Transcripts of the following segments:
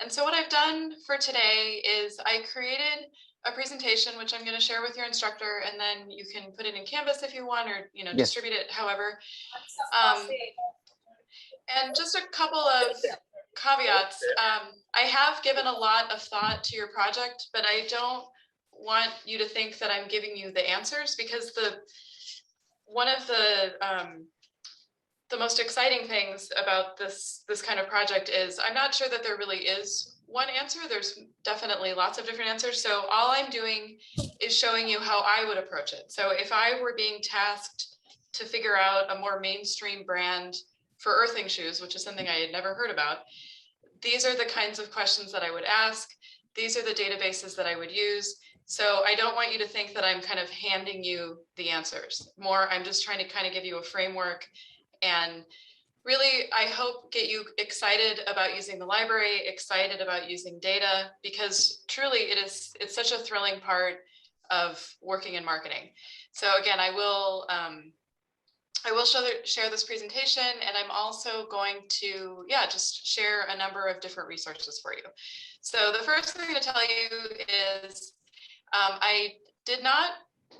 And so what I've done for today is I created a presentation, which I'm going to share with your instructor, and then you can put it in Canvas if you want, or Yes. distribute it however. And just a couple of caveats. I have given a lot of thought to your project, but I don't want you to think that I'm giving you the answers, because one of the most exciting things about this kind of project is I'm not sure that there really is one answer. There's definitely lots of different answers. So all I'm doing is showing you how I would approach it. So if I were being tasked to figure out a more mainstream brand for earthing shoes, which is something I had never heard about, these are the kinds of questions that I would ask. These are the databases that I would use. So I don't want you to think that I'm kind of handing you the answers. More, I'm just trying to kind of give you a framework and really, I hope, get you excited about using the library, excited about using data, because truly it's such a thrilling part of working in marketing. So again, I will share this presentation, and I'm also going to, just share a number of different resources for you. So the first thing I'm going to tell you is I did not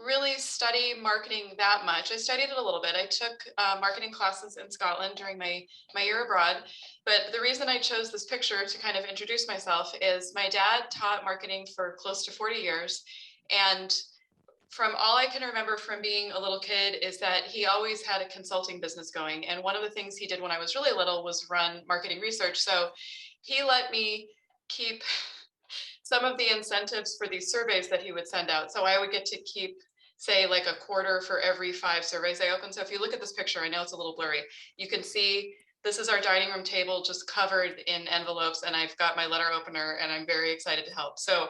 really study marketing that much. I studied it a little bit. I took marketing classes in Scotland during my year abroad. But the reason I chose this picture to kind of introduce myself is my dad taught marketing for close to 40 years. And from all I can remember from being a little kid is that he always had a consulting business going. And one of the things he did when I was really little was run marketing research. So he let me keep some of the incentives for these surveys that he would send out. So I would get to keep, say, like a quarter for every 5 surveys I open. So if you look at this picture, I know it's a little blurry, you can see this is our dining room table just covered in envelopes, and I've got my letter opener, and I'm very excited to help. So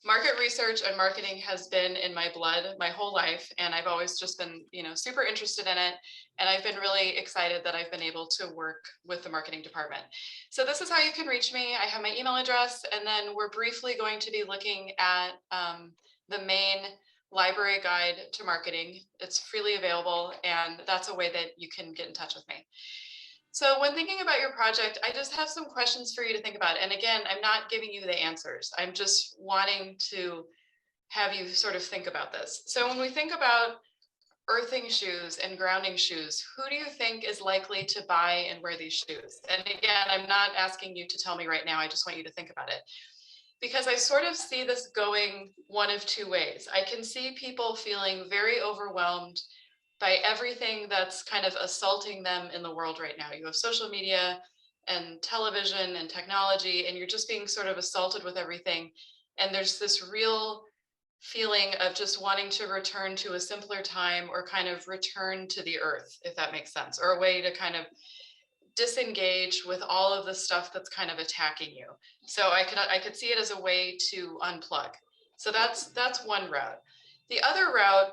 market research and marketing has been in my blood my whole life, and I've always just been, super interested in it. And I've been really excited that I've been able to work with the marketing department. So this is how you can reach me. I have my email address, and then we're briefly going to be looking at the main library guide to marketing. It's freely available, and that's a way that you can get in touch with me. So when thinking about your project, I just have some questions for you to think about. And again, I'm not giving you the answers. I'm just wanting to have you sort of think about this. So when we think about earthing shoes and grounding shoes, who do you think is likely to buy and wear these shoes? And again, I'm not asking you to tell me right now. I just want you to think about it. Because I sort of see this going one of two ways. I can see people feeling very overwhelmed by everything that's kind of assaulting them in the world right now. You have social media and television and technology, and you're just being sort of assaulted with everything. And there's this real feeling of just wanting to return to a simpler time, or kind of return to the earth, if that makes sense, or a way to kind of disengage with all of the stuff that's kind of attacking you. So I could see it as a way to unplug. So that's one route. The other route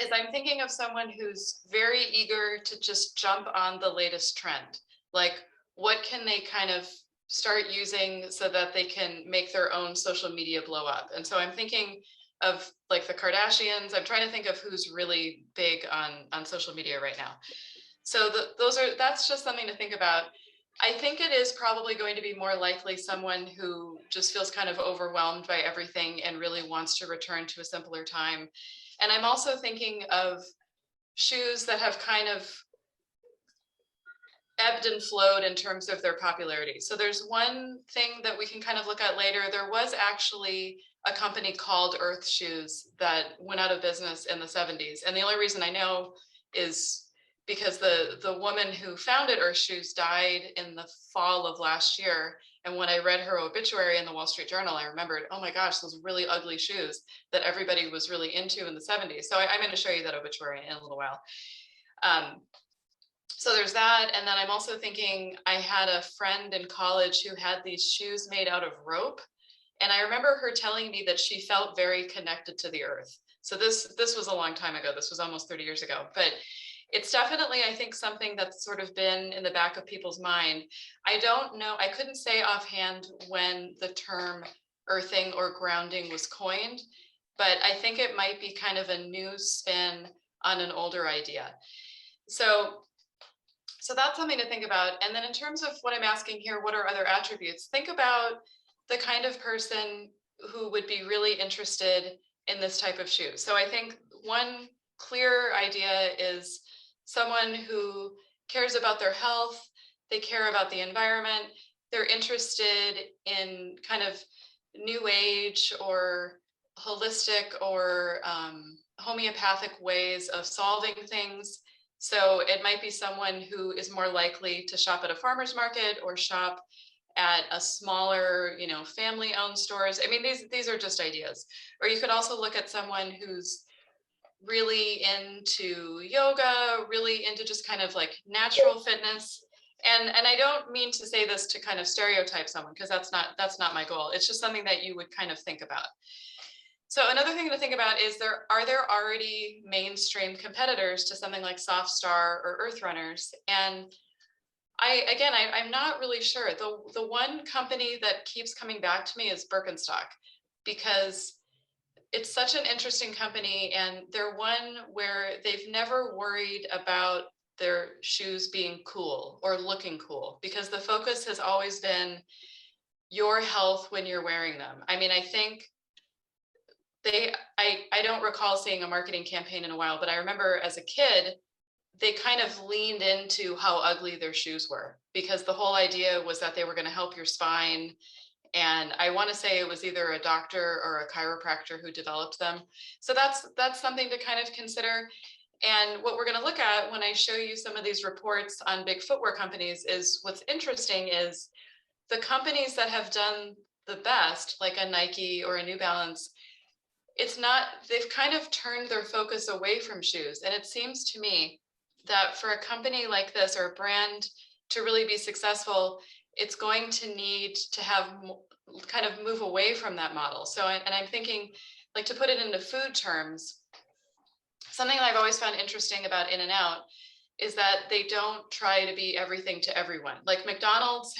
is I'm thinking of someone who's very eager to just jump on the latest trend. Like, what can they kind of start using so that they can make their own social media blow up? And so I'm thinking of like the Kardashians. I'm trying to think of who's really big on social media right now. So that's just something to think about. I think it is probably going to be more likely someone who just feels kind of overwhelmed by everything and really wants to return to a simpler time. And I'm also thinking of shoes that have kind of ebbed and flowed in terms of their popularity. So there's one thing that we can kind of look at later. There was actually a company called Earth Shoes that went out of business in the 70s. And the only reason I know is because the woman who founded Earth Shoes died in the fall of last year. And when I read her obituary in the Wall Street Journal, I remembered, oh my gosh, those really ugly shoes that everybody was really into in the 70s. So I'm going to show you that obituary in a little while. So there's that. And then I'm also thinking, I had a friend in college who had these shoes made out of rope. And I remember her telling me that she felt very connected to the earth. So this was a long time ago. This was almost 30 years ago. But it's definitely, I think, something that's sort of been in the back of people's mind. I don't know, I couldn't say offhand when the term earthing or grounding was coined, but I think it might be kind of a new spin on an older idea. So So that's something to think about. And then in terms of what I'm asking here, what are other attributes? Think about the kind of person who would be really interested in this type of shoe. So I think one clear idea is someone who cares about their health, they care about the environment, they're interested in kind of new age or holistic or homeopathic ways of solving things. So it might be someone who is more likely to shop at a farmer's market or shop at a smaller, family-owned stores. I mean, these are just ideas. Or you could also look at someone who's really into yoga, really into just kind of like natural fitness. And I don't mean to say this to kind of stereotype someone, because that's not my goal. It's just something that you would kind of think about. So another thing to think about is are there already mainstream competitors to something like Softstar or Earth Runners? And I'm not really sure. The one company that keeps coming back to me is Birkenstock, because it's such an interesting company, and they're one where they've never worried about their shoes being cool or looking cool, because the focus has always been your health when you're wearing them. I mean, I think I don't recall seeing a marketing campaign in a while, but I remember as a kid, they kind of leaned into how ugly their shoes were, because the whole idea was that they were going to help your spine. And I want to say it was either a doctor or a chiropractor who developed them. So that's something to kind of consider. And what we're going to look at when I show you some of these reports on big footwear companies is, what's interesting is the companies that have done the best, like a Nike or a New Balance, they've kind of turned their focus away from shoes. And it seems to me that for a company like this, or a brand, to really be successful, it's going to need to have kind of move away from that model. So, and I'm thinking, like, to put it into food terms, something that I've always found interesting about In-N-Out is that they don't try to be everything to everyone. Like McDonald's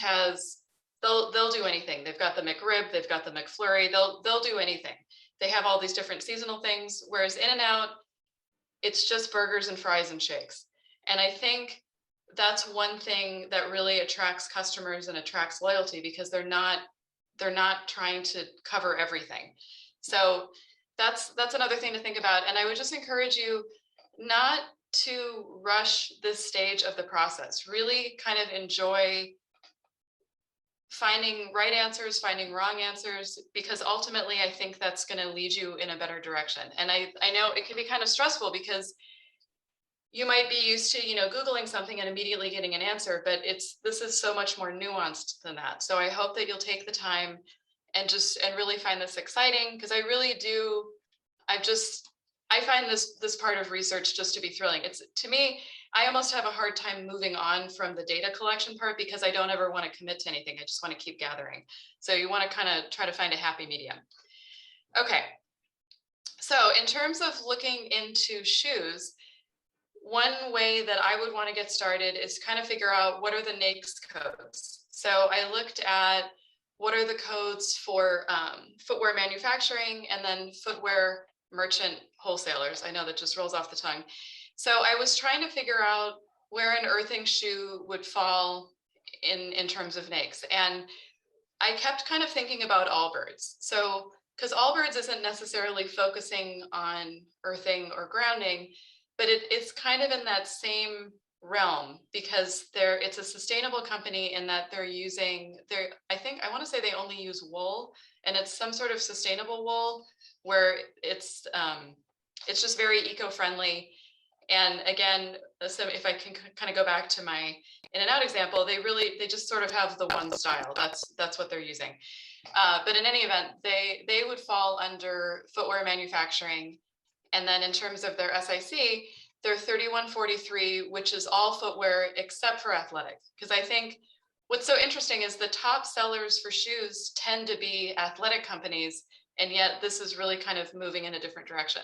they'll do anything. They've got the McRib, they've got the McFlurry, they'll do anything. They have all these different seasonal things, whereas In-N-Out, it's just burgers and fries and shakes. And I think that's one thing that really attracts customers and attracts loyalty, because they're not trying to cover everything. So that's another thing to think about. And I would just encourage you not to rush this stage of the process. Really kind of enjoy finding right answers, finding wrong answers, because ultimately I think that's going to lead you in a better direction. And I know it can be kind of stressful, because you might be used to, Googling something and immediately getting an answer, but this is so much more nuanced than that. So I hope that you'll take the time and really find this exciting, because I really do. I find this part of research just to be thrilling. To me, I almost have a hard time moving on from the data collection part, because I don't ever want to commit to anything. I just want to keep gathering. So you want to kind of try to find a happy medium. Okay. So in terms of looking into shoes, one way that I would want to get started is kind of figure out, what are the NAICS codes. So I looked at what are the codes for footwear manufacturing, and then footwear merchant wholesalers. I know that just rolls off the tongue. So I was trying to figure out where an earthing shoe would fall in terms of NAICS. And I kept kind of thinking about Allbirds. So, because Allbirds isn't necessarily focusing on earthing or grounding, but it's kind of in that same realm, because it's a sustainable company in that I want to say they only use wool, and it's some sort of sustainable wool, where it's just very eco-friendly. And again, so if I can kind of go back to my In-N-Out example, they just sort of have the one style. That's what they're using. But in any event, they would fall under footwear manufacturing. And then in terms of their SIC, they're 3143, which is all footwear except for athletic. Because I think what's so interesting is the top sellers for shoes tend to be athletic companies, and yet this is really kind of moving in a different direction.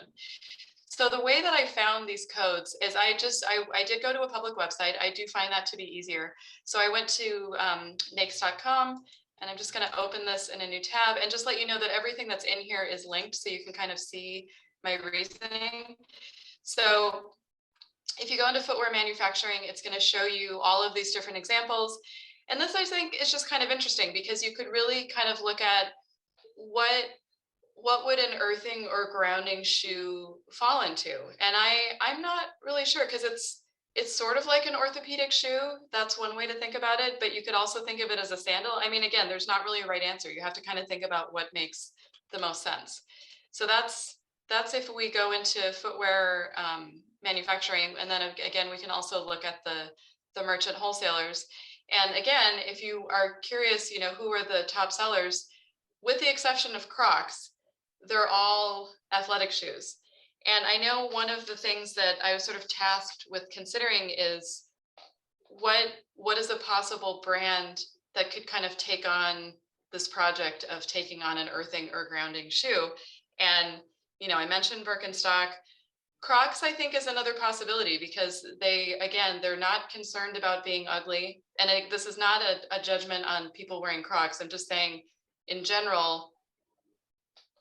So the way that I found these codes is I did go to a public website. I do find that to be easier. So I went to NAICS.com, and I'm just going to open this in a new tab and just let you know that everything that's in here is linked, so you can kind of see my reasoning. So if you go into footwear manufacturing, it's going to show you all of these different examples. And this, I think, is just kind of interesting because you could really kind of look at what would an earthing or grounding shoe fall into? And I'm not really sure because it's sort of like an orthopedic shoe. That's one way to think about it, but you could also think of it as a sandal. I mean, again, there's not really a right answer. You have to kind of think about what makes the most sense. So that's if we go into footwear manufacturing, and then again, we can also look at the merchant wholesalers. And again, if you are curious, you know, who are the top sellers, with the exception of Crocs, they're all athletic shoes. And I know one of the things that I was sort of tasked with considering is what is a possible brand that could kind of take on this project of taking on an earthing or grounding shoe. And, you know, I mentioned Birkenstock. Crocs, I think, is another possibility because they're not concerned about being ugly. And this is not a judgment on people wearing Crocs. I'm just saying, in general,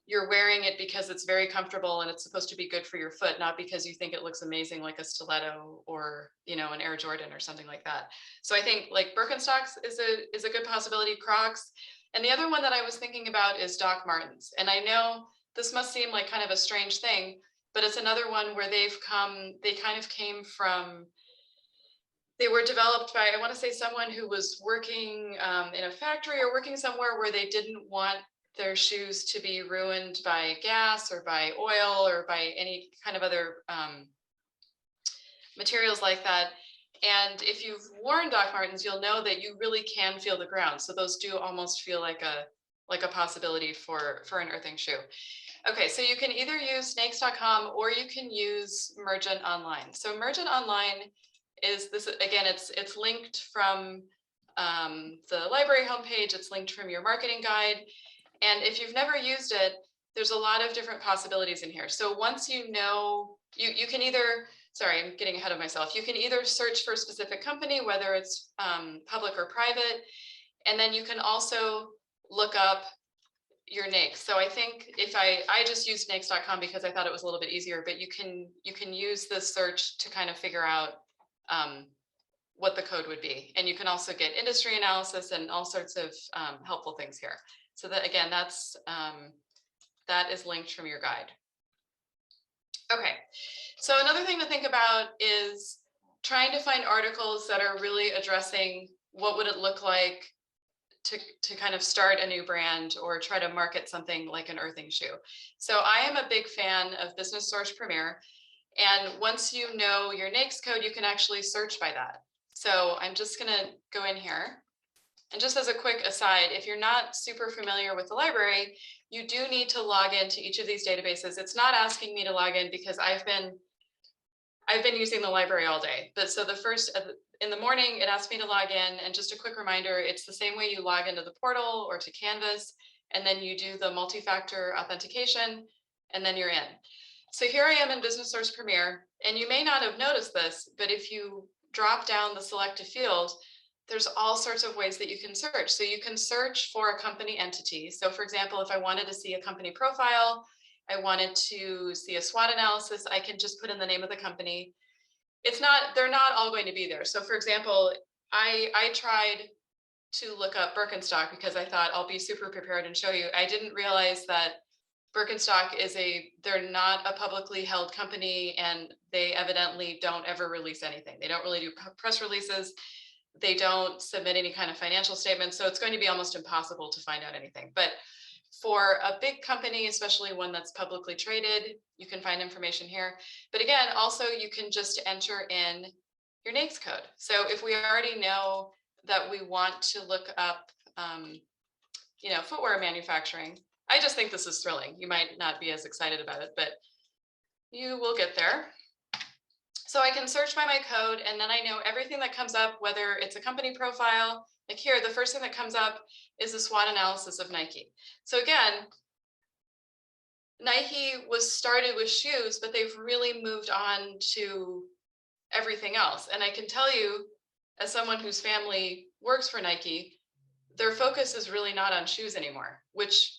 you're wearing it because it's very comfortable and it's supposed to be good for your foot, not because you think it looks amazing like a stiletto or, you know, an Air Jordan or something like that. So I think like Birkenstocks is a good possibility, Crocs. And the other one that I was thinking about is Doc Martens. And I know this must seem like kind of a strange thing, but it's another one where they kind of came from, they were developed by, I want to say, someone who was working in a factory or working somewhere where they didn't want their shoes to be ruined by gas or by oil or by any kind of other materials like that. And if you've worn Doc Martens, you'll know that you really can feel the ground. So those do almost feel like a possibility for an earthing shoe. Okay, so you can either use snakes.com or you can use Mergent Online. So Mergent Online is this, again, it's linked from the library homepage, it's linked from your marketing guide. And if you've never used it, there's a lot of different possibilities in here. So once you know, you can either, sorry, I'm getting ahead of myself. You can either search for a specific company, whether it's public or private, and then you can also look up your NAICS. So I think if I just used NAICS.com because I thought it was a little bit easier, but you can use this search to kind of figure out what the code would be. And you can also get industry analysis and all sorts of helpful things here. So that, again, that is linked from your guide. Okay, so another thing to think about is trying to find articles that are really addressing what would it look like to kind of start a new brand or try to market something like an earthing shoe. So I am a big fan of Business Source Premier. And once you know your NAICS code, you can actually search by that. So I'm just gonna go in here. And just as a quick aside, if you're not super familiar with the library, you do need to log into each of these databases. It's not asking me to log in because I've been using the library all day. But so the first, in the morning, it asks me to log in. And just a quick reminder, it's the same way you log into the portal or to Canvas, and then you do the multi-factor authentication, and then you're in. So here I am in Business Source Premier, and you may not have noticed this, but if you drop down the selected field, there's all sorts of ways that you can search. So you can search for a company entity. So for example, if I wanted to see a company profile, I wanted to see a SWOT analysis, I can just put in the name of the company. They're not all going to be there. So for example, I tried to look up Birkenstock because I thought I'll be super prepared and show you. I didn't realize that Birkenstock they're not a publicly held company, and they evidently don't ever release anything. They don't really do press releases. They don't submit any kind of financial statements. So it's going to be almost impossible to find out anything. But for a big company, especially one that's publicly traded, you can find information here. But again, also you can just enter in your NAICS code. So if we already know that we want to look up, you know, footwear manufacturing, I just think this is thrilling. You might not be as excited about it, but you will get there. So I can search by my code, and then I know everything that comes up, whether it's a company profile, like here, the first thing that comes up is the SWOT analysis of Nike. So again, Nike was started with shoes, but they've really moved on to everything else. And I can tell you, as someone whose family works for Nike, their focus is really not on shoes anymore, which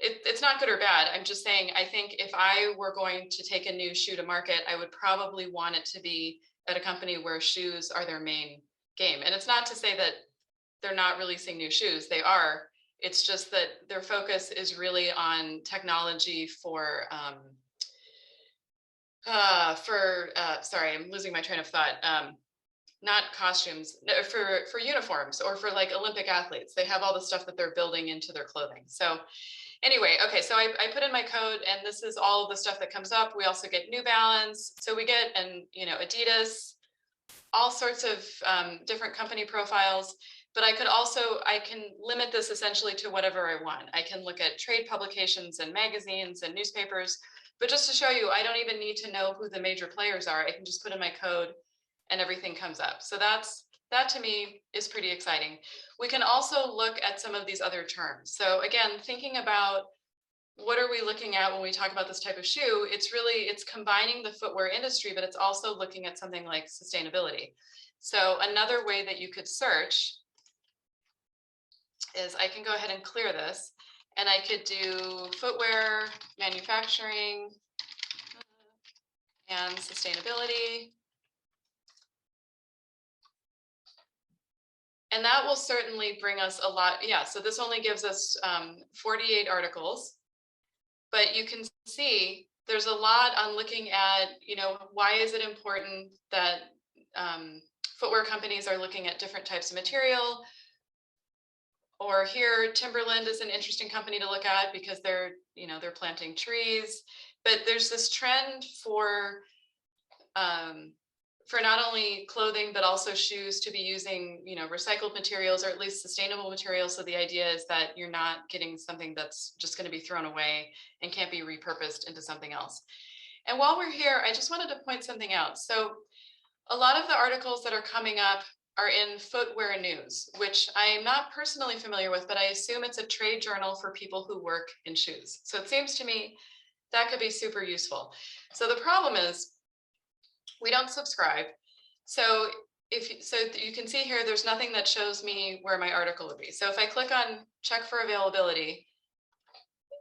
it's not good or bad. I'm just saying, I think if I were going to take a new shoe to market, I would probably want it to be at a company where shoes are their main game. And it's not to say that they're not releasing new shoes. They are. It's just that their focus is really on technology for sorry, I'm losing my train of thought. Not costumes, no, for uniforms or for like Olympic athletes. They have all the stuff that they're building into their clothing. So anyway, okay, so I put in my code, and this is all the stuff that comes up. We also get New Balance. So we get, and Adidas, all sorts of different company profiles. But I can limit this essentially to whatever I want. I can look at trade publications and magazines and newspapers. But just to show you, I don't even need to know who the major players are. I can just put in my code and everything comes up. So that to me is pretty exciting. We can also look at some of these other terms. So again, thinking about what are we looking at when we talk about this type of shoe, it's combining the footwear industry, but it's also looking at something like sustainability. So another way that you could search is I can go ahead and clear this, and I could do footwear, manufacturing, and sustainability. And that will certainly bring us a lot. Yeah, so this only gives us 48 articles, but you can see there's a lot on looking at, why is it important that footwear companies are looking at different types of material? Or here, Timberland is an interesting company to look at because they're planting trees. But there's this trend for not only clothing, but also shoes to be using, recycled materials, or at least sustainable materials. So the idea is that you're not getting something that's just going to be thrown away and can't be repurposed into something else. And while we're here, I just wanted to point something out. So a lot of the articles that are coming up are in Footwear News, which I am not personally familiar with, but I assume it's a trade journal for people who work in shoes. So it seems to me that could be super useful. So the problem is, we don't subscribe. So you can see here, there's nothing that shows me where my article would be. So if I click on check for availability,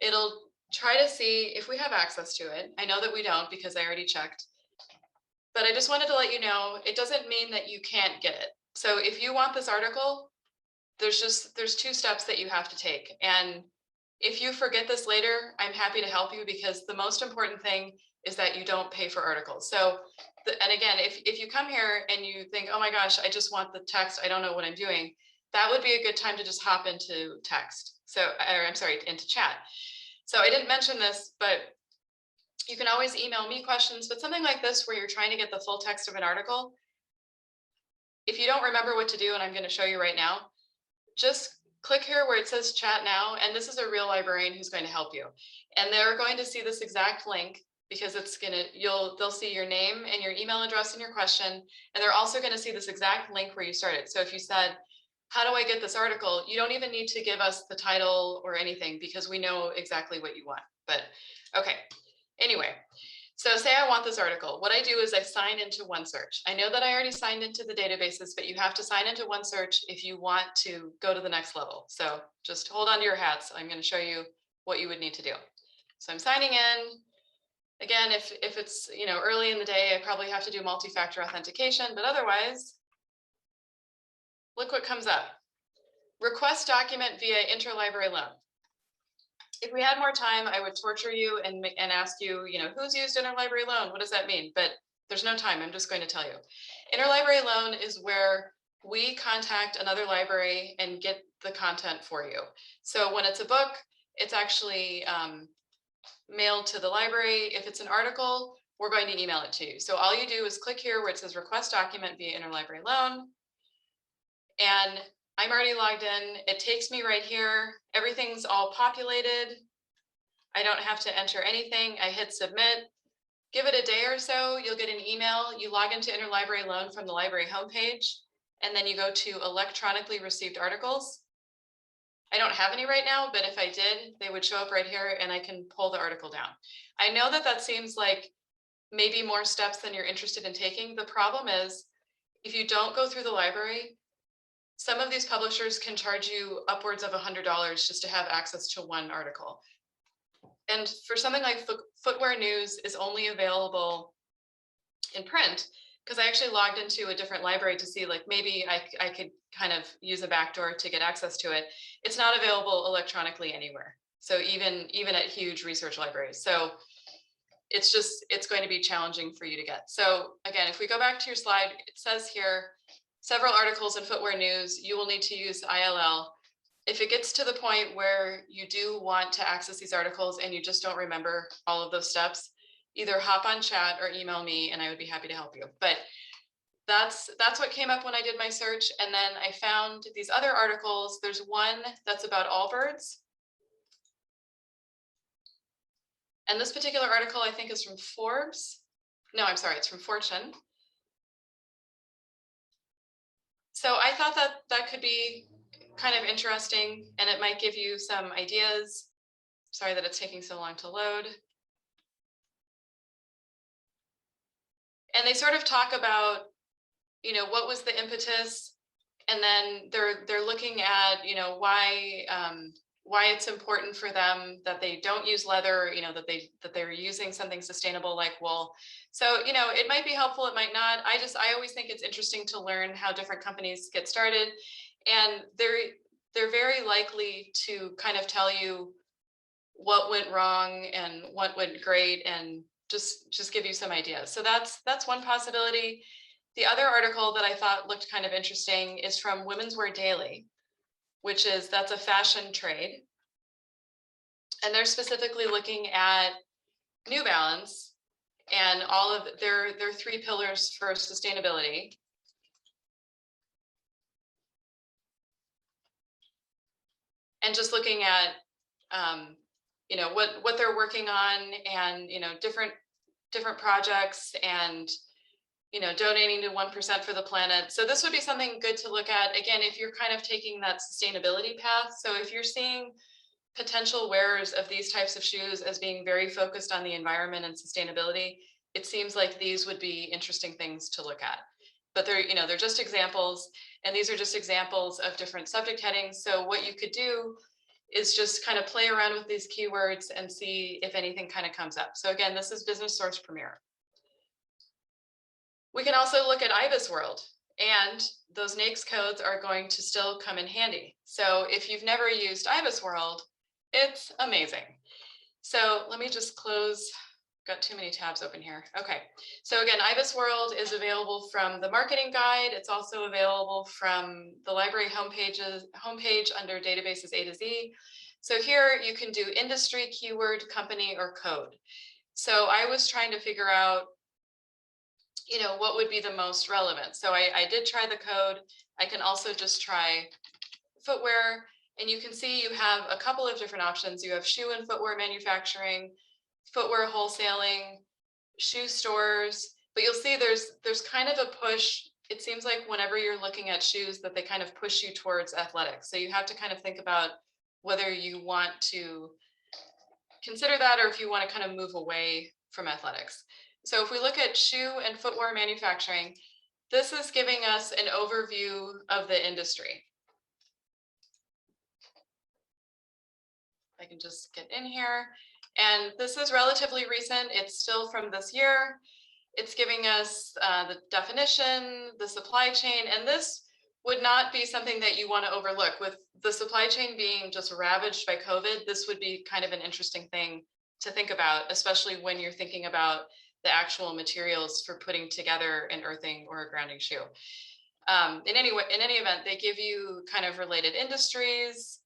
it'll try to see if we have access to it. I know that we don't because I already checked, but I just wanted to let you know, it doesn't mean that you can't get it. So if you want this article, there's 2 steps that you have to take. And if you forget this later, I'm happy to help you, because the most important thing is that you don't pay for articles. So, and again, if you come here and you think, oh my gosh, I just want the text, I don't know what I'm doing, that would be a good time to just hop into text. So, or I'm sorry, into chat. So I didn't mention this, but you can always email me questions, but something like this where you're trying to get the full text of an article, if you don't remember what to do, and I'm going to show you right now, just click here where it says chat now, and this is a real librarian who's going to help you. And they're going to see this exact link, because they'll see your name and your email address and your question, and they're also going to see this exact link where you started. So if you said, how do I get this article? You don't even need to give us the title or anything, because we know exactly what you want. But okay, anyway, so say I want this article. What I do is I sign into OneSearch. I know that I already signed into the databases, but you have to sign into OneSearch if you want to go to the next level. So just hold on to your hats. I'm going to show you what you would need to do. So I'm signing in. Again, if it's early in the day, I probably have to do multi-factor authentication, but otherwise, look what comes up. Request document via interlibrary loan. If we had more time, I would torture you and ask you, who's used interlibrary loan? What does that mean? But there's no time. I'm just going to tell you. Interlibrary loan is where we contact another library and get the content for you. So when it's a book, it's actually mailed to the library. If it's an article, we're going to email it to you. So all you do is click here where it says request document via interlibrary loan. And I'm already logged in. It takes me right here. Everything's all populated. I don't have to enter anything. I hit submit. Give it a day or so, you'll get an email. You log into interlibrary loan from the library homepage, and then you go to electronically received articles. I don't have any right now, but if I did, they would show up right here and I can pull the article down. I know that seems like maybe more steps than you're interested in taking. The problem is, if you don't go through the library, some of these publishers can charge you upwards of $100 just to have access to one article. And for something like footwear news is only available in print, because I actually logged into a different library to see like maybe I could kind of use a backdoor to get access to it. It's not available electronically anywhere. So even at huge research libraries. So it's going to be challenging for you to get. So again, if we go back to your slide, it says here, several articles in footwear news, you will need to use ILL. If it gets to the point where you do want to access these articles and you just don't remember all of those steps, either hop on chat or email me and I would be happy to help you. But that's what came up when I did my search. And then I found these other articles. There's one that's about Allbirds. And this particular article, I think, is from Forbes. No, I'm sorry, it's from Fortune. So I thought that that could be kind of interesting and it might give you some ideas. Sorry that it's taking so long to load. And they sort of talk about, you know, what was the impetus, and then they're looking at, you know, why it's important for them that they don't use leather, you know, that they're using something sustainable like wool. So, you know, it might be helpful, it might not. I always think it's interesting to learn how different companies get started, and they're very likely to kind of tell you what went wrong and what went great, and just give you some ideas. So that's one possibility. The other article that I thought looked kind of interesting is from Women's Wear Daily, that's a fashion trade. And they're specifically looking at New Balance and all of their 3 pillars for sustainability. And just looking at, you know, what they're working on, and, you know, different projects, and, you know, donating to 1% for the planet. So this would be something good to look at, again, if you're kind of taking that sustainability path. So if you're seeing potential wearers of these types of shoes as being very focused on the environment and sustainability, it seems like these would be interesting things to look at. But they're, you know, they're just examples, and these are just examples of different subject headings. So what you could do is just kind of play around with these keywords and see if anything kind of comes up. So again, this is Business Source Premier. We can also look at IBIS World, and those NAICS codes are going to still come in handy. So if you've never used IBIS World, it's amazing. So let me just close, got too many tabs open here. Okay, so again, IBIS World is available from the marketing guide. It's also available from the library homepage under databases A to Z. So here you can do industry, keyword, company, or code. So I was trying to figure out, you know, what would be the most relevant. So I did try the code. I can also just try footwear, and you can see you have a couple of different options. You have shoe and footwear manufacturing, footwear wholesaling, shoe stores, but you'll see there's kind of a push. It seems like whenever you're looking at shoes that they kind of push you towards athletics. So you have to kind of think about whether you want to consider that or if you want to kind of move away from athletics. So if we look at shoe and footwear manufacturing, this is giving us an overview of the industry. I can just get in here, and this is relatively recent. It's still from this year. It's giving us the definition, the supply chain, and this would not be something that you want to overlook. With the supply chain being just ravaged by COVID, this would be kind of an interesting thing to think about, especially when you're thinking about the actual materials for putting together an earthing or a grounding shoe. In any event, they give you kind of related industries,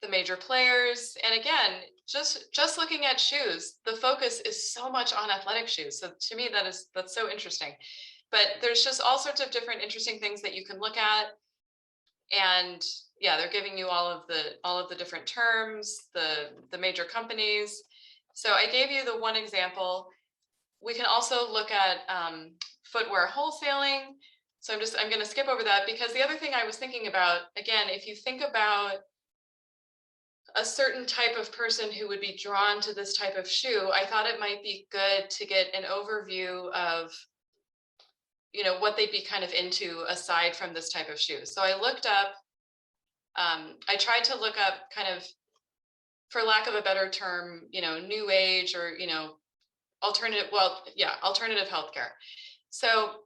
the major players, and again, just looking at shoes, the focus is so much on athletic shoes. So to me, that's so interesting. But there's just all sorts of different interesting things that you can look at, and yeah, they're giving you all of the different terms, the major companies. So I gave you the one example. We can also look at footwear wholesaling. So I'm going to skip over that, because the other thing I was thinking about, again, if you think about a certain type of person who would be drawn to this type of shoe, I thought it might be good to get an overview of, you know, what they'd be kind of into aside from this type of shoe. So I looked up, I tried to look up kind of for lack of a better term, new age or, alternative, alternative healthcare. So,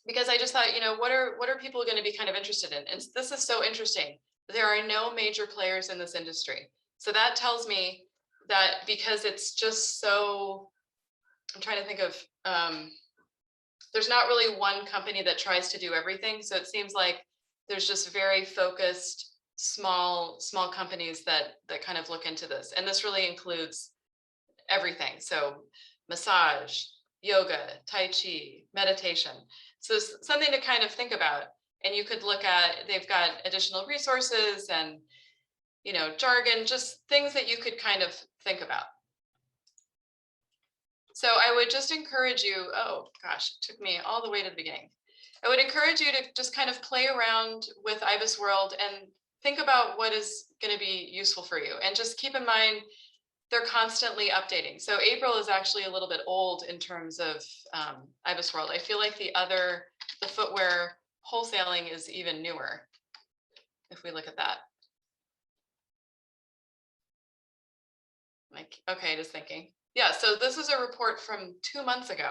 because I just thought, what are people going to be kind of interested in? And this is so interesting. There are no major players in this industry. So that tells me that because it's just so, I'm trying to think of, there's not really one company that tries to do everything. So it seems like there's just very focused, small companies that kind of look into this. And this really includes everything. So massage, yoga, Tai Chi, meditation. So it's something to kind of think about. And you could look at, they've got additional resources and, jargon, just things that you could kind of think about. So I would just encourage you, oh gosh, it took me all the way to the beginning. I would encourage you to just kind of play around with IBIS World and think about what is going to be useful for you. And just keep in mind, they're constantly updating. So April is actually a little bit old in terms of IBIS World. I feel like the footwear wholesaling is even newer, if we look at that. Like, okay, just thinking. Yeah, so this is a report from 2 months ago.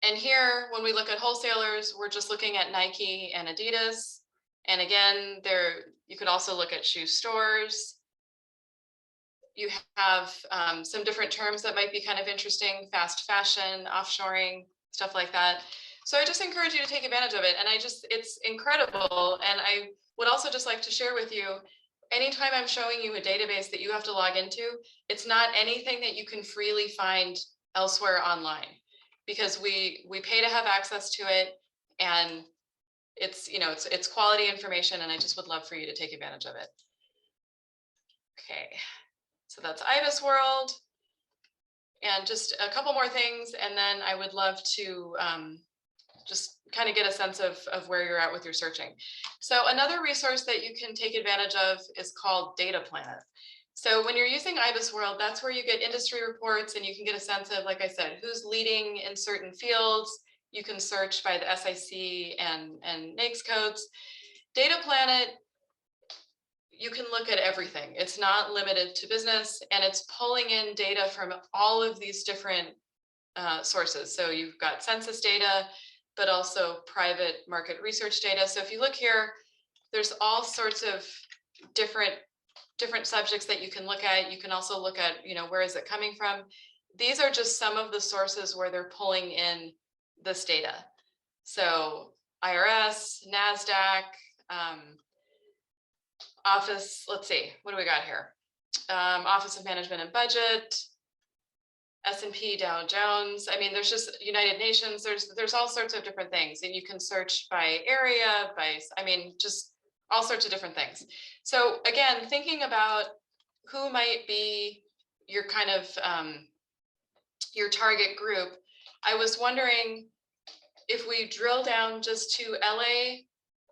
And here, when we look at wholesalers, we're just looking at Nike and Adidas. And again, you could also look at shoe stores. You have some different terms that might be kind of interesting: fast fashion, offshoring, stuff like that. So I just encourage you to take advantage of it. And it's incredible. And I would also just like to share with you, anytime I'm showing you a database that you have to log into, it's not anything that you can freely find elsewhere online, because we pay to have access to it, and it's quality information, and I just would love for you to take advantage of it. Okay, so that's IBIS World, and just a couple more things, and then I would love to just kind of get a sense of where you're at with your searching. So another resource that you can take advantage of is called Data Planet. So when you're using IBIS World, that's where you get industry reports, and you can get a sense of, like I said, who's leading in certain fields. You can search by the SIC and NAICS codes. Data Planet, you can look at everything. It's not limited to business, and it's pulling in data from all of these different sources. So you've got census data, but also private market research data. So if you look here, there's all sorts of different subjects that you can look at. You can also look at, where is it coming from? These are just some of the sources where they're pulling in this data. So IRS, NASDAQ, Office, let's see, what do we got here? Office of Management and Budget, S&P, Dow Jones. I mean, there's just United Nations. There's all sorts of different things, and you can search by area, just all sorts of different things. So again, thinking about who might be your kind of your target group, I was wondering if we drill down just to LA,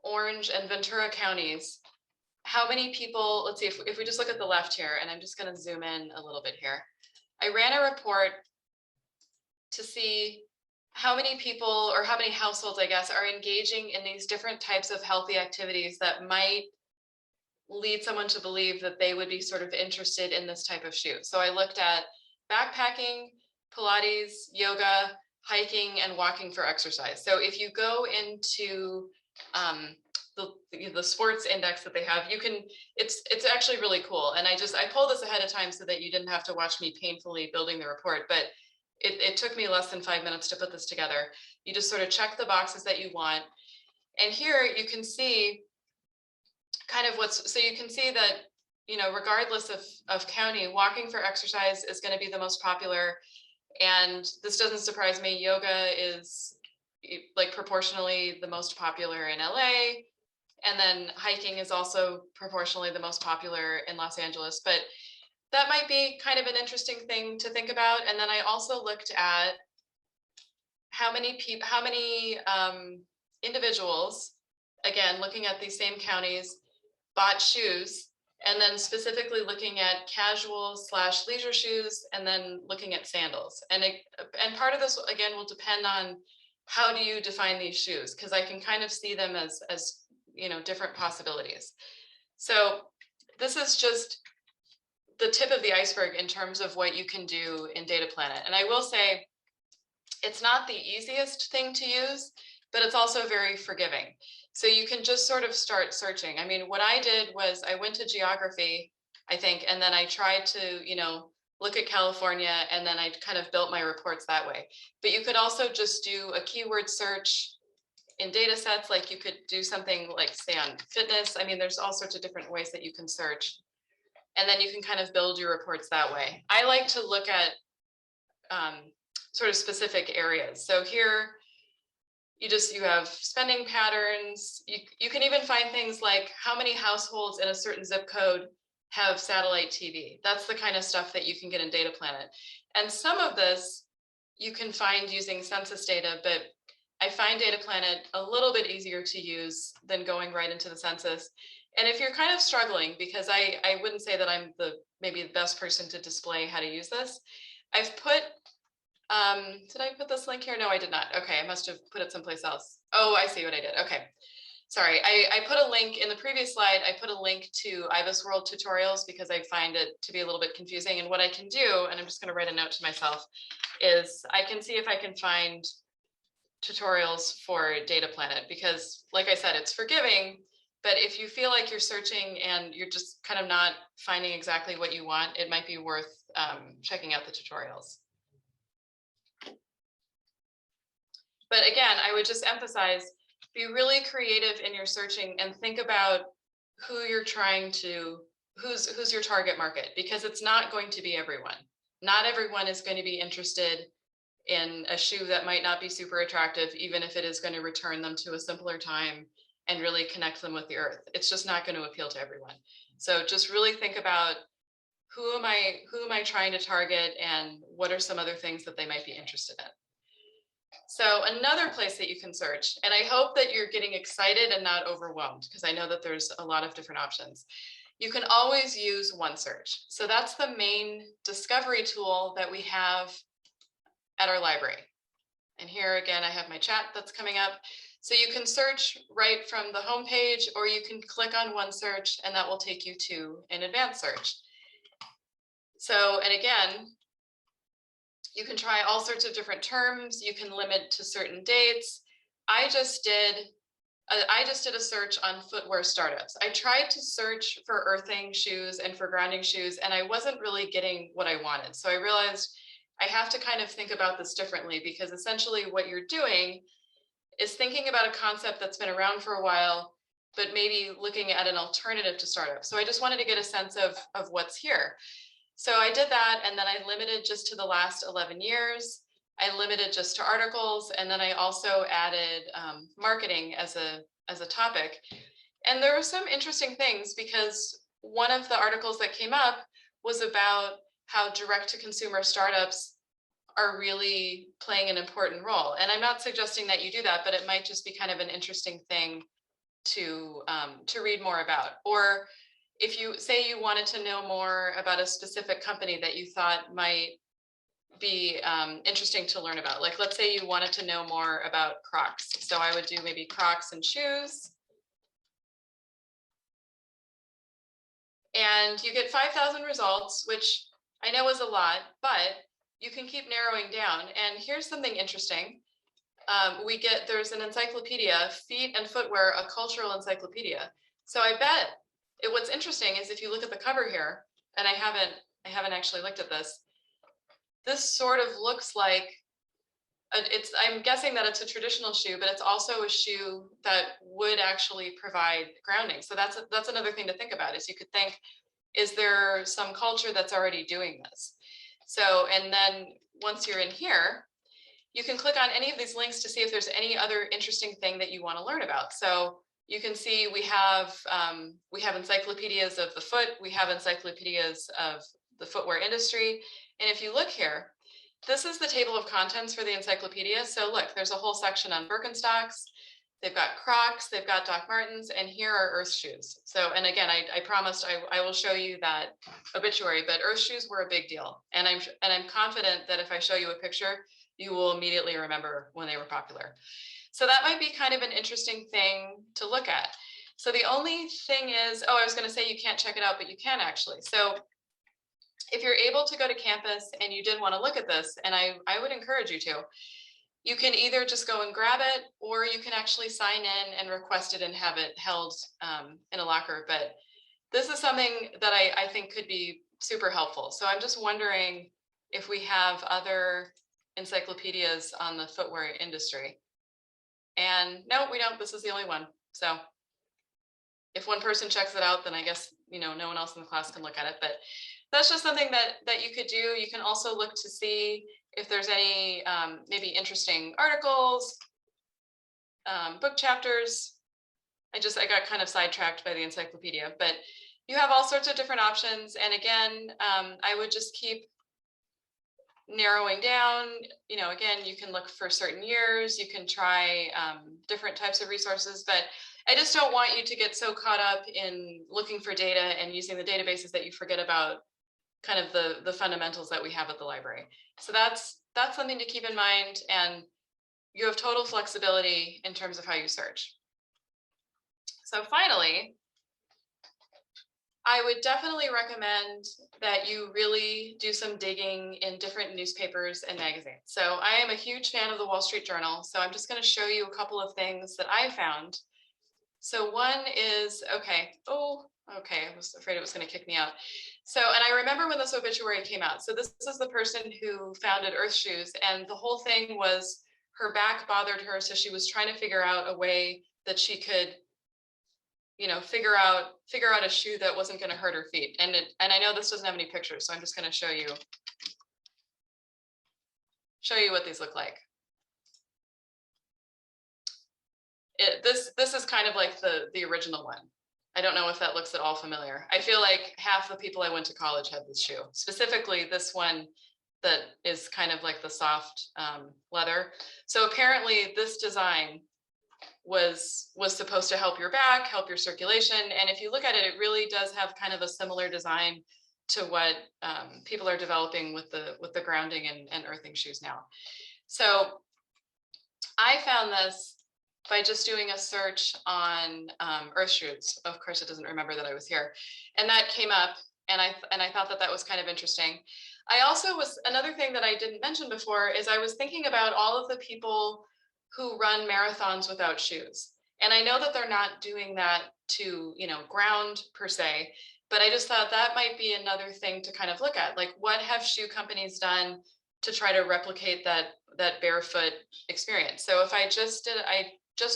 Orange, and Ventura counties, how many people, let's see, if we just look at the left here, and I'm just going to zoom in a little bit here. I ran a report to see how many people, or how many households, I guess, are engaging in these different types of healthy activities that might lead someone to believe that they would be sort of interested in this type of shoe. So I looked at backpacking, Pilates, yoga, hiking, and walking for exercise. So if you go into the sports index that they have, it's actually really cool. And I pulled this ahead of time so that you didn't have to watch me painfully building the report, but it took me less than 5 minutes to put this together. You just sort of check the boxes that you want. And here you can see kind of so you can see that, regardless of county, walking for exercise is going to be the most popular. And this doesn't surprise me. Yoga is like proportionally the most popular in LA. And then hiking is also proportionally the most popular in Los Angeles. But that might be kind of an interesting thing to think about. And then I also looked at how many individuals, again, looking at these same counties, bought shoes, and then specifically looking at casual/leisure shoes, and then looking at sandals. And part of this, again, will depend on how do you define these shoes, because I can kind of see them as different possibilities. So this is just the tip of the iceberg in terms of what you can do in Data Planet. And I will say, it's not the easiest thing to use, but it's also very forgiving. So you can just sort of start searching. I mean, what I did was I went to geography, I think, and then I tried to, look at California, and then I kind of built my reports that way. But you could also just do a keyword search in data sets, like you could do something like, say, on fitness. I mean, there's all sorts of different ways that you can search. And then you can kind of build your reports that way. I like to look at sort of specific areas. So here, you have spending patterns. You can even find things like how many households in a certain zip code have satellite TV. That's the kind of stuff that you can get in Data Planet. And some of this you can find using census data, but I find Data Planet a little bit easier to use than going right into the census. And if you're kind of struggling, because I wouldn't say that I'm maybe the best person to display how to use this, I've put, did I put this link here? No, I did not. Okay, I must have put it someplace else. Oh, I see what I did. Okay. Sorry, I put a link in the previous slide. I put a link to IBIS World tutorials because I find it to be a little bit confusing. And what I can do, and I'm just going to write a note to myself, is I can see if I can find tutorials for Data Planet, because like I said, it's forgiving, but if you feel like you're searching and you're just kind of not finding exactly what you want, it might be worth checking out the tutorials. But again, I would just emphasize, be really creative in your searching and think about who you're trying to, who's your target market, because it's not going to be everyone. Not everyone is going to be interested in a shoe that might not be super attractive, even if it is going to return them to a simpler time and really connect them with the earth. It's just not going to appeal to everyone. So just really think about who am I trying to target, and what are some other things that they might be interested in. So another place that you can search, and I hope that you're getting excited and not overwhelmed, because I know that there's a lot of different options. You can always use OneSearch. So that's the main discovery tool that we have at our library. And here again, I have my chat that's coming up. So you can search right from the home page, or you can click on OneSearch and that will take you to an advanced search. So, and again, you can try all sorts of different terms. You can limit to certain dates. I just did a search on footwear startups. I tried to search for earthing shoes and for grounding shoes, and I wasn't really getting what I wanted. So I realized I have to kind of think about this differently, because essentially what you're doing is thinking about a concept that's been around for a while, but maybe looking at an alternative to startups. So I just wanted to get a sense of what's here. So I did that, and then I limited just to the last 11 years. I limited just to articles, and then I also added marketing as a topic. And there were some interesting things, because one of the articles that came up was about how direct-to-consumer startups are really playing an important role. And I'm not suggesting that you do that, but it might just be kind of an interesting thing to read more about. Or if you say you wanted to know more about a specific company that you thought might be interesting to learn about, like let's say you wanted to know more about Crocs. So I would do maybe Crocs and shoes. And you get 5,000 results, which I know is a lot, but you can keep narrowing down. And here's something interesting. There's an encyclopedia, Feet and Footwear, a cultural encyclopedia. So I bet what's interesting is if you look at the cover here, and I haven't actually looked at this, this sort of looks like, I'm guessing that it's a traditional shoe, but it's also a shoe that would actually provide grounding. So that's another thing to think about, is you could think, is there some culture that's already doing this? So, and then once you're in here, you can click on any of these links to see if there's any other interesting thing that you want to learn about. So you can see we have encyclopedias of the foot, we have encyclopedias of the footwear industry. And if you look here, this is the table of contents for the encyclopedia. So look, there's a whole section on Birkenstocks. They've got Crocs, they've got Doc Martens, and here are Earth shoes. So, and again, I promised I will show you that obituary, but Earth shoes were a big deal. And I'm confident that if I show you a picture, you will immediately remember when they were popular. So that might be kind of an interesting thing to look at. So the only thing is, oh, I was going to say you can't check it out, but you can actually. So if you're able to go to campus and you did want to look at this, and I would encourage you to, you can either just go and grab it, or you can actually sign in and request it and have it held in a locker. But this is something that I think could be super helpful. So I'm just wondering if we have other encyclopedias on the footwear industry. And no, we don't. This is the only one. So if one person checks it out, then I guess, no one else in the class can look at it. But that's just something that you could do. You can also look to see if there's any maybe interesting articles, book chapters. I got kind of sidetracked by the encyclopedia, but you have all sorts of different options. And again, I would just keep narrowing down. Again, you can look for certain years, you can try different types of resources, but I just don't want you to get so caught up in looking for data and using the databases that you forget about kind of the fundamentals that we have at the library. So that's something to keep in mind, and you have total flexibility in terms of how you search. So finally, I would definitely recommend that you really do some digging in different newspapers and magazines. So I am a huge fan of the Wall Street Journal. So I'm just going to show you a couple of things that I found. So one is, okay, I was afraid it was going to kick me out. So, and I remember when this obituary came out. So this is the person who founded Earth Shoes, and the whole thing was her back bothered her. So she was trying to figure out a way that she could figure out a shoe that wasn't going to hurt her feet. And I know this doesn't have any pictures, so I'm just going to show you what these look like. This is kind of like the original one. I don't know if that looks at all familiar. I feel like half the people I went to college had this shoe, specifically this one that is kind of like the soft leather. So apparently this design was supposed to help your back, help your circulation. And if you look at it, it really does have kind of a similar design to what people are developing with the grounding and earthing shoes now. So I found this by just doing a search on earth shoes. Of course, it doesn't remember that I was here. And that came up, and I thought that was kind of interesting. I also another thing that I didn't mention before is I was thinking about all of the people who run marathons without shoes. And I know that they're not doing that to, ground per se, but I just thought that might be another thing to kind of look at. Like, what have shoe companies done to try to replicate that barefoot experience? So if I just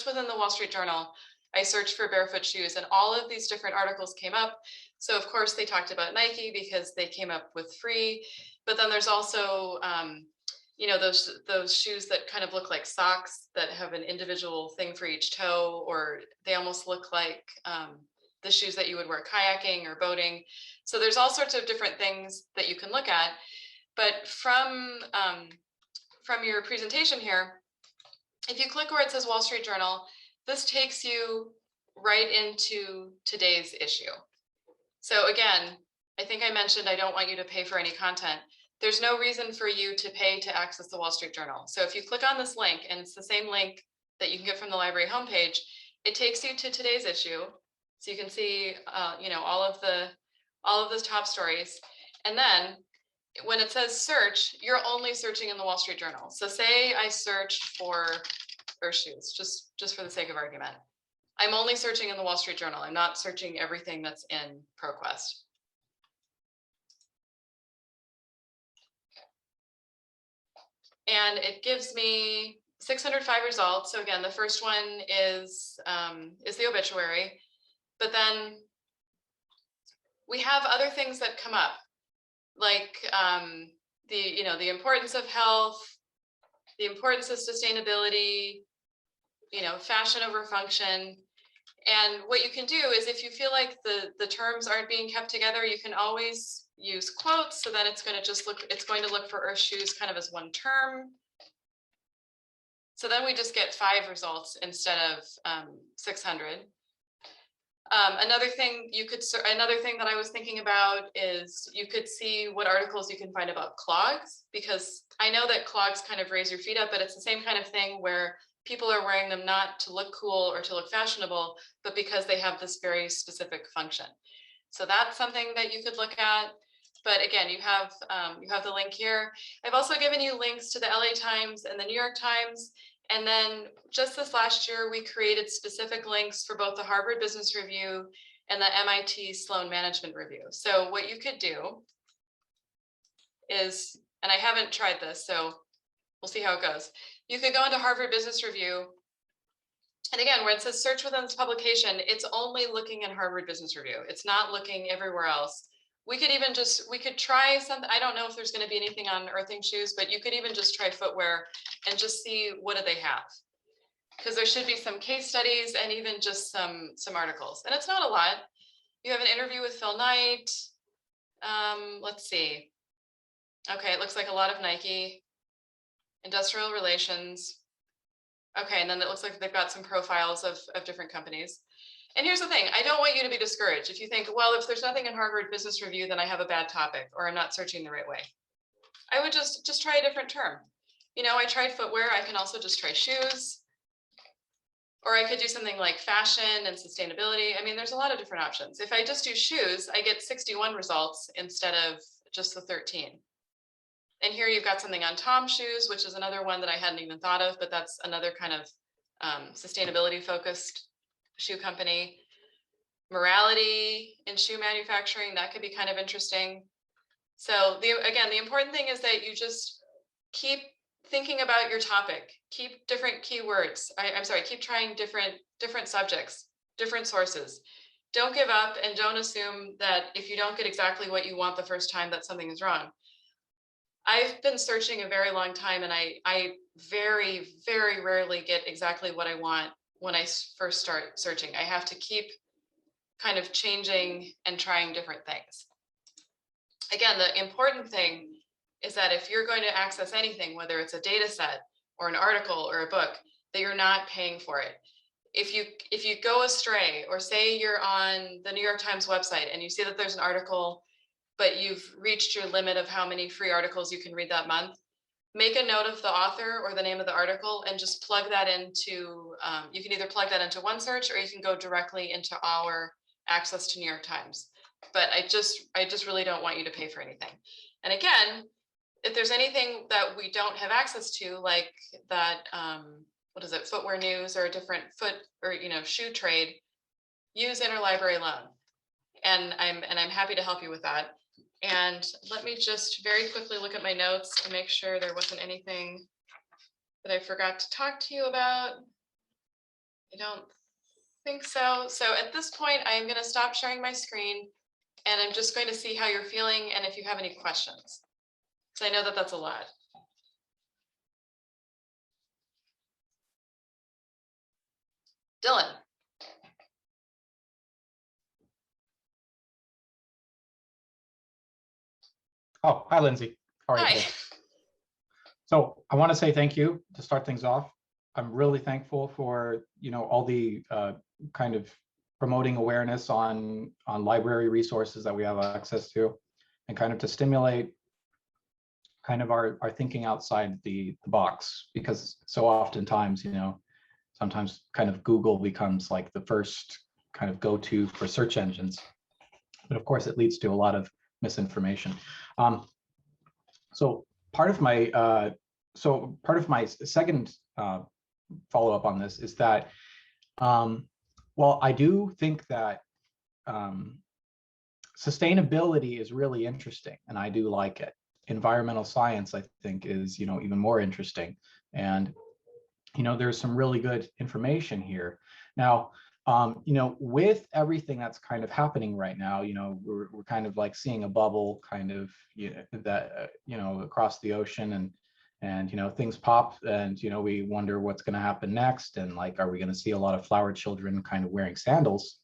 within the Wall Street Journal, I searched for barefoot shoes, and all of these different articles came up. So of course they talked about Nike because they came up with free, but then there's also, those shoes that kind of look like socks that have an individual thing for each toe, or they almost look like the shoes that you would wear kayaking or boating. So there's all sorts of different things that you can look at. But from your presentation here, if you click where it says Wall Street Journal, this takes you right into today's issue. So again, I think I mentioned I don't want you to pay for any content. There's no reason for you to pay to access the Wall Street Journal. So if you click on this link, and it's the same link that you can get from the library homepage, it takes you to today's issue. So you can see, all of the top stories. And then when it says search, you're only searching in the Wall Street Journal. So say I search for earth shoes, just for the sake of argument. I'm only searching in the Wall Street Journal. I'm not searching everything that's in ProQuest. And it gives me 605 results. So again, the first one is the obituary, but then we have other things that come up, like the importance of health, the importance of sustainability, fashion over function. And what you can do is, if you feel like the terms aren't being kept together, you can always use quotes. So then it's going to look for earth shoes kind of as one term. So then we just get 5 results instead of 600. Another thing that I was thinking about is you could see what articles you can find about clogs, because I know that clogs kind of raise your feet up, but it's the same kind of thing where people are wearing them not to look cool or to look fashionable, but because they have this very specific function. So that's something that you could look at. But again, you have the link here. I've also given you links to the LA Times and the New York Times. And then just this last year, we created specific links for both the Harvard Business Review and the MIT Sloan Management Review. So what you could do is, and I haven't tried this, so we'll see how it goes. You could go into Harvard Business Review. And again, where it says search within this publication, it's only looking in Harvard Business Review. It's not looking everywhere else. We could try something. I don't know if there's going to be anything on earthing shoes, but you could even just try footwear and just see what do they have. Because there should be some case studies and even just some articles. And it's not a lot. You have an interview with Phil Knight. Let's see. Okay, it looks like a lot of Nike. Industrial relations. Okay, and then it looks like they've got some profiles of different companies. And here's the thing, I don't want you to be discouraged. If you think, well, if there's nothing in Harvard Business Review, then I have a bad topic or I'm not searching the right way. I would just try a different term. You know, I tried footwear, I can also just try shoes. Or I could do something like fashion and sustainability. I mean, there's a lot of different options. If I just do shoes, I get 61 results instead of just the 13. And here you've got something on Tom shoes, which is another one that I hadn't even thought of, but that's another kind of sustainability focused shoe company. Morality in shoe manufacturing, that could be kind of interesting. So again, the important thing is that you just keep thinking about your topic, keep different keywords. I'm sorry, keep trying different subjects, different sources. Don't give up and don't assume that if you don't get exactly what you want the first time that something is wrong. I've been searching a very long time and I very, very rarely get exactly what I want when I first start searching. I have to keep kind of changing and trying different things. Again, the important thing is that if you're going to access anything, whether it's a data set or an article or a book, that you're not paying for it. If you go astray, or say you're on the New York Times website and you see that there's an article, but you've reached your limit of how many free articles you can read that month, make a note of the author or the name of the article and just plug that into, you can either plug that into OneSearch or you can go directly into our access to New York Times. But I just really don't want you to pay for anything. And again, if there's anything that we don't have access to, like that, what is it, footwear news or a different foot or, you know, shoe trade, use interlibrary loan. And I'm happy to help you with that. And let me just very quickly look at my notes to make sure there wasn't anything that I forgot to talk to you about. I don't think so. So at this point, I'm going to stop sharing my screen and I'm just going to see how you're feeling and if you have any questions. So I know that that's a lot. Dylan. Oh, hi, Lindsay. How are you Hi. today? So I want to say thank you to start things off. I'm really thankful for, you know, all the kind of promoting awareness on library resources that we have access to, and kind of to stimulate kind of our thinking outside the box, because so oftentimes, you know, sometimes kind of Google becomes like the first kind of go-to for search engines. But of course, it leads to a lot of misinformation. So part of my second follow-up on this is that, well, I do think that sustainability is really interesting, and I do like it. Environmental science, I think, is, you know, even more interesting, and you know, there's some really good information here. Now, you know, with everything that's kind of happening right now, you know, we're kind of like seeing a bubble kind of, you know, that you know, across the ocean, and you know, things pop, and you know, we wonder what's going to happen next, and like, are we going to see a lot of flower children kind of wearing sandals?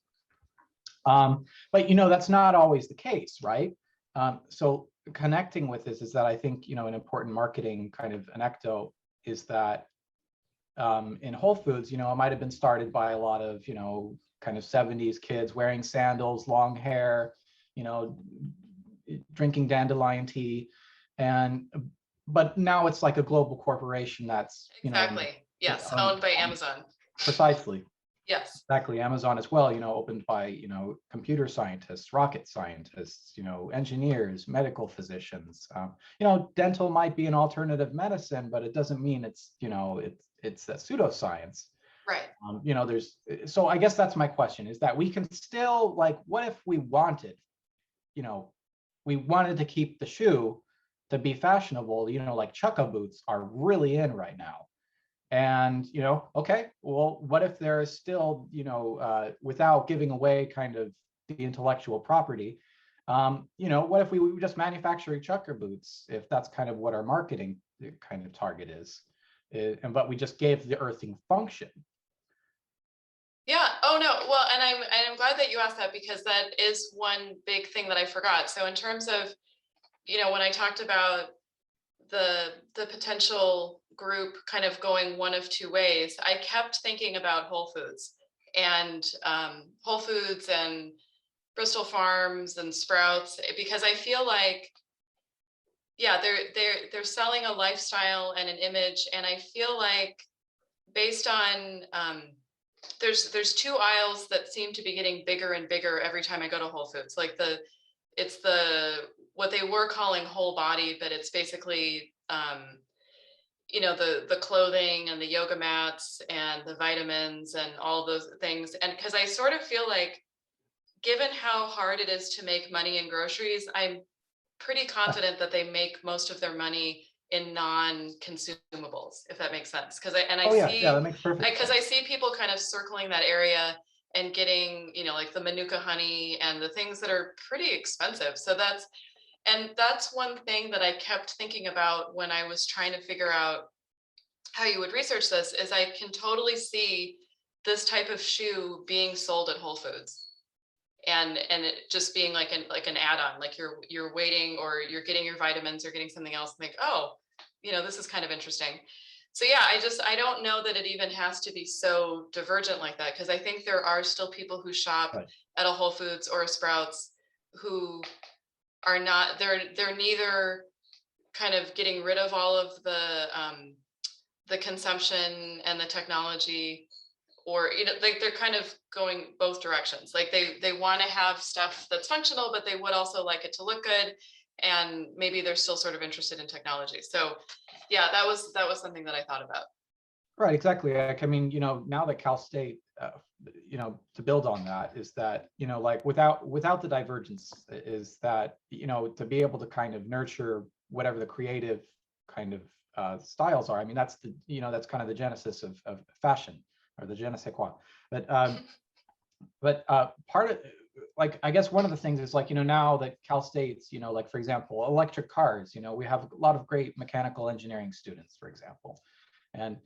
But you know, that's not always the case, right? So connecting with this is that I think, you know, an important marketing kind of anecdote is that in Whole Foods, you know, it might have been started by a lot of, you know, kind of 70s kids wearing sandals, long hair, you know, drinking dandelion tea, but now it's like a global corporation that's, you know, Exactly. Yes, owned by Amazon. Precisely. Yes. Exactly. Amazon as well, opened by, computer scientists, rocket scientists, engineers, medical physicians. Dental might be an alternative medicine, but it doesn't mean it's a pseudoscience. Right. So I guess that's my question, is that we can still, like, what if we wanted to keep the shoe to be fashionable, like chukka boots are really in right now. And, okay, well, what if there is still, without giving away kind of the intellectual property, what if we just manufacture chukka boots, if that's kind of what our marketing kind of target is, but we just gave the earthing function. Yeah. Oh no. Well, and I'm glad that you asked that, because that is one big thing that I forgot. So in terms of, when I talked about the potential group kind of going one of two ways, I kept thinking about Whole Foods and Bristol Farms and Sprouts, because I feel like, yeah, they're selling a lifestyle and an image, and I feel like based on there's two aisles that seem to be getting bigger and bigger every time I go to Whole Foods. Like it's what they were calling whole body, but it's basically the clothing and the yoga mats and the vitamins and all those things. And because I sort of feel like, given how hard it is to make money in groceries, I'm pretty confident that they make most of their money in non-consumables, if that makes sense. Because that makes perfect sense. Because I see people kind of circling that area and getting, like the Manuka honey and the things that are pretty expensive. So that's one thing that I kept thinking about when I was trying to figure out how you would research this, is I can totally see this type of shoe being sold at Whole Foods. And it just being like an add-on, like you're waiting, or you're getting your vitamins or getting something else, and think, oh, this is kind of interesting. So yeah, I don't know that it even has to be so divergent like that, because I think there are still people who shop at a Whole Foods or a Sprouts who are not, they're neither kind of getting rid of all of the consumption and the technology, or like they're kind of going both directions. Like they want to have stuff that's functional, but they would also like it to look good, and maybe they're still sort of interested in technology. So yeah, that was something that I thought about. Right, exactly. Like, I mean, now that Cal State, to build on that, is that, like without the divergence, is that, to be able to kind of nurture whatever the creative kind of styles are. I mean, that's that's kind of the genesis of fashion, or the je ne sais quoi. But part of, like, I guess one of the things is, like, now that Cal State's, like, for example, electric cars, we have a lot of great mechanical engineering students, for example, and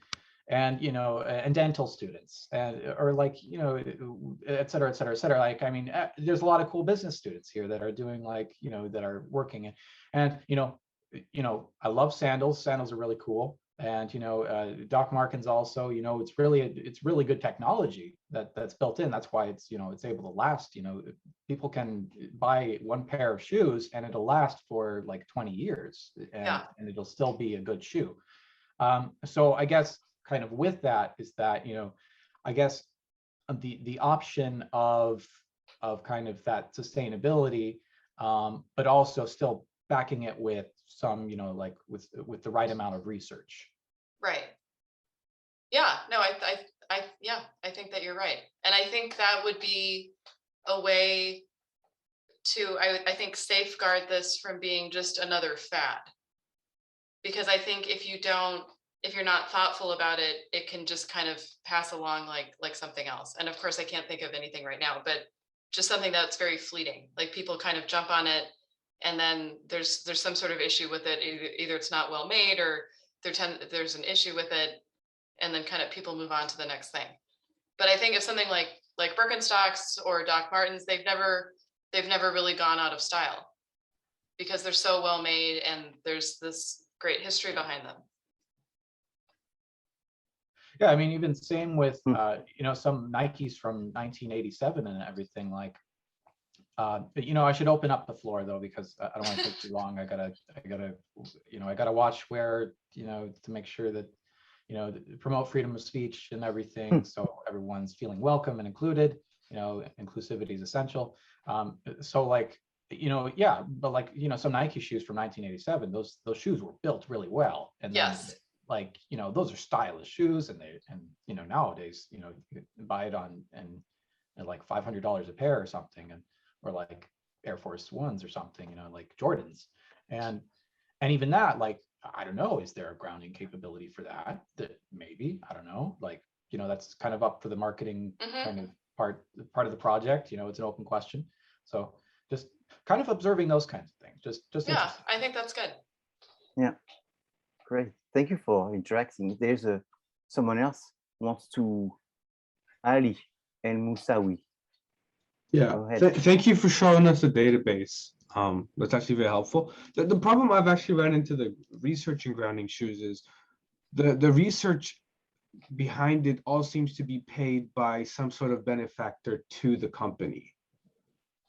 dental students, or like, et cetera, et cetera, et cetera. Like, I mean, there's a lot of cool business students here that are doing, like, that are working. And I love sandals. Sandals are really cool. And, Doc Martens also, it's really good technology that's built in. That's why it's able to last. People can buy one pair of shoes and it'll last for like 20 years, and it'll still be a good shoe. So I guess kind of with that is that, I guess the option of kind of that sustainability, but also still backing it with some, like with the right amount of research. Right. Yeah, no, I think that you're right. And I think that would be a way to, I think, safeguard this from being just another fad. Because I think if you're not thoughtful about it, it can just kind of pass along like something else. And of course, I can't think of anything right now, but just something that's very fleeting. Like people kind of jump on it, and then there's some sort of issue with it. Either it's not well made, or there's an issue with it, and then kind of people move on to the next thing. But I think if something like Birkenstocks or Doc Martens, they've never really gone out of style, because they're so well made and there's this great history behind them. Yeah, I mean, even same with some Nikes from 1987 and everything. Like, I should open up the floor though, because I don't want to take too long. I gotta watch where, to make sure that, you know, promote freedom of speech and everything, so everyone's feeling welcome and included. You know, inclusivity is essential. So like, you know, yeah, but like, you know, some Nike shoes from 1987, those shoes were built really well, and then Yes. like, you know, those are stylish shoes, and you know, nowadays, you know, you can buy it on and like $500 a pair or something, and or like Air Force Ones or something, you know, like Jordans, and even that, like, I don't know, is there a grounding capability for that? That maybe, I don't know, like, you know, that's kind of up for the marketing kind of part of the project. You know, it's an open question. So just kind of observing those kinds of things. Just Yeah, interesting. I think that's good. Yeah, great. Thank you for interacting. There's someone else wants to, Ali and Musawi. Yeah, thank you for showing us the database. That's actually very helpful. The problem I've actually ran into the research in grounding shoes is the research behind it all seems to be paid by some sort of benefactor to the company.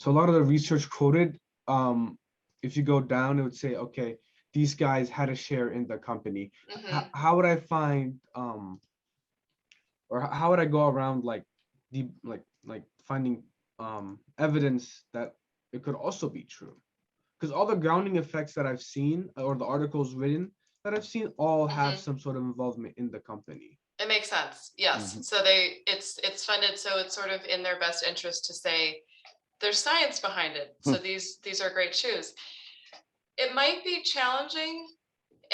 So a lot of the research quoted, if you go down, it would say, okay, these guys had a share in the company. How would I find, or how would I go around like finding evidence that it could also be true? Because all the grounding effects that I've seen, or the articles written that I've seen, all have some sort of involvement in the company. It makes sense. Yes. So it's funded, so it's sort of in their best interest to say there's science behind it. So these are great shoes. It might be challenging,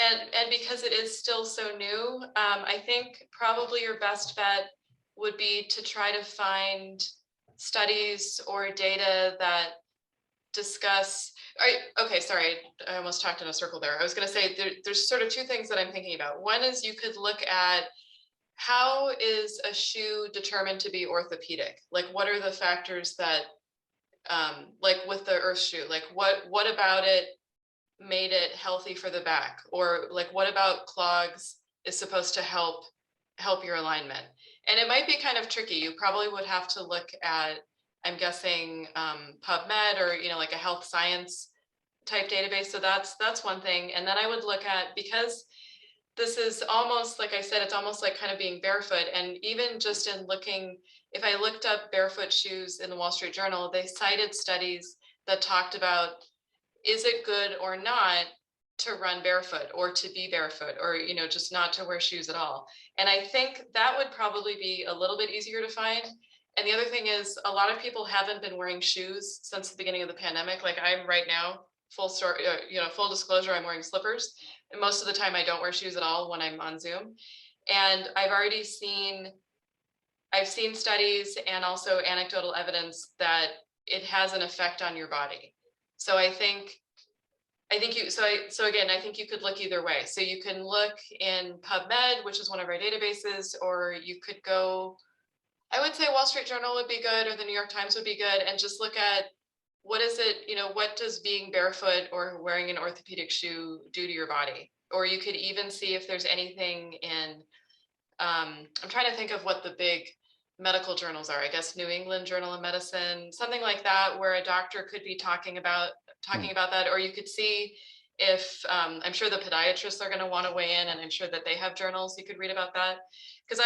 and because it is still so new, I think probably your best bet would be to try to find studies or data that discuss. Okay, sorry, I almost talked in a circle there. I was going to say there's sort of two things that I'm thinking about. One is you could look at how is a shoe determined to be orthopedic? Like, what are the factors that, like with the Earth shoe, like what about it made it healthy for the back? Or like, what about clogs is supposed to help your alignment? And it might be kind of tricky. You probably would have to look at, I'm guessing, PubMed, or, you know, like a health science type database. So that's one thing. And then I would look at, because this is almost, like I said, it's almost like kind of being barefoot. And even just in looking, if I looked up barefoot shoes in the Wall Street Journal, they cited studies that talked about, is it good or not to run barefoot, or to be barefoot, or, you know, just not to wear shoes at all? And I think that would probably be a little bit easier to find. And the other thing is, a lot of people haven't been wearing shoes since the beginning of the pandemic. Like I'm right now, full disclosure, I'm wearing slippers. And most of the time I don't wear shoes at all when I'm on Zoom. And I've seen studies and also anecdotal evidence that it has an effect on your body. So I think you could look either way. So you can look in PubMed, which is one of our databases, or you could go, I would say Wall Street Journal would be good, or the New York Times would be good, and just look at, what is it, you know, what does being barefoot or wearing an orthopedic shoe do to your body? Or you could even see if there's anything in, I'm trying to think of what the big medical journals are. I guess New England Journal of Medicine, something like that, where a doctor could be talking about that. Or you could see if, I'm sure the podiatrists are going to want to weigh in, and I'm sure that they have journals you could read about that. Because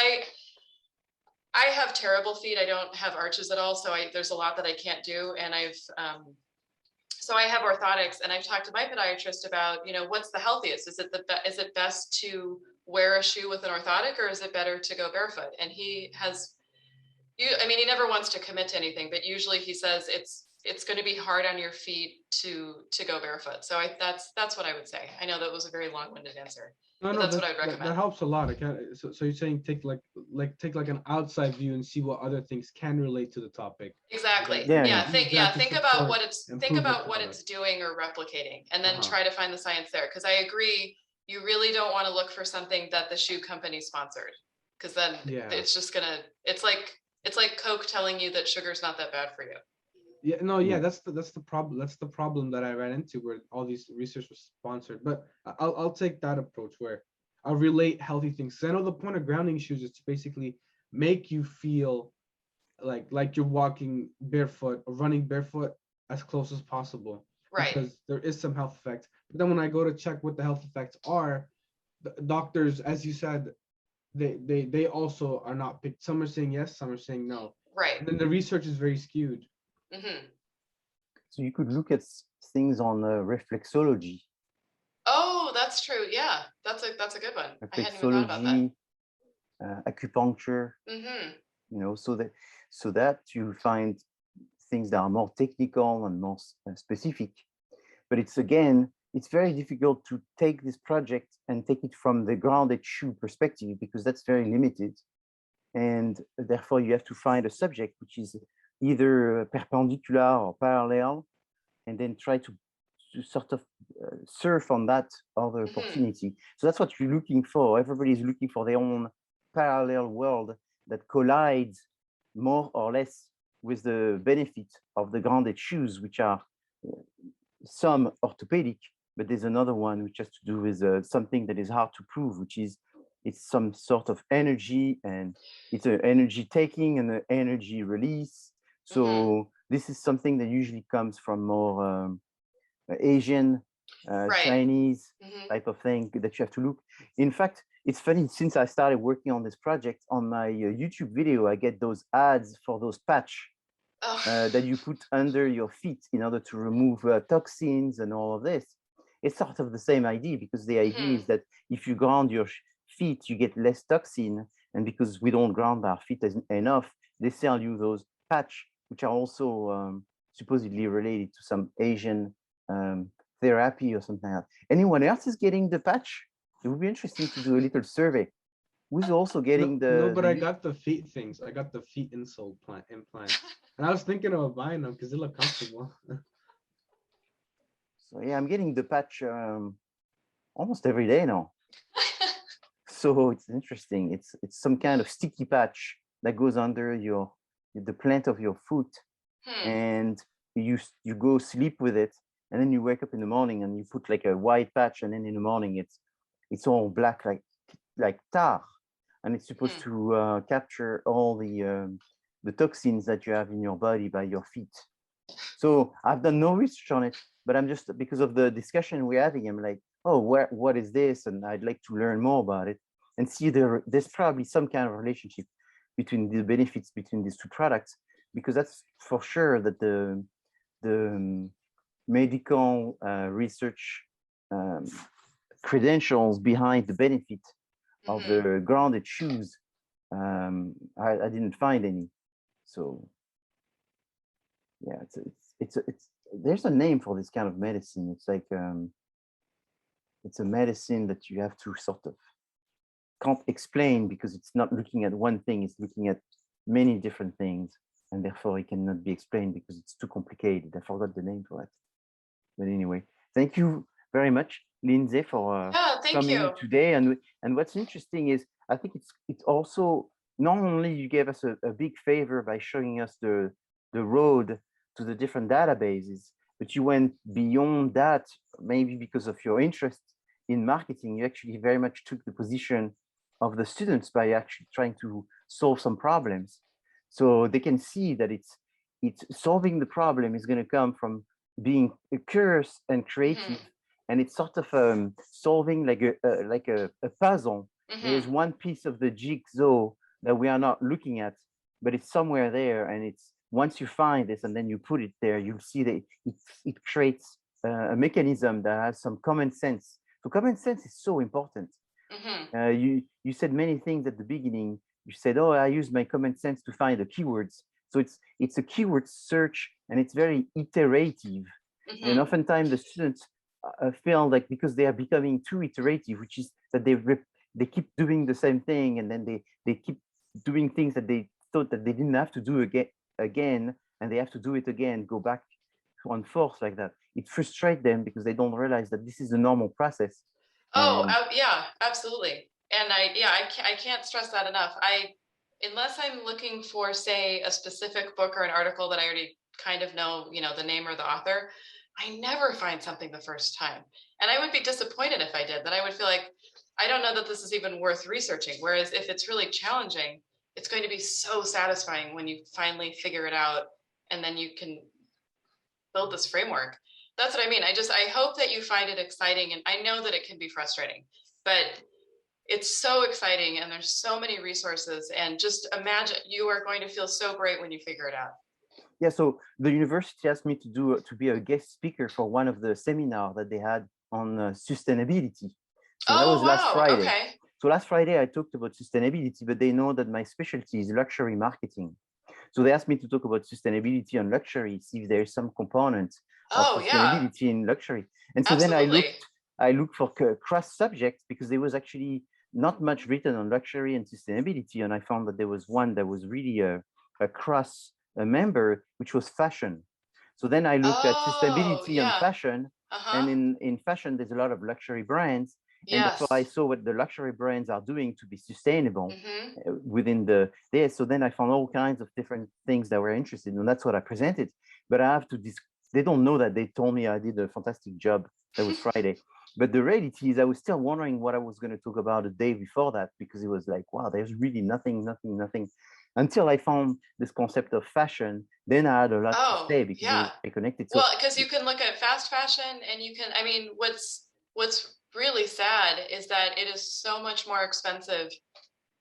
I have terrible feet. I don't have arches at all. So there's a lot that I can't do. And so I have orthotics, and I've talked to my podiatrist about, you know, what's the healthiest? Is it best to wear a shoe with an orthotic, or is it better to go barefoot? And he never wants to commit to anything, but usually he says it's going to be hard on your feet to go barefoot. So that's what I would say. I know that was a very long-winded answer. No, that's what I would recommend. That helps a lot. So you're saying take like an outside view and see what other things can relate to the topic. Exactly. Yeah. Think about what it's doing or replicating, and then try to find the science there. Because I agree, you really don't want to look for something that the shoe company sponsored, because then it's just it's like Coke telling you that sugar's not that bad for you. That's the problem. That's the problem that I ran into, where all these research was sponsored. But I'll take that approach where I'll relate healthy things. I know the point of grounding shoes is to basically make you feel like you're walking barefoot or running barefoot as close as possible. Right. Because there is some health effects. But then when I go to check what the health effects are, the doctors, as you said, they also are not picked. Some are saying yes, some are saying no. Right. And then the research is very skewed. Mm-hmm. So you could look at things on reflexology. Oh, that's true. Yeah, that's a good one. I hadn't even thought about that. Acupuncture. Mm-hmm. You know, so that you find things that are more technical and more specific. But it's very difficult to take this project and take it from the grounded shoe perspective, because that's very limited. And therefore you have to find a subject which is either perpendicular or parallel, and then try to sort of surf on that other opportunity. So that's what you're looking for. Everybody's looking for their own parallel world that collides more or less with the benefit of the grounded shoes, which are some orthopedic, but there's another one which has to do with something that is hard to prove, which is it's some sort of energy, and it's an energy taking and an energy release. So this is something that usually comes from more Asian, Right. Chinese type of thing that you have to look. In fact, it's funny, since I started working on this project, on my YouTube video, I get those ads for those patch that you put under your feet in order to remove toxins and all of this. It's sort of the same idea, because the idea is that if you ground your feet, you get less toxin. And because we don't ground our feet enough, they sell you those patch, which are also supposedly related to some Asian therapy or something like that. Anyone else is getting the patch? It would be interesting to do a little survey. Who's also getting I got the feet things. I got the feet insole implant. And I was thinking about buying them because they look comfortable. So yeah, I'm getting the patch almost every day now. So it's interesting. It's some kind of sticky patch that goes under the plant of your foot, and you go sleep with it, and then you wake up in the morning and you put like a white patch, and then in the morning it's all black like tar, and it's supposed to capture all the toxins that you have in your body by your feet. So I've done no research on it, but I'm just, because of the discussion we're having, I'm like, oh, what is this? And I'd like to learn more about it and see there's probably some kind of relationship between the benefits between these two products, because that's for sure that the medical research credentials behind the benefit of the grounded shoes, I didn't find any. So yeah, it's there's a name for this kind of medicine. It's like it's a medicine that you have to sort of can't explain, because it's not looking at one thing, it's looking at many different things, and therefore it cannot be explained because it's too complicated. I forgot the name for it. But anyway, thank you very much, Lindsay, for coming today. And what's interesting is, I think it's also, not only you gave us a big favor by showing us the road to the different databases, but you went beyond that, maybe because of your interest in marketing. You actually very much took the position of the students by actually trying to solve some problems. So they can see that it's solving the problem is going to come from being curious and creative, and it's sort of solving like a puzzle. There's one piece of the jigsaw that we are not looking at, but it's somewhere there, and it's once you find this and then you put it there, you'll see that it creates a mechanism that has some common sense. So common sense is so important. You said many things at the beginning. You said, oh, I use my common sense to find the keywords. So it's a keyword search, and it's very iterative. And oftentimes the students feel like, because they are becoming too iterative, which is that they keep doing the same thing, and then they keep doing things that they thought that they didn't have to do again, and they have to do it again, go back and forth like that. It frustrates them because they don't realize that this is the normal process. Yeah, absolutely. And I can't stress that enough. Unless I'm looking for, say, a specific book or an article that I already kind of know, the name or the author, I never find something the first time. And I would be disappointed if I did. That I would feel like, I don't know that this is even worth researching. Whereas if it's really challenging, it's going to be so satisfying when you finally figure it out, and then you can build this framework. That's what I mean. I hope that you find it exciting, and I know that it can be frustrating, but it's so exciting and there's so many resources, and just imagine you are going to feel so great when you figure it out. Yeah, so the university asked me to be a guest speaker for one of the seminars that they had on sustainability. So that was last Friday. Okay. So last Friday I talked about sustainability, but they know that my specialty is luxury marketing. So they asked me to talk about sustainability and luxury, see if there is some component of sustainability in luxury. And so then I looked for cross subjects, because there was actually not much written on luxury and sustainability, and I found that there was one that was really a cross member, which was fashion. So then I looked at sustainability and fashion, and in fashion there's a lot of luxury brands, and so I saw what the luxury brands are doing to be sustainable within there. So then I found all kinds of different things that were interested, and that's what I presented. But I have to they don't know that. They told me I did a fantastic job. That was Friday. But the reality is I was still wondering what I was going to talk about the day before that, because it was like, wow, there's really nothing, until I found this concept of fashion. Then I had a lot to say, because it was very connected. So, well, because you can look at fast fashion, and you can, I mean, what's really sad is that it is so much more expensive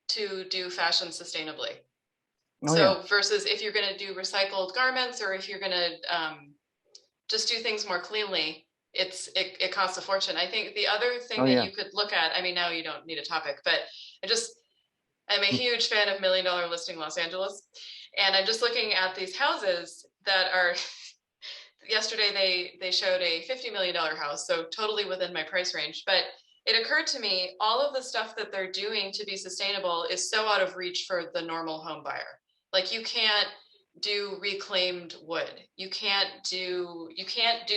to do fashion sustainably. Versus if you're going to do recycled garments, or if you're going to just do things more cleanly, it costs a fortune. I think the other thing that you could look at, I mean, now you don't need a topic, but I'm a huge fan of $1 Million Listing Los Angeles, and I'm just looking at these houses that are yesterday they showed a $50 million house, so totally within my price range. But it occurred to me, all of the stuff that they're doing to be sustainable is so out of reach for the normal home buyer. Like, you can't do reclaimed wood. You can't do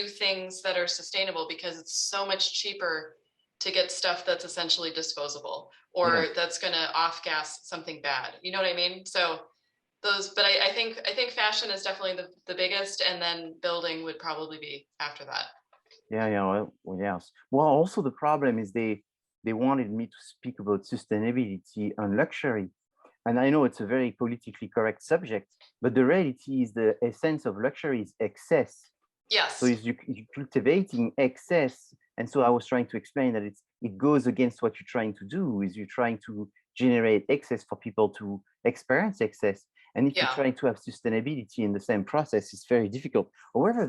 things that are sustainable, because it's so much cheaper to get stuff that's essentially disposable, or that's going to off-gas something bad. You know what I mean? So but I think fashion is definitely the biggest, and then building would probably be after that. Well, yes. Well, also the problem is they wanted me to speak about sustainability and luxury. And I know it's a very politically correct subject, but the reality is the essence of luxury is excess. Yes. So you're cultivating excess. And so I was trying to explain that it goes against what you're trying to do, is you're trying to generate excess for people to experience excess. And if you're trying to have sustainability in the same process, it's very difficult. However,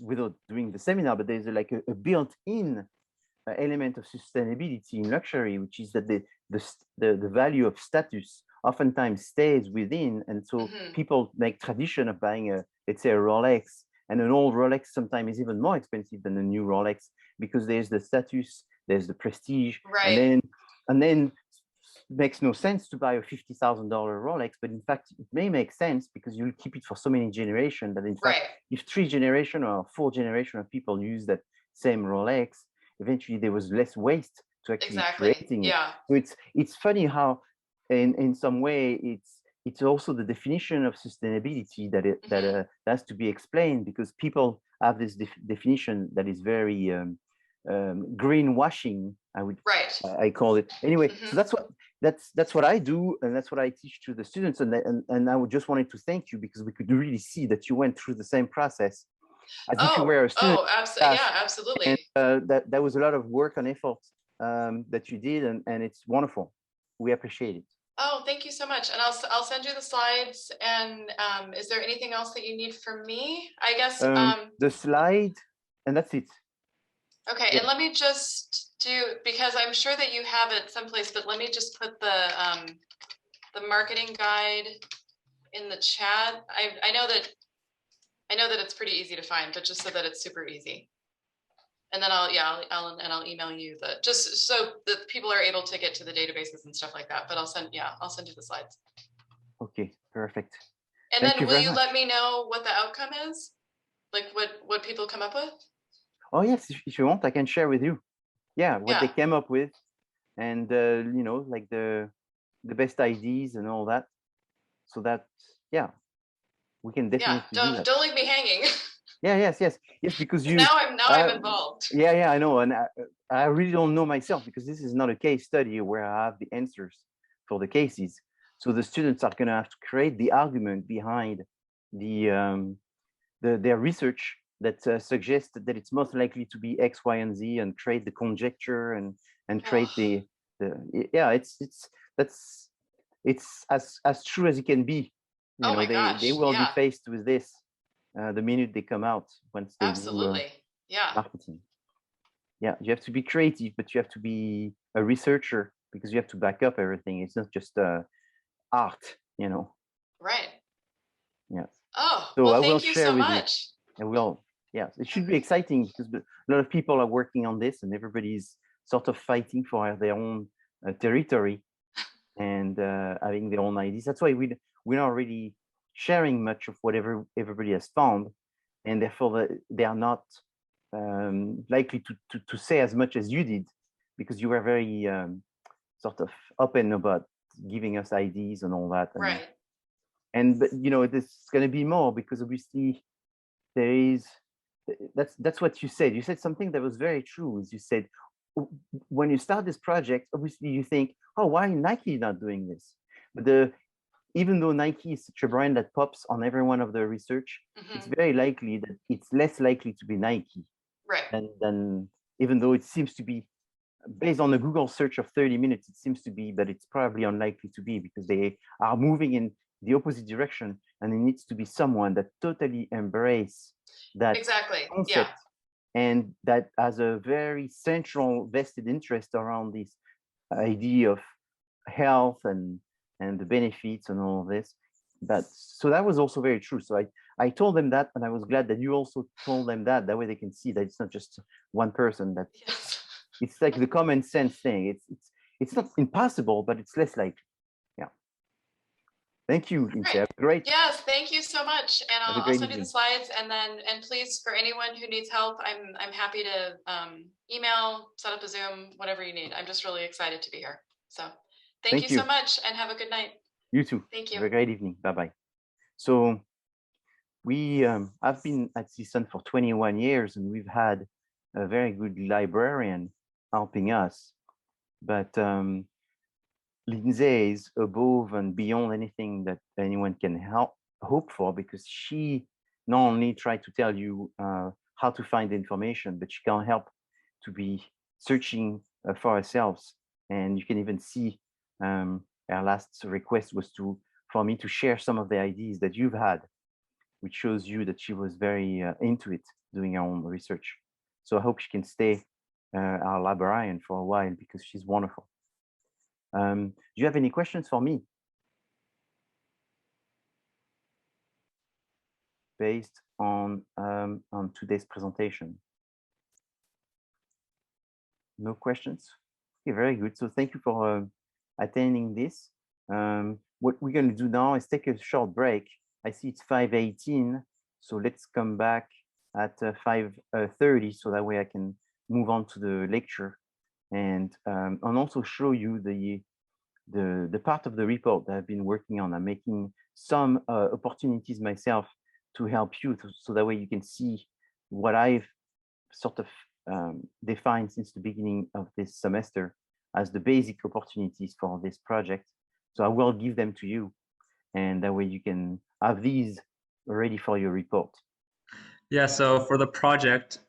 without doing the seminar, but there's a built-in element of sustainability in luxury, which is that the value of status oftentimes stays within, and so people make tradition of buying let's say a Rolex, and an old Rolex sometimes is even more expensive than a new Rolex, because there's the status, there's the prestige, and then it makes no sense to buy a $50,000 Rolex, but in fact it may make sense because you'll keep it for so many generations that in fact if 3 generations or 4 generations of people use that same Rolex, eventually there was less waste to actually creating it. So it's funny how in some way it's also the definition of sustainability that has to be explained, because people have this definition that is very greenwashing, I call it anyway. So that's what I do, and that's what I teach to the students, and I would just wanted to thank you, because we could really see that you went through the same process as if you were a student. Absolutely. And that was a lot of work and effort that you did, and it's wonderful. We appreciate it. Oh, thank you so much. And I'll send you the slides. And is there anything else that you need from me? I guess the slide, and that's it. Okay, and let me just because I'm sure that you have it someplace, but let me just put the marketing guide in the chat. I know that it's pretty easy to find, but just so that it's super easy. And then I'll email you just so that people are able to get to the databases and stuff like that. But I'll send you the slides. Okay, perfect. And then will you let me know what the outcome is? Like what people come up with? Oh yes, if you want, I can share with you. What they came up with, and like the best ideas and all that. So that we can definitely do that. Don't leave me hanging. Yes, because you now I'm involved. I know, and I really don't know myself, because this is not a case study where I have the answers for the cases. So the students are going to have to create the argument behind their research that suggests that it's most likely to be X, Y, and Z, and create the conjecture and create Yeah, it's as true as it can be. You Oh know, my gosh, they will be yeah, faced with this the minute they come out once they do absolutely. Yeah, marketing. Yeah, you have to be creative, but you have to be a researcher because you have to back up everything. It's not just art, you know. right. Yeah. Oh, So well, I will thank you share so with you. much. And we'll, yeah, it should be exciting because a lot of people are working on this and everybody's sort of fighting for their own territory and having their own ideas. That's why we're not really sharing much of whatever everybody has found, and therefore they are not likely to say as much as you did because you were very sort of open about giving us ideas and all that. Right. And but you know, there's going to be more because obviously there is. That's what you said. You said something that was very true. Is you said when you start this project, obviously you think, oh, why Nike not doing this? But even though Nike is such a brand that pops on every one of the research, it's very likely that it's less likely to be Nike. Right. Than even though it seems to be based on a Google search of 30 minutes, it seems to be that it's probably unlikely to be because they are moving in the opposite direction and it needs to be someone that totally embrace that concept and that has a very central vested interest around this idea of health and the benefits and all of this. So that was also very true. So I told them that, and I was glad that you also told them that. That way they can see that it's not just one person. That it's like the common sense thing. It's not impossible, but it's less likely. Yeah. Thank you, Lindsay. Great. Yes, thank you so much. And I'll send you the slides, and please, for anyone who needs help, I'm happy to email, set up a Zoom, whatever you need. I'm just really excited to be here. So thank you so much, and have a good night. You too. Thank you. Have a great evening. Bye-bye. So I've been at CSUN for 21 years, and we've had a very good librarian helping us. But Lindsay is above and beyond anything that anyone can hope for, because she not only tried to tell you how to find information, but she can help to be searching for ourselves. And you can even see our last request was for me to share some of the ideas that you've had, which shows you that she was very into it, doing her own research. So I hope she can stay our librarian for a while because she's wonderful. Do you have any questions for me based on today's presentation? No questions? Okay, very good. So thank you for attending this. What we're going to do now is take a short break. I see it's 5:18, so let's come back at 5:30, so that way I can move on to the lecture and also show you the part of the report that I've been working on. I'm making some opportunities myself to help you, so that way you can see what I've sort of defined since the beginning of this semester as the basic opportunities for this project. So I will give them to you, and that way you can have these ready for your report. Yeah, so for the project,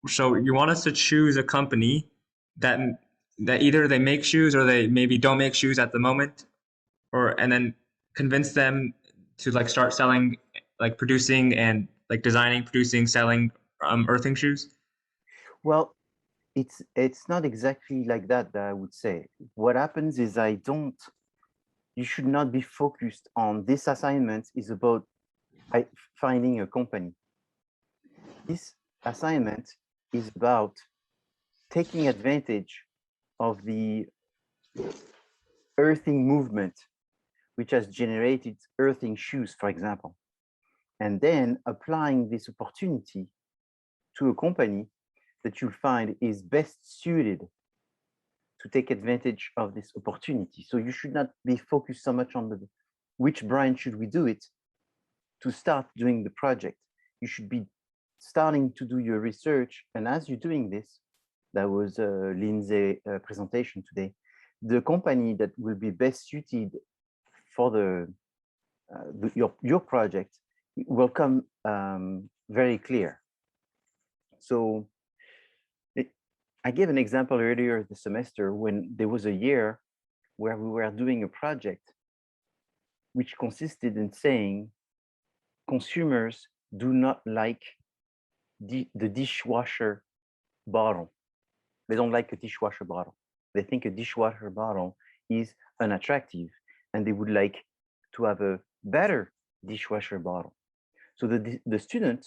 so you want us to choose a company that either they make shoes or they maybe don't make shoes at the moment, and then convince them to like start selling, like producing and like designing, producing, selling earthing shoes? Well, it's not exactly like that, I would say. What happens is you should not be focused on this assignment is about finding a company. This assignment is about taking advantage of the earthing movement, which has generated earthing shoes, for example, and then applying this opportunity to a company that you find is best suited to take advantage of this opportunity. So you should not be focused so much on which brand should we do it to start doing the project. You should be starting to do your research, and as you're doing this, that was Lindsay's presentation today, the company that will be best suited for your project will come very clear. So I gave an example earlier this semester when there was a year where we were doing a project which consisted in saying consumers do not like the dishwasher bottle. They don't like a dishwasher bottle. They think a dishwasher bottle is unattractive and they would like to have a better dishwasher bottle. So the student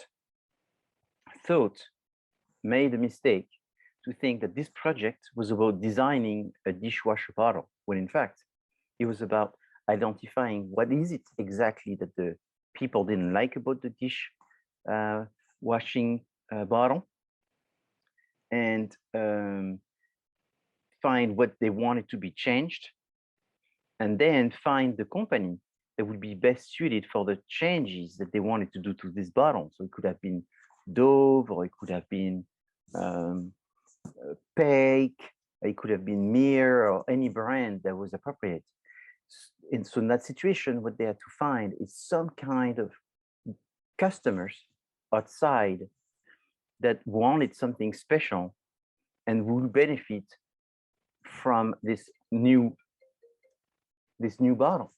made a mistake to think that this project was about designing a dishwasher bottle, when in fact, it was about identifying what is it exactly that the people didn't like about the washing bottle, and find what they wanted to be changed, and then find the company that would be best suited for the changes that they wanted to do to this bottle. So it could have been Dove, or it could have been Peik, it could have been Mir, or any brand that was appropriate. And so in that situation, what they had to find is some kind of customers outside that wanted something special and would benefit from this new bottle.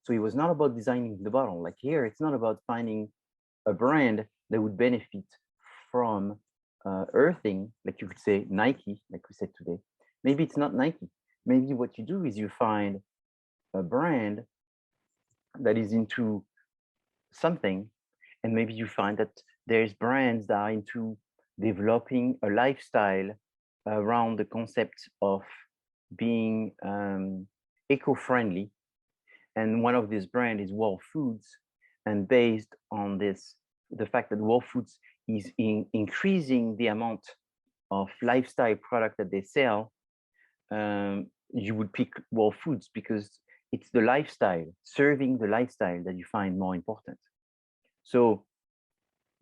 So it was not about designing the bottle. Like here, it's not about finding a brand that would benefit from earthing, like you could say Nike, like we said today. Maybe it's not Nike. Maybe what you do is you find a brand that is into something, and maybe you find that there's brands that are into developing a lifestyle around the concept of being eco-friendly. And one of these brands is World Foods. And based on this, the fact that World Foods is increasing the amount of lifestyle product that they sell, you would pick World Foods because it's the lifestyle, serving the lifestyle, that you find more important. So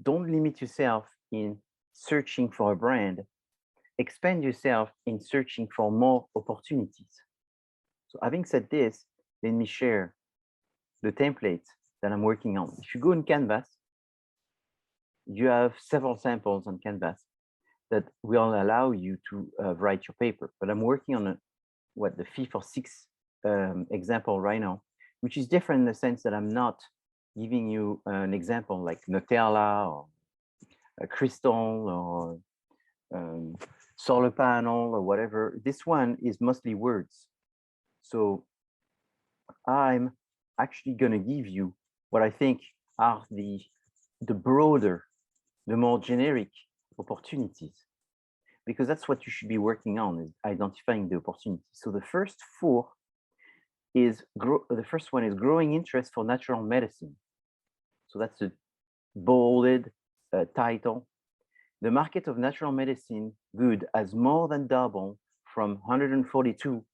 don't limit yourself in searching for a brand, expand yourself in searching for more opportunities. So having said this, let me share the template that I'm working on. If you go in Canvas, you have several samples on Canvas that will allow you to write your paper. But I'm working on the fifth or sixth example right now, which is different in the sense that I'm not giving you an example like Nutella or a crystal or solar panel or whatever. This one is mostly words. So I'm actually going to give you what I think are the broader, the more generic opportunities, because that's what you should be working on, is identifying the opportunities. So the first four is the first one is growing interest for natural medicine. So that's a bolded title. The market of natural medicine good has more than doubled from 142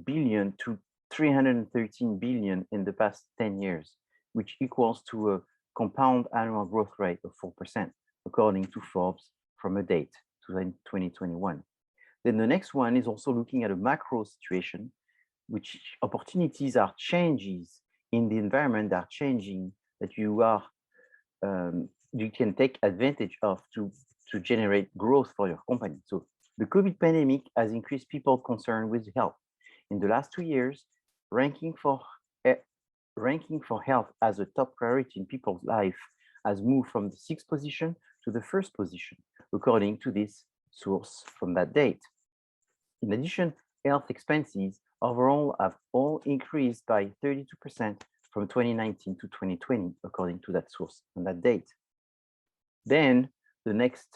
billion to 313 billion in the past 10 years, which equals to a compound annual growth rate of 4%, according to Forbes from a date, 2021. Then the next one is also looking at a macro situation, which opportunities are changes in the environment that are changing, that you can take advantage of to generate growth for your company. So the COVID pandemic has increased people's concern with health. In the last 2 years, ranking for health as a top priority in people's life has moved from the 6th position to the 1st position, according to this source from that date. In addition, health expenses overall have all increased by 32% from 2019 to 2020, according to that source on that date. Then the next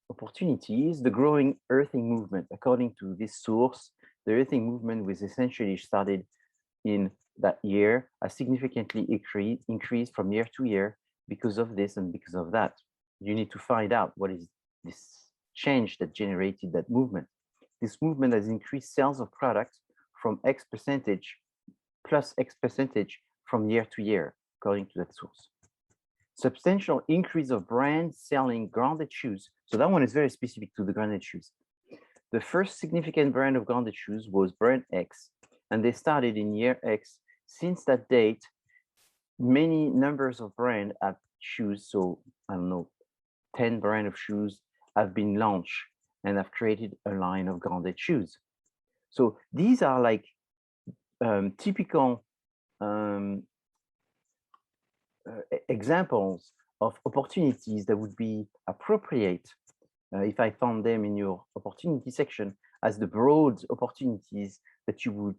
opportunity is the growing earthing movement. According to this source, the earthing movement was essentially started in that year, has significantly increased from year to year because of this and because of that. You need to find out what is this change that generated that movement. This movement has increased sales of products from X percentage plus X percentage from year to year, according to that source. Substantial increase of brands selling grounded shoes. So that one is very specific to the grounded shoes. The first significant brand of grounded shoes was brand X, and they started in year X. Since that date, many numbers of brands have shoes. So I don't know, 10 brand of shoes have been launched and have created a line of grounded shoes. So these are like typical examples of opportunities that would be appropriate if I found them in your opportunity section as the broad opportunities that you would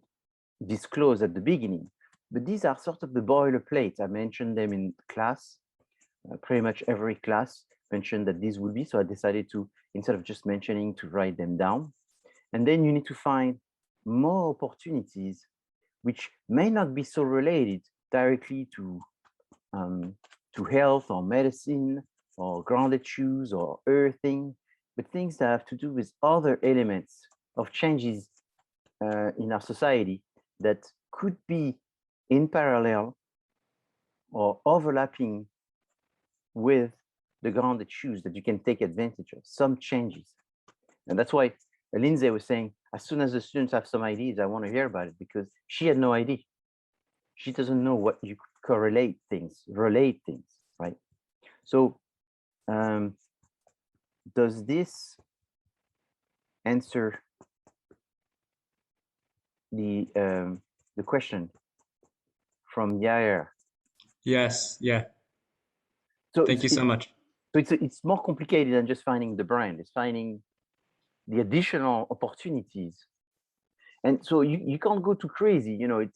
disclose at the beginning. But these are sort of the boilerplate. I mentioned them in class. Pretty much every class mentioned that these would be. So I decided to, instead of just mentioning, to write them down. And then you need to find more opportunities which may not be so related directly to health or medicine or grounded shoes or earthing, but things that have to do with other elements of changes in our society that could be in parallel or overlapping with the grounded shoes that you can take advantage of, some changes. And that's why Lindsay was saying, as soon as the students have some ideas, I want to hear about it, because she had no idea. She doesn't know what you could correlate things, relate things, right? So does this answer the question from Yair? Yes, yeah. So Thank you so much. So it's more complicated than just finding the brand. It's finding the additional opportunities. And so you can't go too crazy, you know.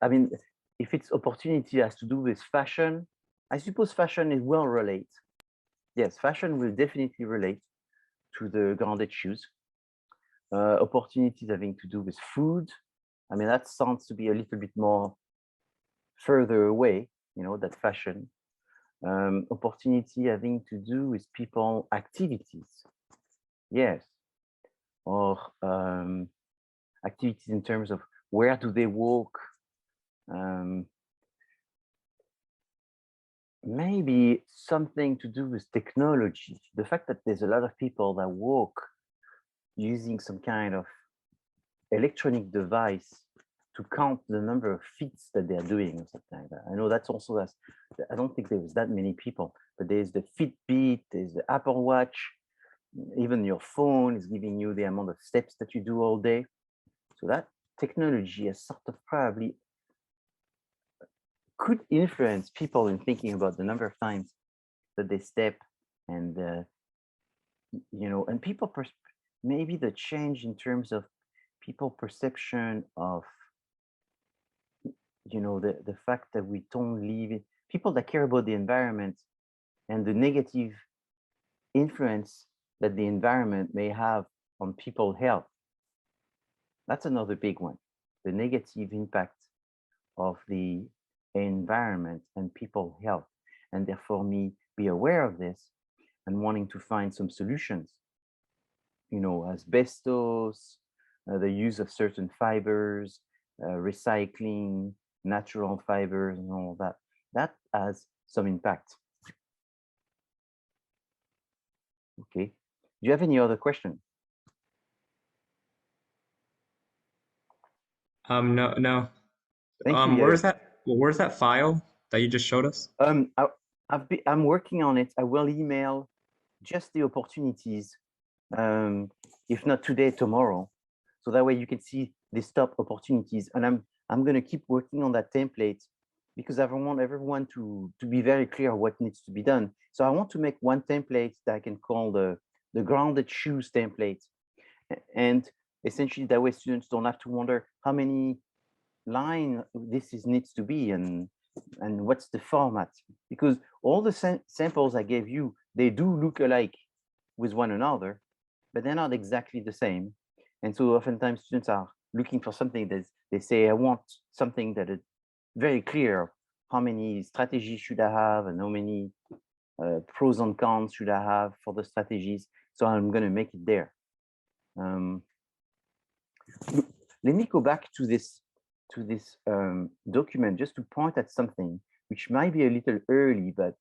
I mean, if it's opportunity has to do with fashion, I suppose fashion is will relate. Yes, fashion will definitely relate to the grounded shoes. Opportunities having to do with food. I mean, that sounds to be a little bit more further away, you know, that fashion. Opportunity having to do with people activities. Yes. Or activities in terms of where do they walk? Maybe something to do with technology. The fact that there's a lot of people that walk using some kind of electronic device to count the number of feet that they're doing or something like that. I know that's also, I don't think there's that many people, but there's the Fitbit, there's the Apple Watch, even your phone is giving you the amount of steps that you do all day. So that technology is sort of probably could influence people in thinking about the number of times that they step, and you know, and people maybe the change in terms of people perception of, you know, the fact that we don't live, people that care about the environment and the negative influence that the environment may have on people's health. That's another big one, the negative impact of the environment and people's health, and therefore me be aware of this and wanting to find some solutions, you know, asbestos, the use of certain fibers, recycling, natural fibers and all that, that has some impact. Okay, do you have any other question? No. Thank you. Where's that file that you just showed us? I'm working on it. I will email just the opportunities, if not today, tomorrow. So that way you can see these top opportunities. And I'm going to keep working on that template because I want everyone to be very clear what needs to be done. So I want to make one template that I can call the grounded shoes template. And essentially that way students don't have to wonder how many line needs to be and what's the format, because all the samples I gave you, they do look alike with one another, but they're not exactly the same. And so oftentimes students are looking for something that they say, I want something that is very clear. How many strategies should I have and how many pros and cons should I have for the strategies? So I'm going to make it there. Let me go back to this document just to point at something which might be a little early, but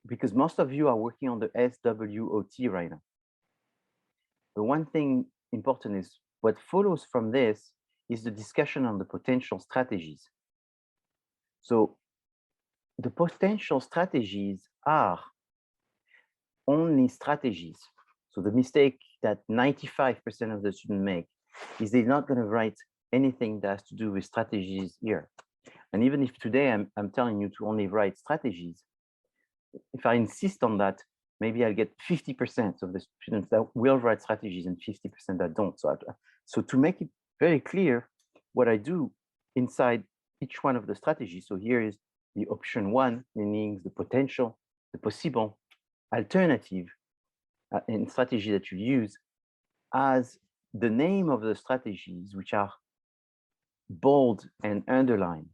because most of you are working on the SWOT right now. The one thing important is what follows from this is the discussion on the potential strategies. So the potential strategies are only strategies. So the mistake that 95% of the students make is they're not going to write anything that has to do with strategies here. And even if today I'm telling you to only write strategies, if I insist on that, maybe I'll get 50% of the students that will write strategies and 50% that don't. So to make it very clear, what I do inside each one of the strategies. So here is the option 1, meaning the potential, the possible alternative in strategy that you use as the name of the strategies, which are bold and underlined.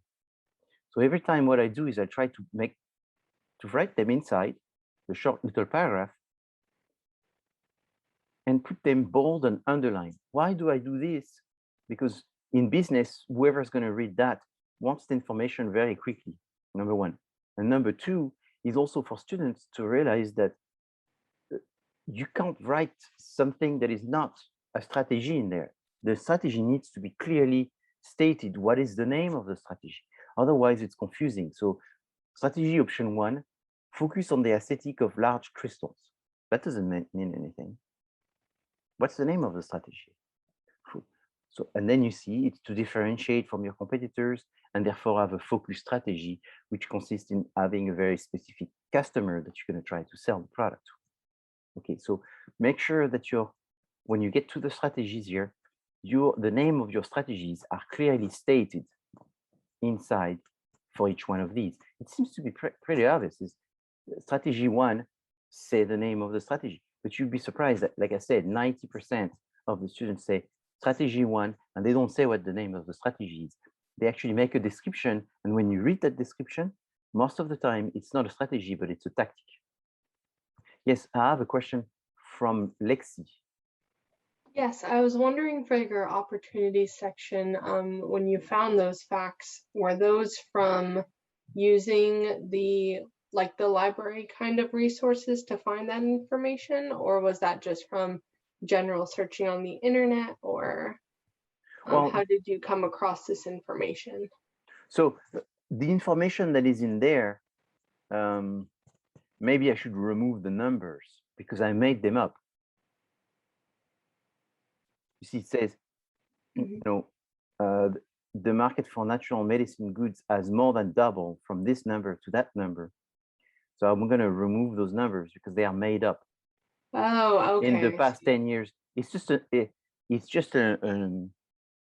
So every time what I do is I try to write them inside the short little paragraph and put them bold and underlined. Why do I do this? Because in business, whoever's going to read that wants the information very quickly, number 1. And number 2 is also for students to realize that you can't write something that is not a strategy in there. The strategy needs to be clearly stated. What is the name of the strategy? Otherwise, it's confusing. So strategy option 1, focus on the aesthetic of large crystals. That doesn't mean anything. What's the name of the strategy? So, and then you see it's to differentiate from your competitors and therefore have a focused strategy, which consists in having a very specific customer that you're going to try to sell the product to. Okay, so make sure that when you get to the strategies here, the name of your strategies are clearly stated inside for each one of these. It seems to be pretty obvious. Strategy 1, say the name of the strategy, but you'd be surprised that, like I said, 90% of the students say strategy 1, and they don't say what the name of the strategy is. They actually make a description, and when you read that description, most of the time it's not a strategy, but it's a tactic. Yes, I have a question from Lexi. Yes, I was wondering for your opportunities section, when you found those facts, were those from using the library kind of resources to find that information, or was that just from general searching on the internet, or how did you come across this information? So the information that is in there, maybe I should remove the numbers because I made them up. You see, it says, the market for natural medicine goods has more than doubled from this number to that number. So I'm going to remove those numbers because they are made up. Oh, okay. In the past 10 years, it's just an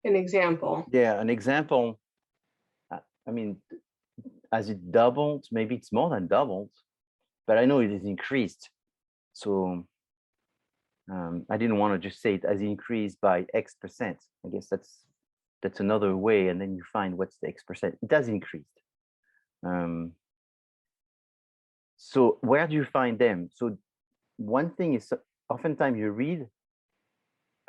example. Yeah, an example. I mean, has it doubled? Maybe it's more than doubled, but I know it is increased. So I didn't want to just say it has increased by X%. I guess that's another way, and then you find what's the X%. It has increased. So where do you find them? So one thing is, oftentimes you read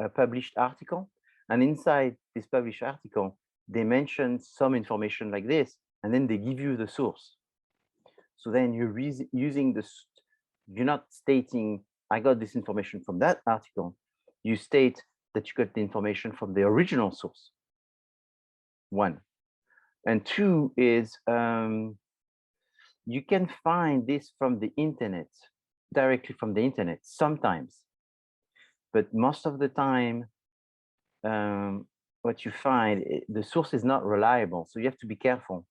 a published article, and inside this published article, they mention some information like this, and then they give you the source. So then you're using this, you're not stating, I got this information from that article. You state that you got the information from the original source. 1. And 2 is, you can find this from the internet, directly from the internet, sometimes. But most of the time, what you find, the source is not reliable. So you have to be careful.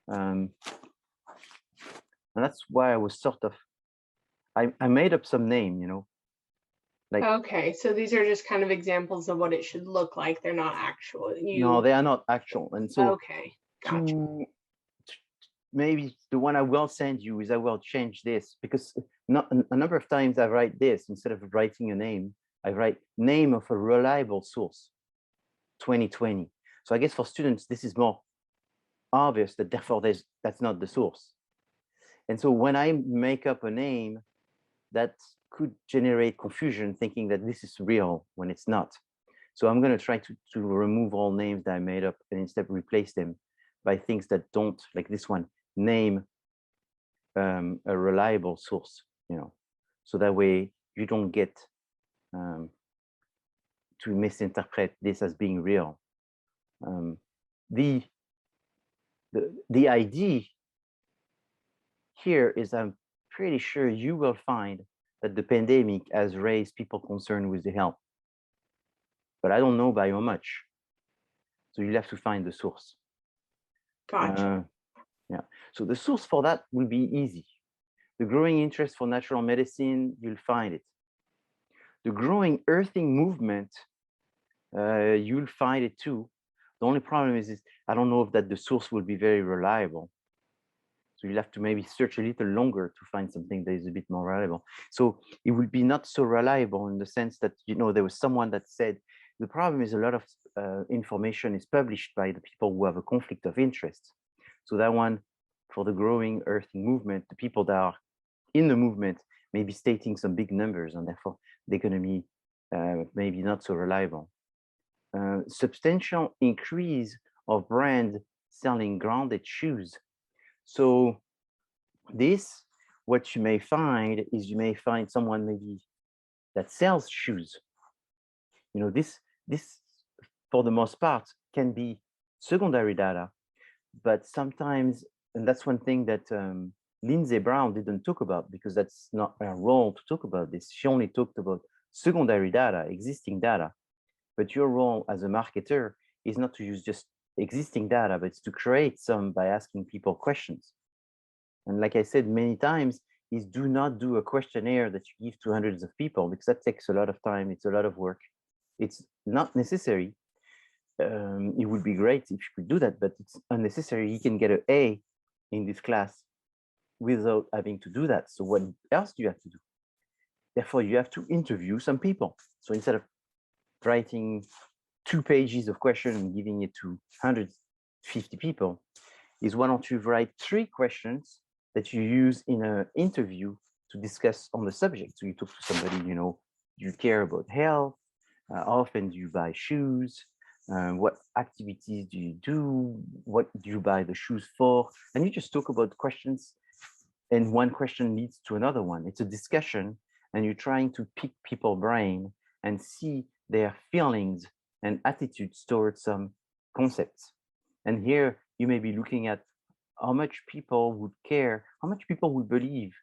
And that's why I was sort of, I made up some name, like. Okay, so these are just kind of examples of what it should look like. They're not actual. No, they are not actual. And so okay, gotcha. Maybe the one I will send you is I will change this, because a number of times I write this instead of writing a name. I write name of a reliable source, 2020. So I guess for students, this is more obvious that therefore that's not the source. And so when I make up a name, that could generate confusion thinking that this is real when it's not. So I'm going to try to remove all names that I made up and instead replace them by things that don't, like this one, name a reliable source, so that way you don't get to misinterpret this as being real. The idea here is I'm pretty sure you will find that the pandemic has raised people concerned with the health. But I don't know by how much. So you'll have to find the source. Gotcha. Yeah. So the source for that will be easy. The growing interest for natural medicine, you'll find it. The growing earthing movement, you'll find it too. The only problem is I don't know if that the source will be very reliable. So you'll have to maybe search a little longer to find something that is a bit more reliable. So it will be not so reliable in the sense that, you know, there was someone that said, the problem is a lot of information is published by the people who have a conflict of interest. So that one, for the growing earthing movement, the people that are in the movement may be stating some big numbers, and therefore they're going to be maybe not so reliable. Substantial increase of brand selling grounded shoes. So this, what you may find is you may find someone maybe that sells shoes. You know, this for the most part can be secondary data, but sometimes, and that's one thing that Lindsay Brown didn't talk about, because that's not her role to talk about this. She only talked about secondary data, existing data. But your role as a marketer is not to use just existing data, but it's to create some by asking people questions. And like I said many times, is do not do a questionnaire that you give to hundreds of people, because that takes a lot of time. It's a lot of work. It's not necessary. It would be great if you could do that, but it's unnecessary. You can get an A in this class without having to do that. So what else do you have to do? Therefore, you have to interview some people. So instead of writing 2 pages of questions and giving it to 150 people, is why don't you write 3 questions that you use in an interview to discuss on the subject. So you talk to somebody, you know, you care about health, how often do you buy shoes, what activities do you do, what do you buy the shoes for, and you just talk about questions, and one question leads to another one. It's a discussion, and you're trying to pick people's brain and see their feelings and attitudes towards some concepts. And here you may be looking at how much people would care, how much people would believe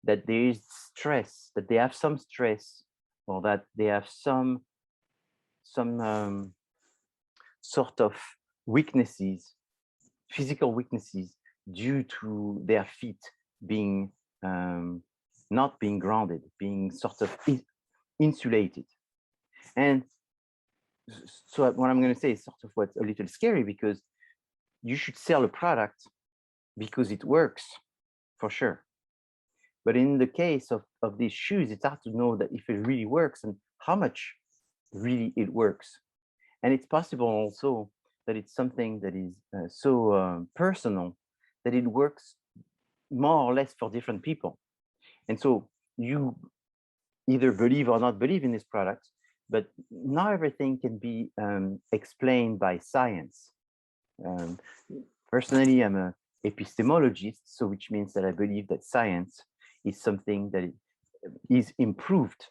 that there is stress, that they have some stress, or that they have some sort of weaknesses, physical weaknesses, due to their feet being not being grounded, being sort of insulated. And so what I'm going to say is sort of what's a little scary, because you should sell a product because it works, for sure. But in the case of these shoes, it's hard to know that if it really works and how much really it works. And it's possible also that it's something that is so personal that it works more or less for different people. And so you either believe or not believe in this product, but not everything can be explained by science. Personally, I'm an epistemologist, so which means that I believe that science is something that is improved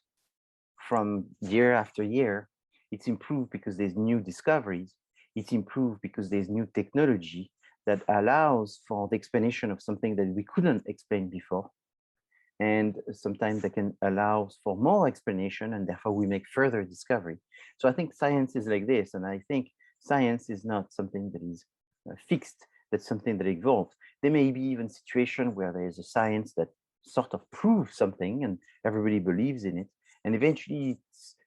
from year after year. It's improved because there's new discoveries. It's improved because there's new technology that allows for the explanation of something that we couldn't explain before. And sometimes that can allow for more explanation, and therefore we make further discovery. So I think science is like this, and I think science is not something that is fixed, that's something that evolves. There may be even situations where there's a science that sort of proves something and everybody believes in it, and eventually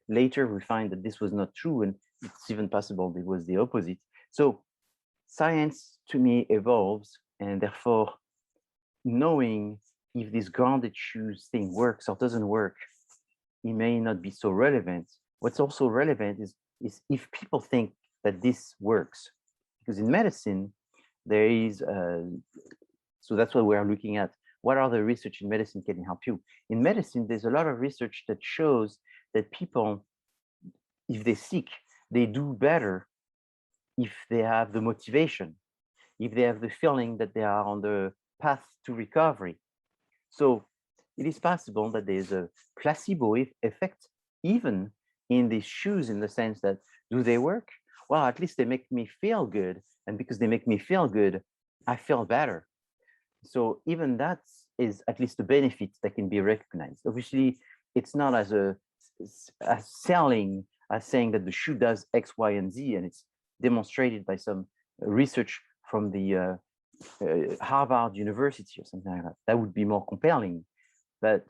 later we find that this was not true, and it's even possible it was the opposite. So science to me evolves, and therefore knowing if this grounded shoes thing works or doesn't work, it may not be so relevant. What's also relevant is if people think that this works, because in medicine there is so that's what we're looking at. What are the research in medicine can help you? In medicine, there's a lot of research that shows that people, if they're sick, they do better if they have the motivation, if they have the feeling that they are on the path to recovery. So it is possible that there's a placebo effect even in these shoes, in the sense that, do they work? Well, at least they make me feel good. And because they make me feel good, I feel better. So even that's is at least a benefit that can be recognized. Obviously, it's not as selling, as saying that the shoe does X, Y, and Z, and it's demonstrated by some research from the Harvard University or something like that. That would be more compelling. But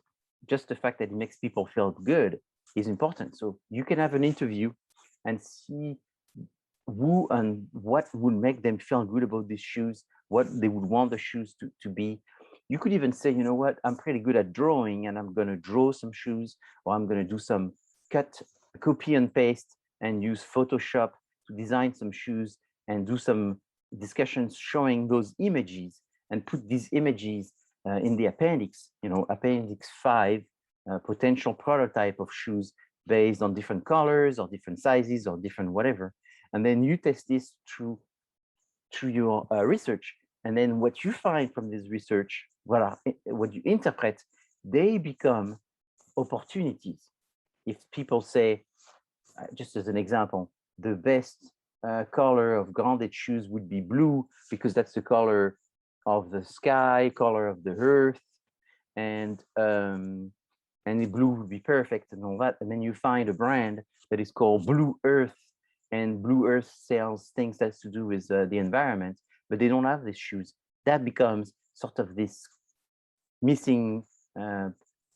just the fact that it makes people feel good is important. So you can have an interview and see who and what would make them feel good about these shoes, what they would want the shoes to be. You could even say, you know what, I'm pretty good at drawing and I'm going to draw some shoes, or I'm going to do some copy and paste and use Photoshop to design some shoes and do some discussions showing those images and put these images in the appendix, appendix 5, potential prototype of shoes based on different colors or different sizes or different whatever. And then you test this through your research. And then what you find from this research, what you interpret, they become opportunities. If people say, just as an example, the best color of grounded shoes would be blue because that's the color of the sky, color of the earth, and the blue would be perfect and all that. And then you find a brand that is called Blue Earth, and Blue Earth sells things that has to do with the environment, but they don't have these shoes. That becomes sort of this missing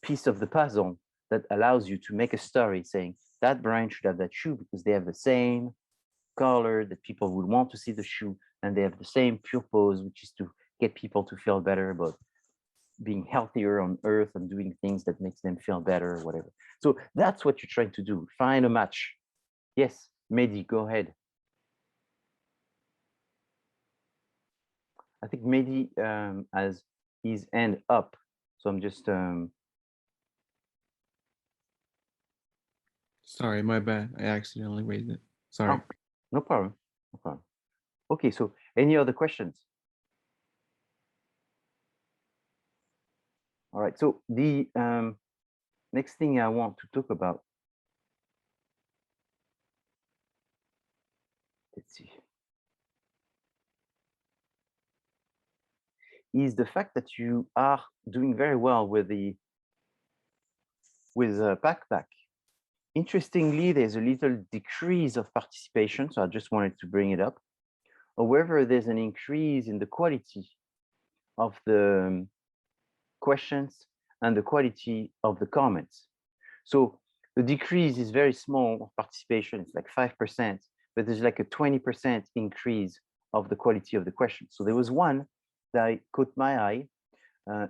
piece of the puzzle that allows you to make a story saying that brand should have that shoe because they have the same color that people would want to see the shoe, and they have the same purpose, which is to get people to feel better about being healthier on earth and doing things that makes them feel better or whatever. So that's what you're trying to do, find a match. Yes, Mehdi, go ahead. I think Mehdi has his hand up, so I'm just Sorry, my bad. I accidentally raised it. Sorry. Oh, no problem. No problem. Okay, so any other questions? All right, so the next thing I want to talk about, let's see, is the fact that you are doing very well with backpack. Interestingly, there's a little decrease of participation, so I just wanted to bring it up. However, there's an increase in the quality of the questions and the quality of the comments. So the decrease is very small of participation, it's like 5%, but there's like a 20% increase of the quality of the questions. So there was one that caught my eye.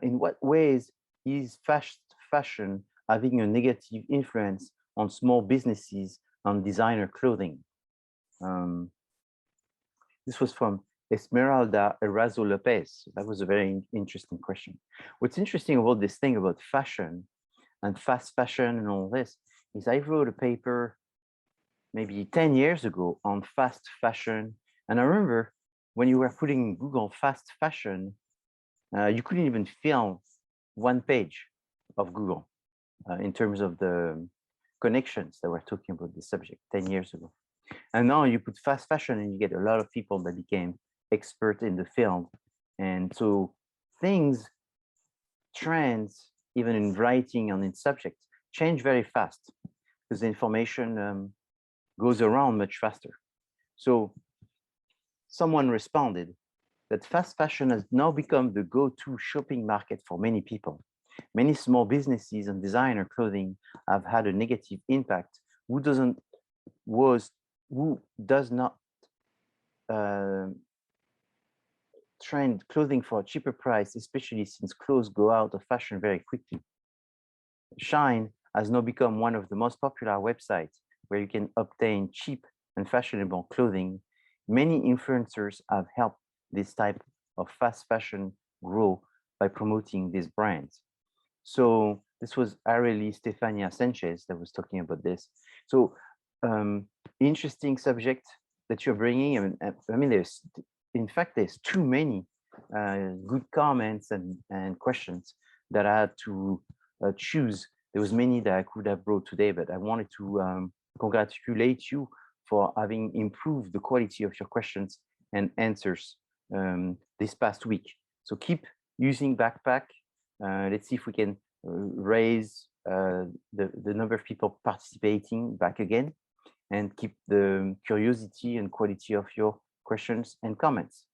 In what ways is fast fashion having a negative influence on small businesses on designer clothing? This was from Esmeralda Erazo Lopez. That was a very interesting question. What's interesting about this thing about fashion and fast fashion and all this is I wrote a paper maybe 10 years ago on fast fashion. And I remember when you were putting in Google fast fashion, you couldn't even fill one page of Google in terms of the connections that were talking about this subject 10 years ago. And now you put fast fashion and you get a lot of people that became expert in the field. And so things, trends, even in writing and in subjects, change very fast because the information goes around much faster. So someone responded that fast fashion has now become the go-to shopping market for many people. Many small businesses and designer clothing have had a negative impact. Who does not trend clothing for a cheaper price, especially since clothes go out of fashion very quickly. Shine has now become one of the most popular websites where you can obtain cheap and fashionable clothing. Many influencers have helped this type of fast fashion grow by promoting these brands. So this was Arely Stefania Sanchez that was talking about this. So interesting subject that you're bringing. I mean, there's too many good comments and questions that I had to choose. There was many that I could have brought today, but I wanted to congratulate you for having improved the quality of your questions and answers this past week. So keep using Backpack. Let's see if we can raise the number of people participating back again and keep the curiosity and quality of your questions and comments.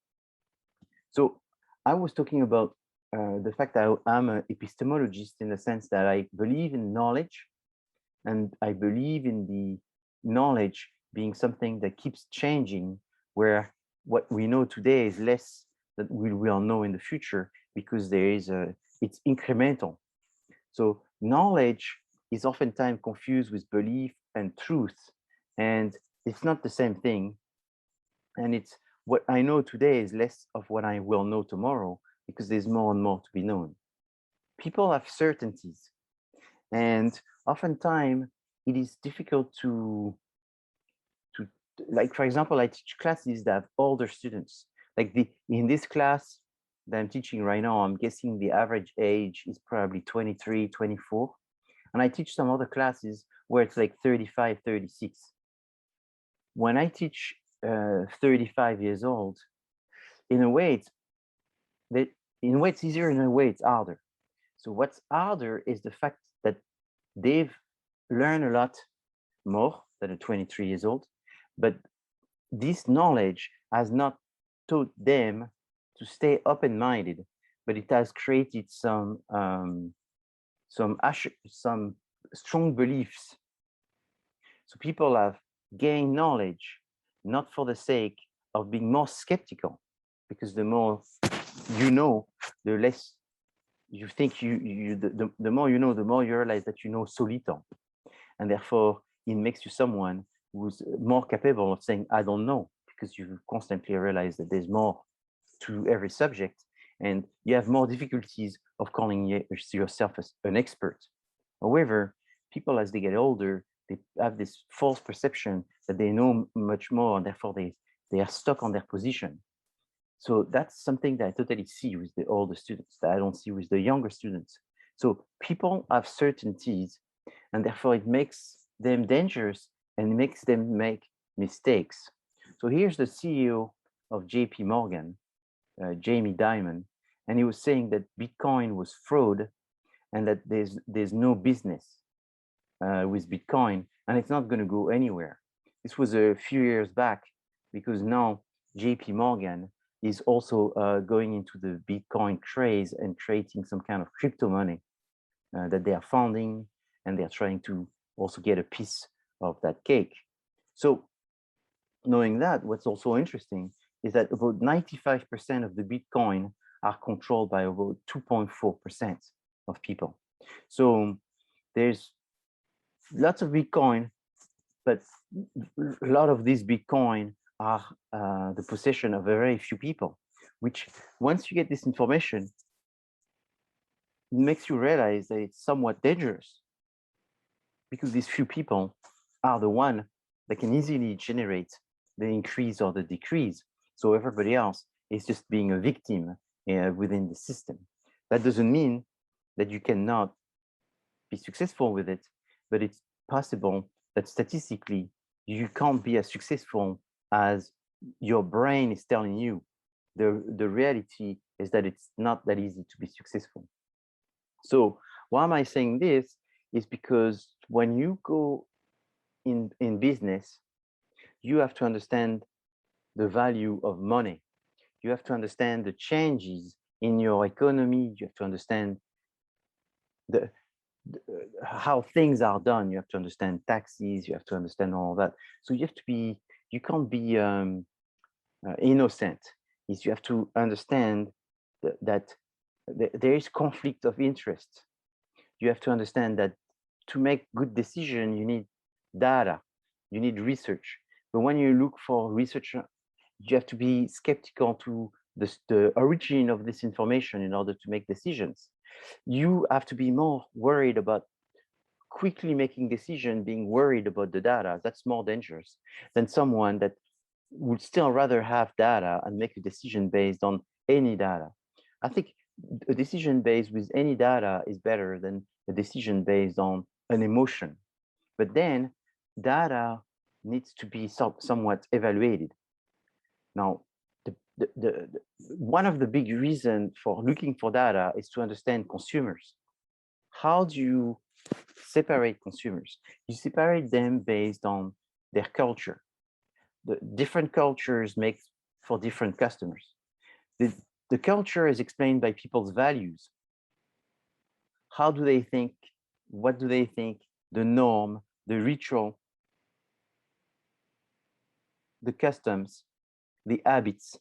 So I was talking about the fact that I'm an epistemologist in the sense that I believe in knowledge, and I believe in the knowledge being something that keeps changing, where what we know today is less than we will know in the future, because it's incremental. So knowledge is oftentimes confused with belief and truth, and it's not the same thing. And it's what I know today is less of what I will know tomorrow, because there's more and more to be known. People have certainties, and oftentimes it is difficult to like, for example, I teach classes that have older students. Like in this class that I'm teaching right now, I'm guessing the average age is probably 23, 24. And I teach some other classes where it's like 35, 36. When I teach 35 years old, in a way it's easier, in a way it's harder. So what's harder is the fact that they've learned a lot more than a 23 years old, but this knowledge has not taught them to stay open-minded, but it has created some strong beliefs. So people have gained knowledge not for the sake of being more skeptical, because the more you know, the less you think the more you know, the more you realize that you know so little, and therefore it makes you someone who's more capable of saying I don't know, because you constantly realize that there's more to every subject, and you have more difficulties of calling yourself as an expert. However, people as they get older, they have this false perception that they know much more, and therefore they are stuck on their position. So that's something that I totally see with the older students that I don't see with the younger students. So people have certainties, and therefore it makes them dangerous and it makes them make mistakes. So here's the CEO of JP Morgan, Jamie Dimon, and he was saying that Bitcoin was fraud, and that there's no business with Bitcoin, and it's not going to go anywhere. This was a few years back, because now JP Morgan is also going into the Bitcoin craze and creating some kind of crypto money that they are funding, and they're trying to also get a piece of that cake. So knowing that, what's also interesting is that about 95% of the Bitcoin are controlled by about 2.4% of people. So there's lots of Bitcoin, but a lot of these Bitcoin are the possession of a very few people, which once you get this information, it makes you realize that it's somewhat dangerous, because these few people are the one that can easily generate the increase or the decrease. So everybody else is just being a victim within the system. That doesn't mean that you cannot be successful with it, but it's possible that statistically you can't be as successful as your brain is telling you. The reality is that it's not that easy to be successful. So why am I saying this? Is because when you go in business, you have to understand the value of money. You have to understand the changes in your economy. You have to understand how things are done. You have to understand taxes. You have to understand all that. So you can't be innocent. You have to understand that there is conflict of interest. You have to understand that to make good decision, you need data, you need research. But when you look for research, you have to be skeptical to the origin of this information in order to make decisions. You have to be more worried about quickly making decision, being worried about the data. That's more dangerous than someone that would still rather have data and make a decision based on any data. I think a decision based with any data is better than a decision based on an emotion. But then data needs to be somewhat evaluated. Now, one of the big reasons for looking for data is to understand consumers. How do you separate consumers? You separate them based on their culture. The different cultures make for different customers. The culture is explained by people's values. How do they think? What do they think? The norm, the ritual, the customs, the habits,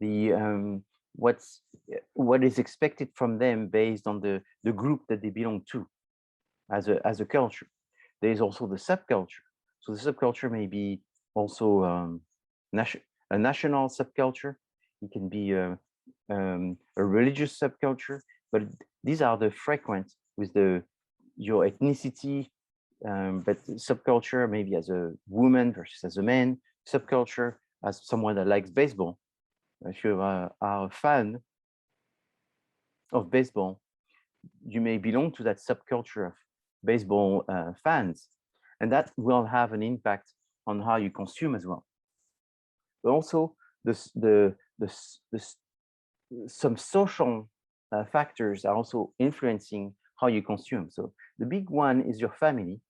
the what is expected from them based on the group that they belong to as a culture. There is also the subculture. So the subculture may be also a national subculture. It can be a religious subculture, but these are the frequent with your ethnicity, but subculture maybe as a woman versus as a man, subculture as someone that likes baseball. If you are a fan of baseball, you may belong to that subculture of baseball fans, and that will have an impact on how you consume as well. But also some social factors are also influencing how you consume. So the big one is your family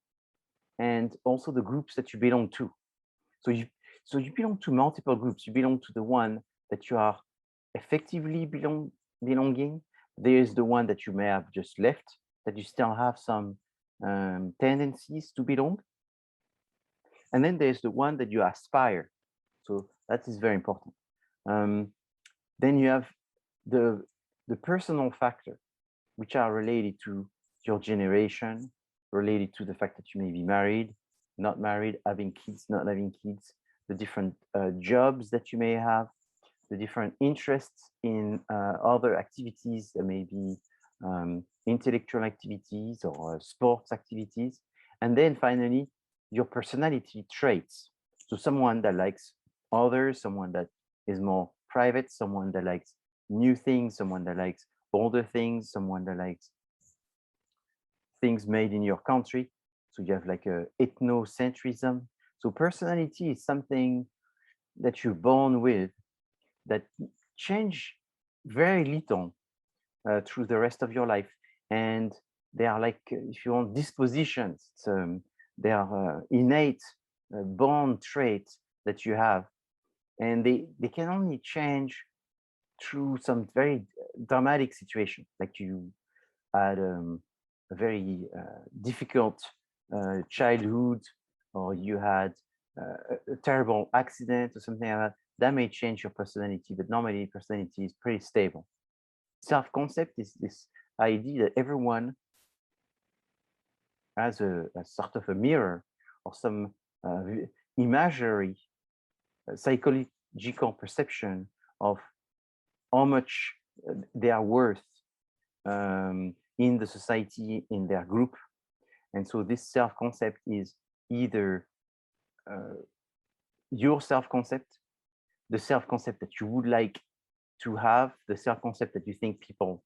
and also the groups that you belong to. So you belong to multiple groups. You belong to the one that you are effectively belonging. There's the one that you may have just left, that you still have some tendencies to belong. And then there's the one that you aspire. So that is very important. Then you have the personal factor, which are related to your generation, related to the fact that you may be married, not married, having kids, not having kids, the different jobs that you may have, the different interests in other activities that may be intellectual activities or sports activities. And then finally, your personality traits. So someone that likes others, someone that is more private, someone that likes new things, someone that likes older things, someone that likes things made in your country. So you have like a ethnocentrism. So personality is something that you're born with that change very little through the rest of your life. And they are like, if you want, dispositions. They are innate born traits that you have. And they can only change through some very dramatic situation, like you had a very difficult childhood, or you had a terrible accident or something like that. That may change your personality, but normally personality is pretty stable. Self-concept is this idea that everyone has a sort of a mirror or some imaginary psychological perception of how much they are worth in the society, in their group. And so this self-concept is either your self-concept, the self-concept that you would like to have, the self-concept that you think people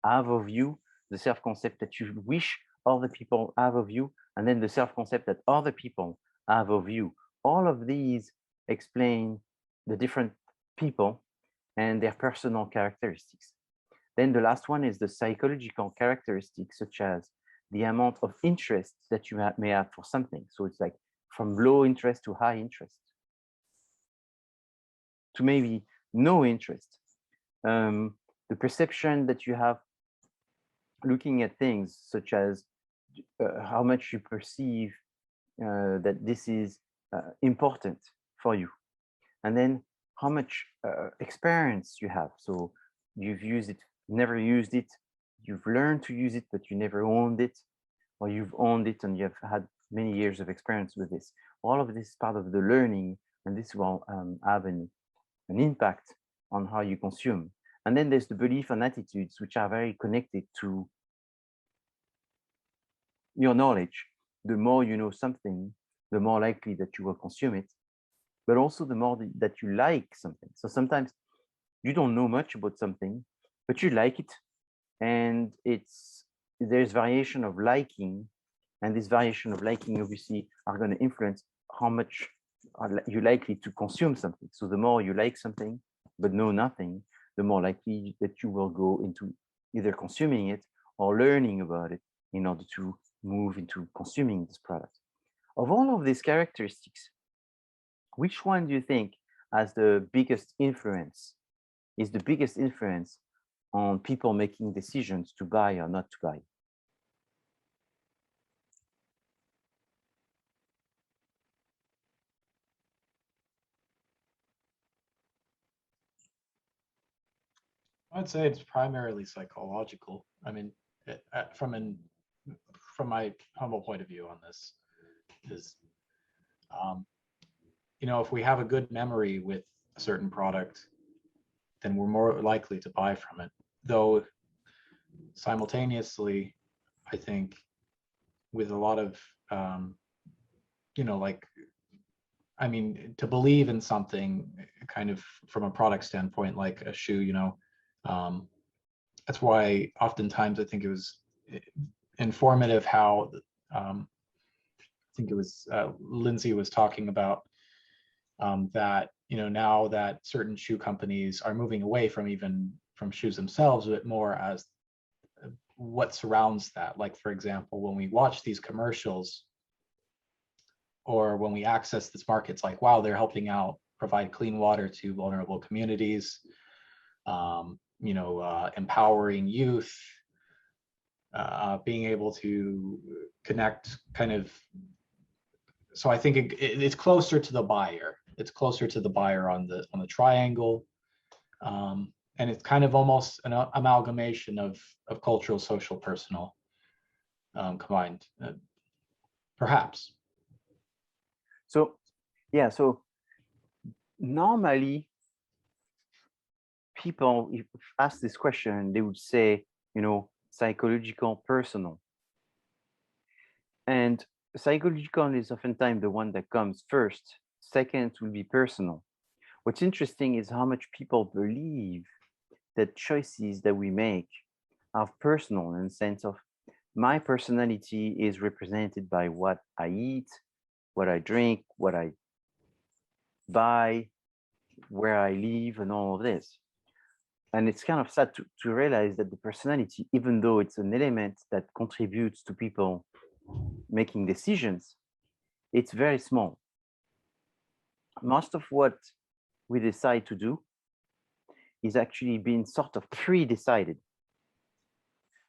have of you, the self-concept that you wish other people have of you, and then the self-concept that other people have of you. All of these explain the different people and their personal characteristics. Then the last one is the psychological characteristics, such as the amount of interest that you may have for something. So it's like from low interest to high interest, to maybe no interest. The perception that you have looking at things, such as how much you perceive that this is important for you. And then how much experience you have. So you've used it, never used it, you've learned to use it, but you never owned it, or you've owned it and you've had many years of experience with this. All of this is part of the learning, and this will have an impact on how you consume. And then there's the belief and attitudes, which are very connected to your knowledge. The more you know something, the more likely that you will consume it, but also the more that you like something. So sometimes you don't know much about something, but you like it. And there's variation of liking, and this variation of liking obviously are going to influence how much you're likely to consume something. So the more you like something, but know nothing, the more likely that you will go into either consuming it or learning about it in order to move into consuming this product. Of all of these characteristics, which one do you think has the biggest influence, is the biggest influence on people making decisions to buy or not to buy? I'd say it's primarily psychological. I mean, from my humble point of view on this is, you know, if we have a good memory with a certain product, then we're more likely to buy from it. Though simultaneously, I think with a lot of, you know, like, I mean, to believe in something kind of from a product standpoint, like a shoe, you know, that's why oftentimes I think it was informative how I think it was Lindsay was talking about that, you know, now that certain shoe companies are moving away from shoes themselves, but more as what surrounds that. Like, for example, when we watch these commercials or when we access this market, it's like, wow, they're helping out provide clean water to vulnerable communities, you know, empowering youth, being able to connect kind of. So I think it's closer to the buyer. It's closer to the buyer on the triangle. And it's kind of almost an amalgamation of cultural, social, personal combined, perhaps. So, yeah, so normally people, if asked this question, they would say, you know, psychological, personal. And psychological is oftentimes the one that comes first. Second will be personal. What's interesting is how much people believe that choices that we make are personal, in the sense of my personality is represented by what I eat, what I drink, what I buy, where I live, and all of this. And it's kind of sad to realize that the personality, even though it's an element that contributes to people making decisions, it's very small. Most of what we decide to do is actually being sort of pre-decided.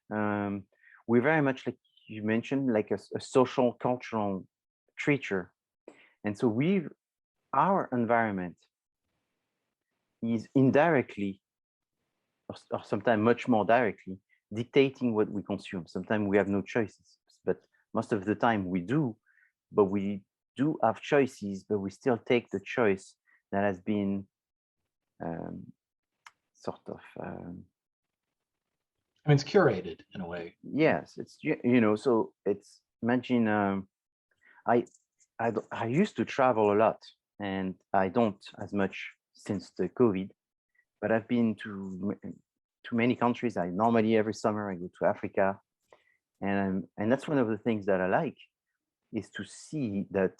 We're very much, like you mentioned, like a social, cultural creature. And so our environment is indirectly, or sometimes much more directly, dictating what we consume. Sometimes we have no choices, but most of the time we do, but we do have choices, but we still take the choice that has been sort of I mean, it's curated in a way. Yes, it's, you know, so it's, imagine I used to travel a lot, and I don't as much since the COVID, but I've been to many countries. I normally every summer I go to Africa, and that's one of the things that I like, is to see that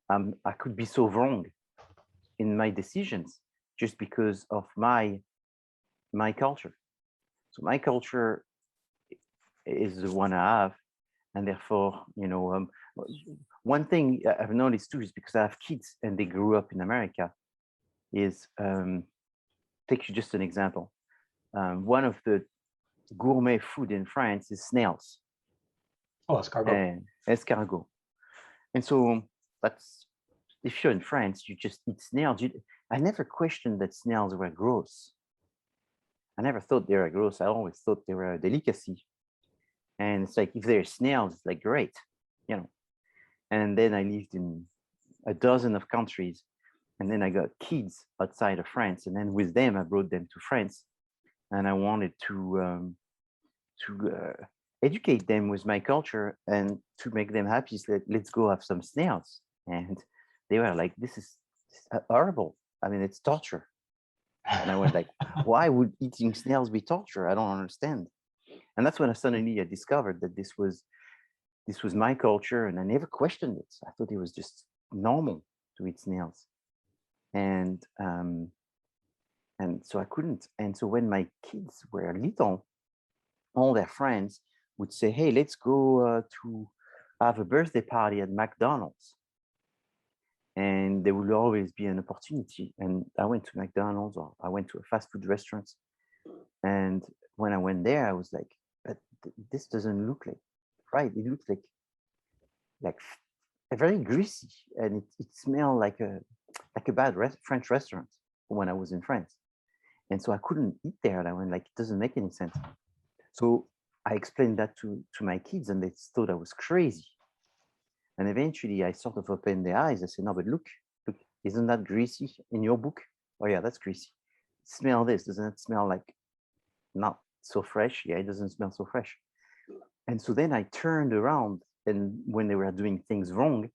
I could be so wrong in my decisions just because of my culture. So my culture is the one I have, and therefore, you know, one thing I've noticed too is because I have kids and they grew up in America. Is take you just an example. One of the gourmet food in France is snails. Oh, escargot. Escargot. And so that's, if you're in France, you just eat snails. I never questioned that snails were gross. I never thought they were gross. I always thought they were a delicacy. And it's like, if they're snails, it's like, great, you know. And then I lived in a dozen of countries. And then I got kids outside of France. And then with them, I brought them to France. And I wanted to educate them with my culture and to make them happy. So let's go have some snails. And they were like, this is horrible. I mean, it's torture. And I went like, why would eating snails be torture? I don't understand. And that's when I suddenly discovered that this was my culture, and I never questioned it. I thought it was just normal to eat snails. And And so I couldn't. And so when my kids were little, all their friends would say, hey, let's go to have a birthday party at McDonald's. And there will always be an opportunity. And I went to McDonald's, or I went to a fast food restaurant. And when I went there, I was like, but this doesn't look like right. It looks like very greasy, and it smelled like a bad French restaurant when I was in France. And so I couldn't eat there. And I went like, it doesn't make any sense. So I explained that to my kids, and they thought I was crazy. And eventually I sort of opened their eyes. I said, no, but look, isn't that greasy in your book? Oh yeah, that's greasy. Smell this. Doesn't it smell like not so fresh? Yeah, it doesn't smell so fresh. And so then I turned around, and when they were doing things wrong,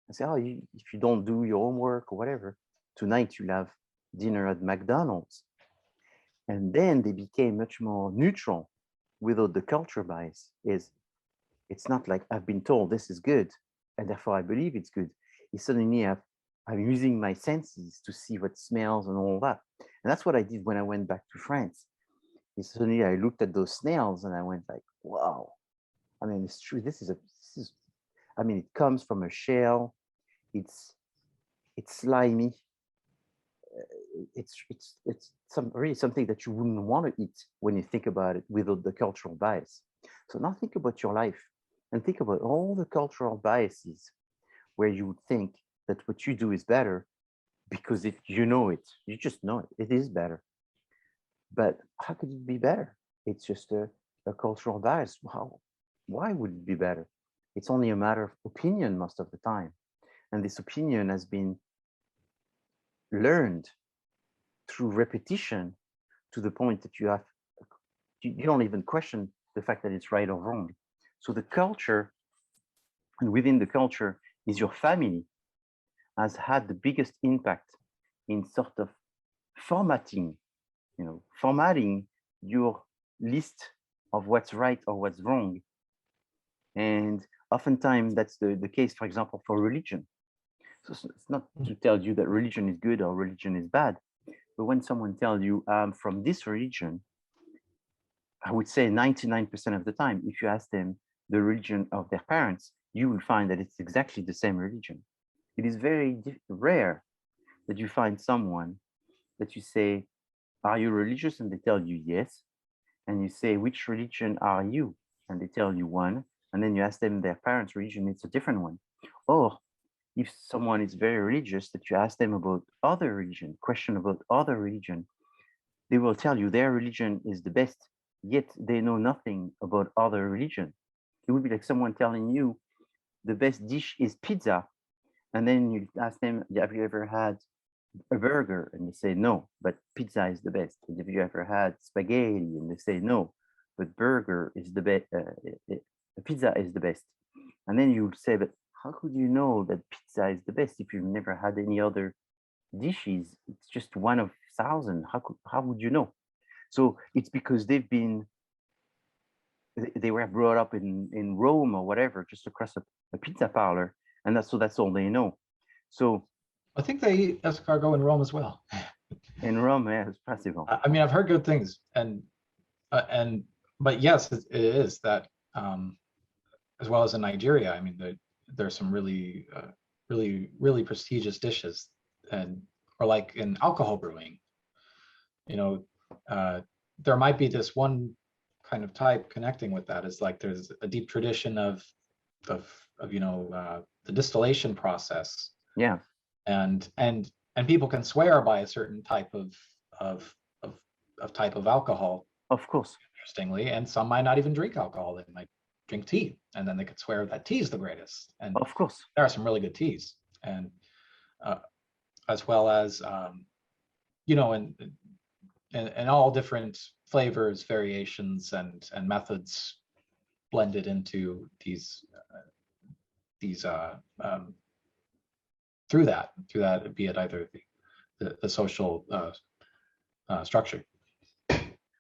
I said, oh, if you don't do your homework or whatever, tonight you'll have dinner at McDonald's. And then they became much more neutral without the culture bias. It's not like I've been told this is good, and therefore I believe it's good. It's suddenly I'm using my senses to see what smells and all that. And that's what I did when I went back to France. And suddenly I looked at those snails and I went like, wow. I mean, it's true. I mean, it comes from a shell. It's slimy. It's really something that you wouldn't want to eat when you think about it without the cultural bias. So now think about your life and think about all the cultural biases where you would think that what you do is better because you know it. You just know it. It is better. But how could it be better? It's just a cultural bias. Why would it be better? It's only a matter of opinion most of the time. And this opinion has been learned through repetition to the point that you don't even question the fact that it's right or wrong. So the culture, and within the culture is your family, has had the biggest impact in sort of formatting your list of what's right or what's wrong. And oftentimes that's the case, for example, for religion. So it's not to tell you that religion is good or religion is bad, but when someone tells you, I'm from this religion, I would say 99% of the time, if you ask them the religion of their parents, you will find that it's exactly the same religion. It is very rare that you find someone that you say, are you religious? And they tell you yes. And you say, which religion are you? And they tell you one. And then you ask them their parents' religion, it's a different one. Or if someone is very religious, that you ask them about other religion, question about other religion, they will tell you their religion is the best, yet they know nothing about other religion. It would be like someone telling you the best dish is pizza. And then you ask them, have you ever had a burger? And they say no, but pizza is the best. And have you ever had spaghetti? And they say no, but burger is the best. Pizza is the best. And then you would say, but how could you know that pizza is the best if you've never had any other dishes? It's just one of 1,000. How would you know? So it's because they were brought up in Rome or whatever, just across a pizza parlor, and that's all they know. So I think they eat escargot in Rome as well. In Rome, yeah, it's possible. I mean, I've heard good things, but yes, it is that, as well as in Nigeria. I mean, there's some really prestigious dishes, or like in alcohol brewing, there might be this one kind of type connecting with that. Is like there's a deep tradition of the distillation process. Yeah. And people can swear by a certain type of alcohol. Of course. Interestingly, and some might not even drink alcohol. They might drink tea, and then they could swear that tea is the greatest. And of course, there are some really good teas, and as well as and all different flavors, variations, and methods blended into these through that, be it either the social structure.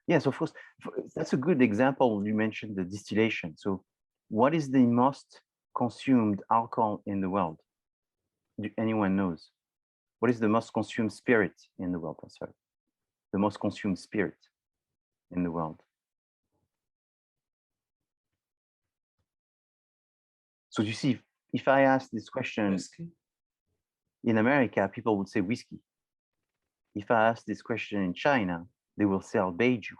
Yes, of course. That's a good example. You mentioned the distillation. So what is the most consumed alcohol in the world? Anyone knows? What is the most consumed spirit in the world? I'm sorry. the most consumed spirit in the world. So you see, if I ask this question Whiskey? in America, people would say whiskey. If I ask this question in China, they will sell beiju.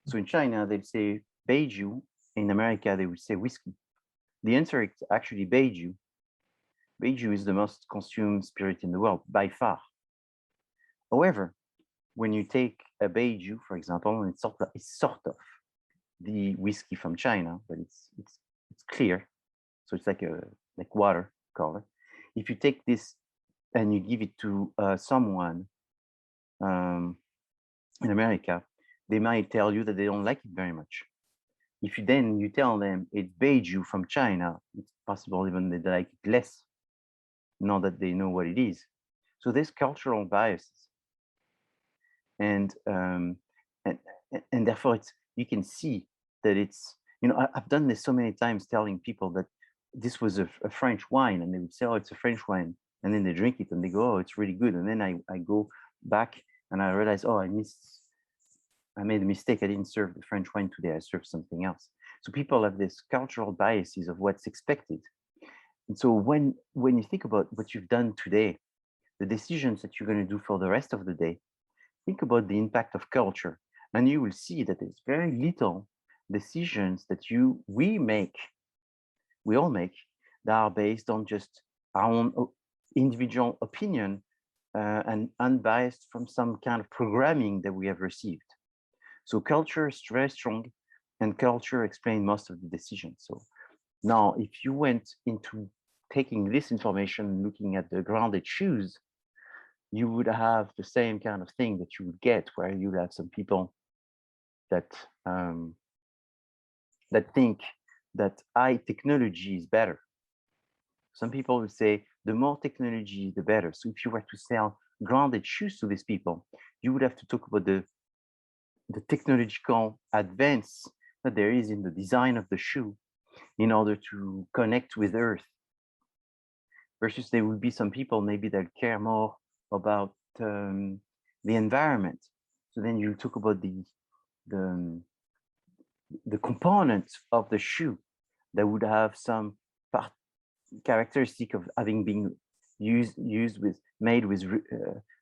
So in China, they'd say beiju. In America, they would say whiskey. The answer is actually beiju. Beiju is the most consumed spirit in the world by far. However, when you take a beiju, for example, and it's sort of the whiskey from China, but it's clear, so it's like water color. If you take this and you give it to someone in America, they might tell you that they don't like it very much. If you tell them it's beiju from China, it's possible even they like it less, now that they know what it is. So there's cultural biases, and therefore you can see that it's, I've done this so many times, telling people that this was a French wine, and they would say, oh, it's a French wine, and then they drink it and they go, oh, it's really good, and then I go back and I realize, oh, I made a mistake. I didn't serve the French wine today. I served something else. So people have this cultural biases of what's expected. And so when you think about what you've done today, the decisions that you're going to do for the rest of the day, think about the impact of culture, and you will see that there's very little decisions that we all make, that are based on just our own individual opinion and unbiased from some kind of programming that we have received. So culture is very strong, and culture explains most of the decisions. So now, if you went into taking this information, looking at the grounded shoes, you would have the same kind of thing that you would get, where you would have some people that that think that high technology is better. Some people would say the more technology, the better. So if you were to sell grounded shoes to these people, you would have to talk about the technological advance that there is in the design of the shoe in order to connect with Earth. Versus there would be some people maybe that care more about the environment. So then you talk about the components of the shoe that would have some characteristic of having been made with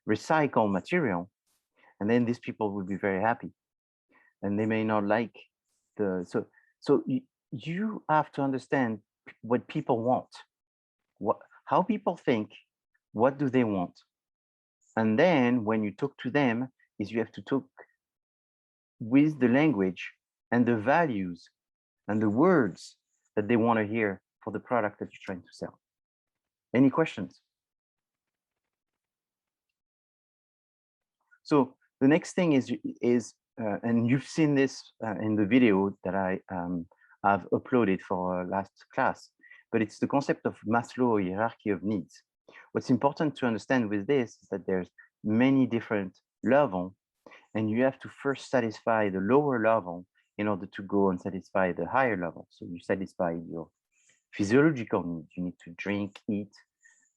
recycled material, and then these people would be very happy, and they may not like so you have to understand what people want, how people think, what do they want, and then when you talk to them, you have to talk with the language and the values and the words that they want to hear for the product that you're trying to sell. Any questions? So the next thing is and you've seen this in the video that I've uploaded for last class, but it's the concept of Maslow hierarchy of needs. What's important to understand with this is that there's many different levels, and you have to first satisfy the lower level in order to go and satisfy the higher level. So you satisfy your physiological needs. You need to drink, eat,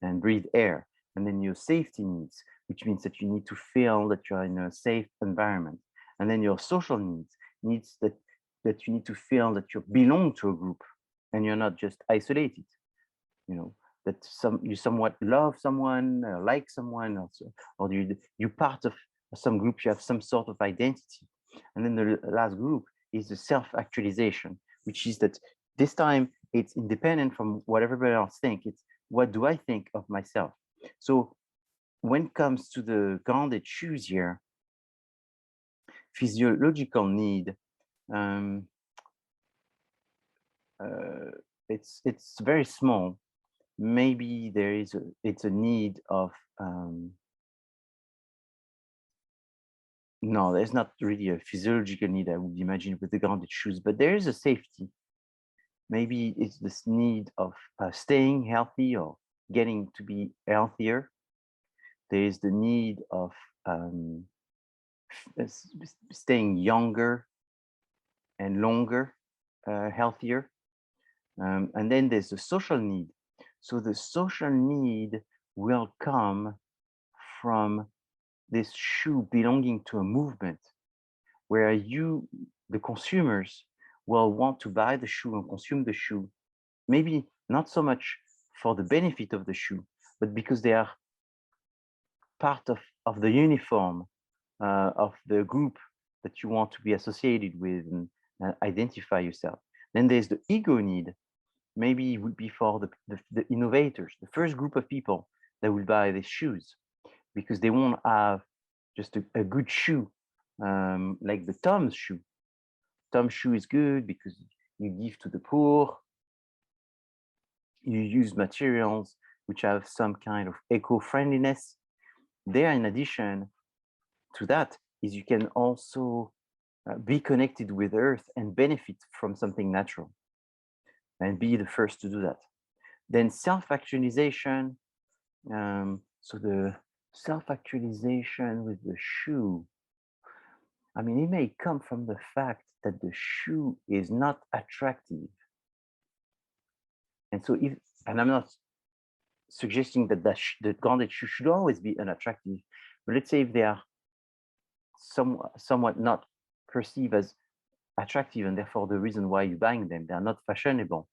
and breathe air. And then your safety needs, which means that you need to feel that you're in a safe environment. And then your social needs that you need to feel that you belong to a group and you're not just isolated. That you somewhat love someone, like someone, or you're part of some group, you have some sort of identity. And then the last group is the self-actualization, which is that this time it's independent from what everybody else thinks. It's what do I think of myself? So when it comes to the grounded shoes here, physiological need, it's very small. Maybe it's a need of no, there's not really a physiological need, I would imagine, with the grounded shoes, but there is a safety. Maybe it's this need of staying healthy or getting to be healthier. There is the need of staying younger and longer, healthier. And then there's the social need. So the social need will come from this shoe belonging to a movement where you, the consumers, will want to buy the shoe and consume the shoe, maybe not so much for the benefit of the shoe, but because they are part of the uniform of the group that you want to be associated with and identify yourself. Then there's the ego need. Maybe it would be for the innovators, the first group of people that will buy these shoes, because they won't have just a good shoe, like the Tom's shoe. Tom's shoe is good because you give to the poor, you use materials which have some kind of eco-friendliness. There, in addition to that, is you can also be connected with Earth and benefit from something natural and be the first to do that. Then self-actualization. So the self-actualization with the shoe, I mean, it may come from the fact that the shoe is not attractive. And so and I'm not suggesting that the grounded shoe should always be unattractive, but let's say if they are somewhat not perceived as attractive, and therefore the reason why you're buying them, they are not fashionable.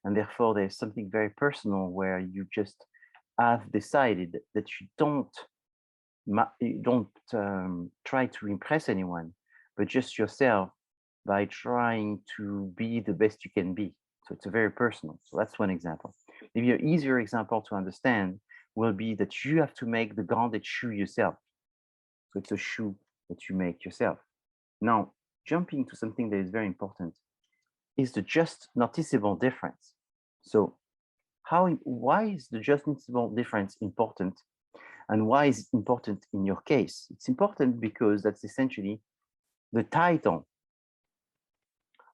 And therefore there's something very personal where you just have decided that you don't try to impress anyone, but just yourself by trying to be the best you can be. So it's a very personal. So that's one example. Maybe an easier example to understand will be that you have to make the grounded shoe yourself. So it's a shoe that you make yourself. Now, jumping to something that is very important is the just noticeable difference. So why is the just noticeable difference important? And why is it important in your case? It's important because that's essentially the title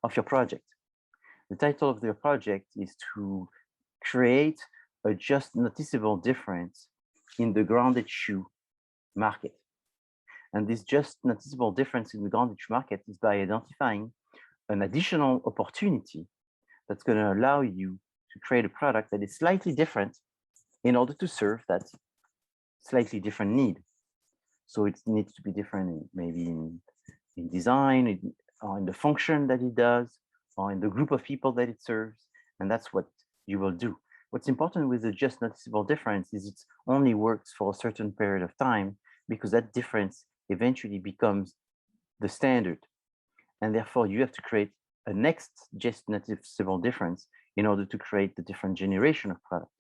of your project. The title of your project is to create a just noticeable difference in the grounded shoe market. And this just noticeable difference in the grounded shoe market is by identifying an additional opportunity that's going to allow you to create a product that is slightly different in order to serve that slightly different need. So it needs to be different maybe in design, or in the function that it does, or in the group of people that it serves. And that's what you will do. What's important with the just noticeable difference is it only works for a certain period of time, because that difference eventually becomes the standard. And therefore you have to create a next just noticeable difference in order to create the different generation of product.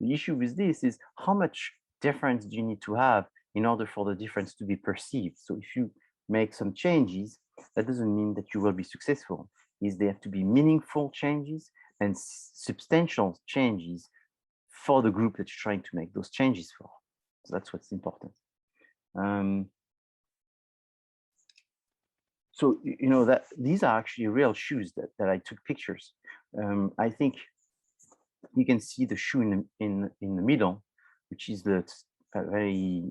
The issue with this is how much difference do you need to have in order for the difference to be perceived? So if you make some changes, that doesn't mean that you will be successful. They have to be meaningful changes and substantial changes for the group that you're trying to make those changes for. So that's what's important. So, you know, that these are actually real shoes that I took pictures. I think you can see the shoe in the middle, which is the very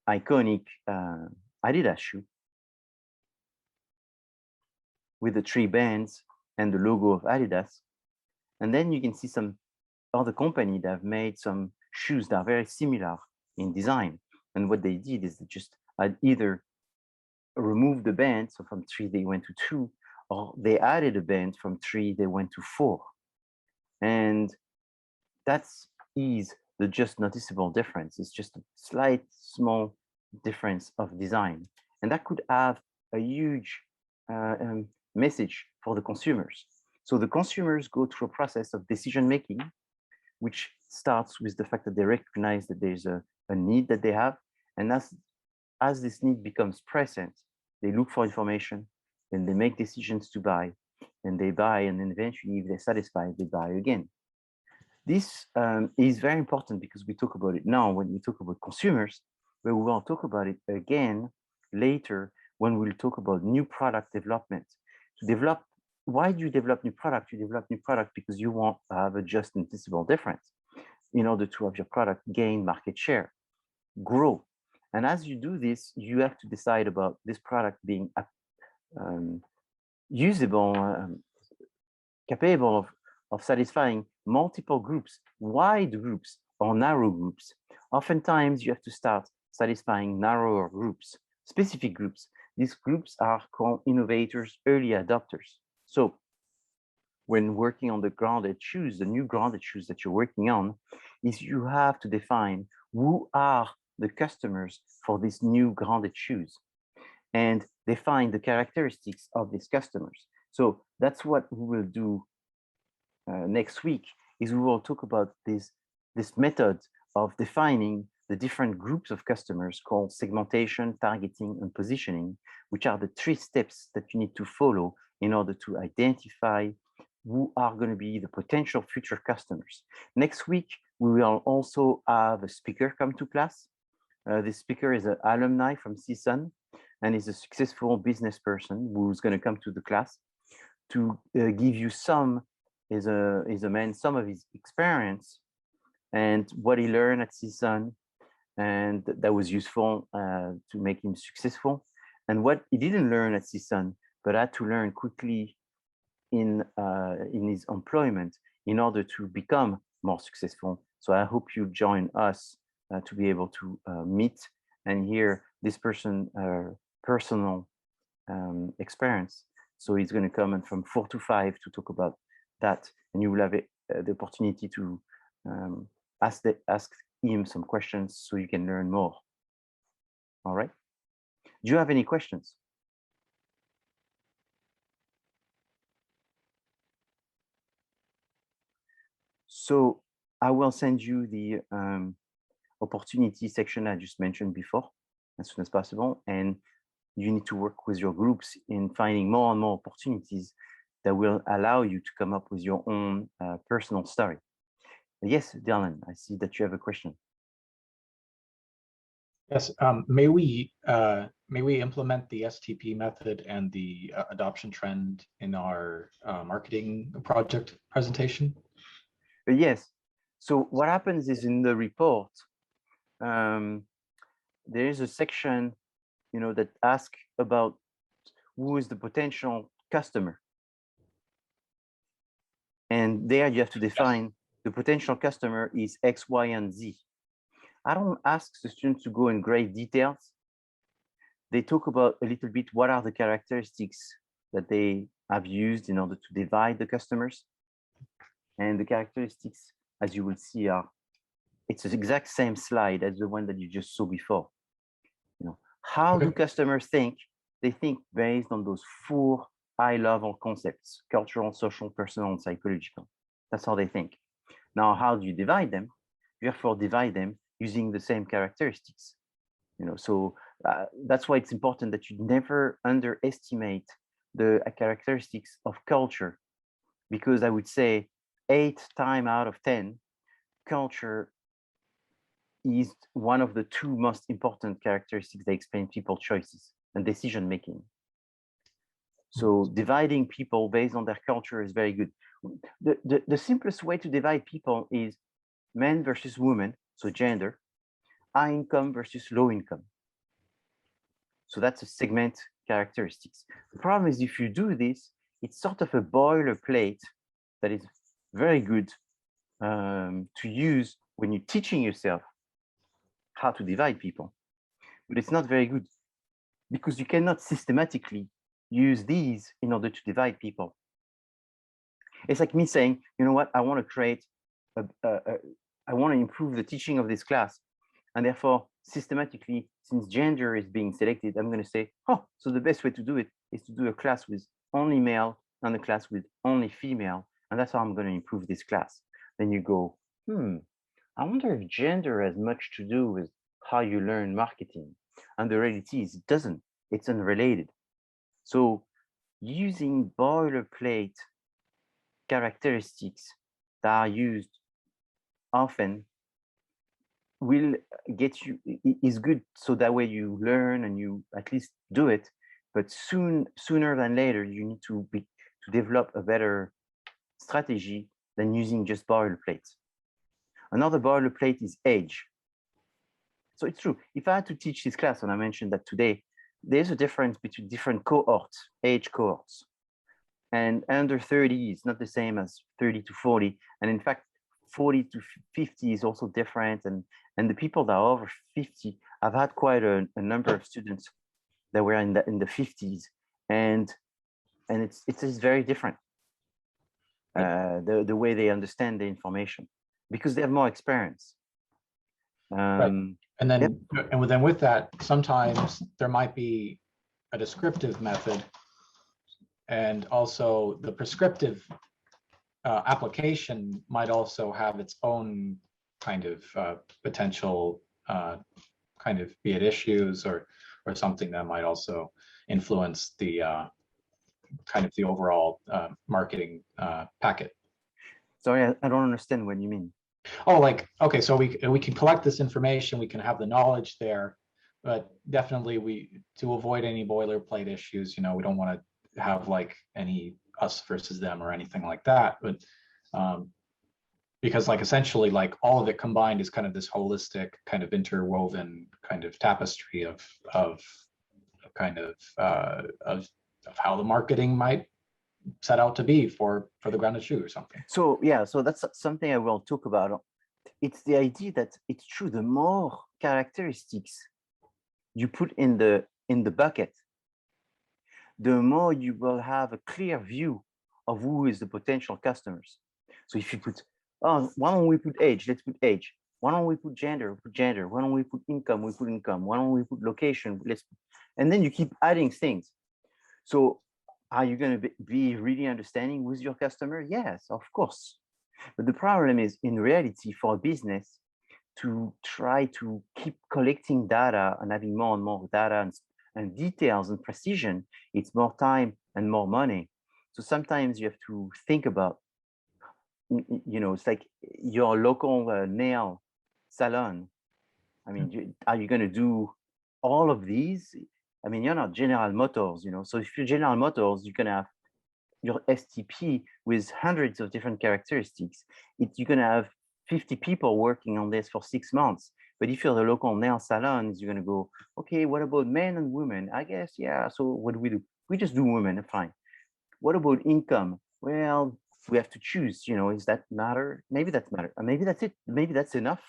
iconic Adidas shoe with the 3 bands and the logo of Adidas. And then you can see some other company that have made some shoes that are very similar in design. And what they did is they just either removed the band, so from 3 they went to 2, or they added a band from 3 they went to 4. And that is the just noticeable difference. It's just a slight, small difference of design. And that could have a huge message for the consumers. So the consumers go through a process of decision making, which starts with the fact that they recognize that there's a need that they have. And as this need becomes present, they look for information, then they make decisions to buy, and they buy, and then eventually, if they're satisfied, they buy again. This is very important because we talk about it now when we talk about consumers, but we will talk about it again later when we'll talk about new product development. Why do you develop new product? You develop new product because you want to have a just noticeable difference in order to have your product gain market share, grow. And as you do this, you have to decide about this product being usable, capable of satisfying multiple groups, wide groups or narrow groups, Oftentimes, you have to start satisfying narrower groups, specific groups. These groups are called innovators, early adopters. So when working on the grounded shoes, the new grounded shoes that you're working on, is you have to define who are the customers for these new grounded shoes and define the characteristics of these customers. So that's what we will do next week, is we will talk about this method of defining the different groups of customers called segmentation, targeting, and positioning, which are the 3 steps that you need to follow in order to identify who are going to be the potential future customers. Next week, we will also have a speaker come to class. This speaker is an alumni from CSUN and is a successful business person who's going to come to the class to give you some of his experience and what he learned at CSUN, and that was useful to make him successful, and what he didn't learn at CSUN but had to learn quickly in his employment in order to become more successful. So I hope you join us to be able to meet and hear this person's personal experience. So he's going to come in from 4 to 5 to talk about that, and you will have the opportunity to ask him some questions so you can learn more. All right. Do you have any questions? So I will send you the opportunity section I just mentioned before as soon as possible, and you need to work with your groups in finding more and more opportunities that will allow you to come up with your own personal story. Yes, Dylan, I see that you have a question. Yes, may we implement the STP method and the adoption trend in our marketing project presentation? Yes. So what happens is in the report, there is a section, that asks about who is the potential customer. And there you have to define the potential customer is X, Y, and Z. I don't ask the students to go in great details. They talk about a little bit what are the characteristics that they have used in order to divide the customers. And the characteristics, as you will see, it's the exact same slide as the one that you just saw before. How do customers think? They think based on those 4 high-level concepts: cultural, social, personal, and psychological. That's how they think. Now, how do you divide them? You therefore divide them using the same characteristics. So that's why it's important that you never underestimate the characteristics of culture, because I would say 8 times out of 10, culture is one of the 2 most important characteristics that explain people's choices and decision making. So dividing people based on their culture is very good. The simplest way to divide people is men versus women, so gender, high income versus low income. So that's a segment characteristics. The problem is if you do this, it's sort of a boilerplate that is very good to use when you're teaching yourself how to divide people, but it's not very good because you cannot systematically use these in order to divide people. It's like me saying, you know what, I want to create, I want to improve the teaching of this class, and therefore systematically, since gender is being selected, I'm going to say, oh, so the best way to do it is to do a class with only male and a class with only female, and that's how I'm going to improve this class. Then you go, I wonder if gender has much to do with how you learn marketing. And the reality is it doesn't, it's unrelated. So using boilerplate characteristics that are used often will get you, is good, so that way you learn and you at least do it, but sooner than later, you need to develop a better strategy than using just boilerplates. Another boilerplate is age. So it's true, if I had to teach this class, and I mentioned that today, there's a difference between different cohorts, age cohorts. And under 30 is not the same as 30 to 40. And in fact, 40 to 50 is also different. And the people that are over 50, I've had quite a number of students that were in the 50s, and it's very different. The way they understand the information, because they have more experience. Right. And then, yep. and then with that, sometimes there might be a descriptive method, and also the prescriptive application might also have its own kind of potential kind of, be it issues or something that might also influence the kind of the overall marketing packet. Sorry, I don't understand what you mean. Oh, like, okay, so we can collect this information, we can have the knowledge there, but definitely to avoid any boilerplate issues, you know, we don't want to have like any us versus them or anything like that, but because like essentially like all of it combined is kind of this holistic kind of interwoven kind of tapestry of how the marketing might set out to be for the grounded shoe or something. So yeah, so that's something I will talk about. It's the idea that it's true, the more characteristics you put in the bucket, the more you will have a clear view of who is the potential customers. So if you put, oh, why don't we put age? Let's put age. Why don't we put gender? Put gender. Why don't we put income? We put income. Why don't we put location? And then you keep adding things. So are you going to be really understanding who's your customer? Yes, of course. But the problem is, in reality, for a business to try to keep collecting data and having more and more data and details and precision, it's more time and more money. So sometimes you have to think about, you know, it's like your local nail salon. I mean, are you going to do all of these? I mean, you're not General Motors, you know. So if you're General Motors, you can have your STP with hundreds of different characteristics. You're going to have 50 people working on this for 6 months. But if you're the local nail salons, you're going to go, okay, what about men and women? I guess, yeah. So what do? We just do women, fine. What about income? Well, we have to choose, you know, is that matter? Maybe that's matter. Maybe that's it. Maybe that's enough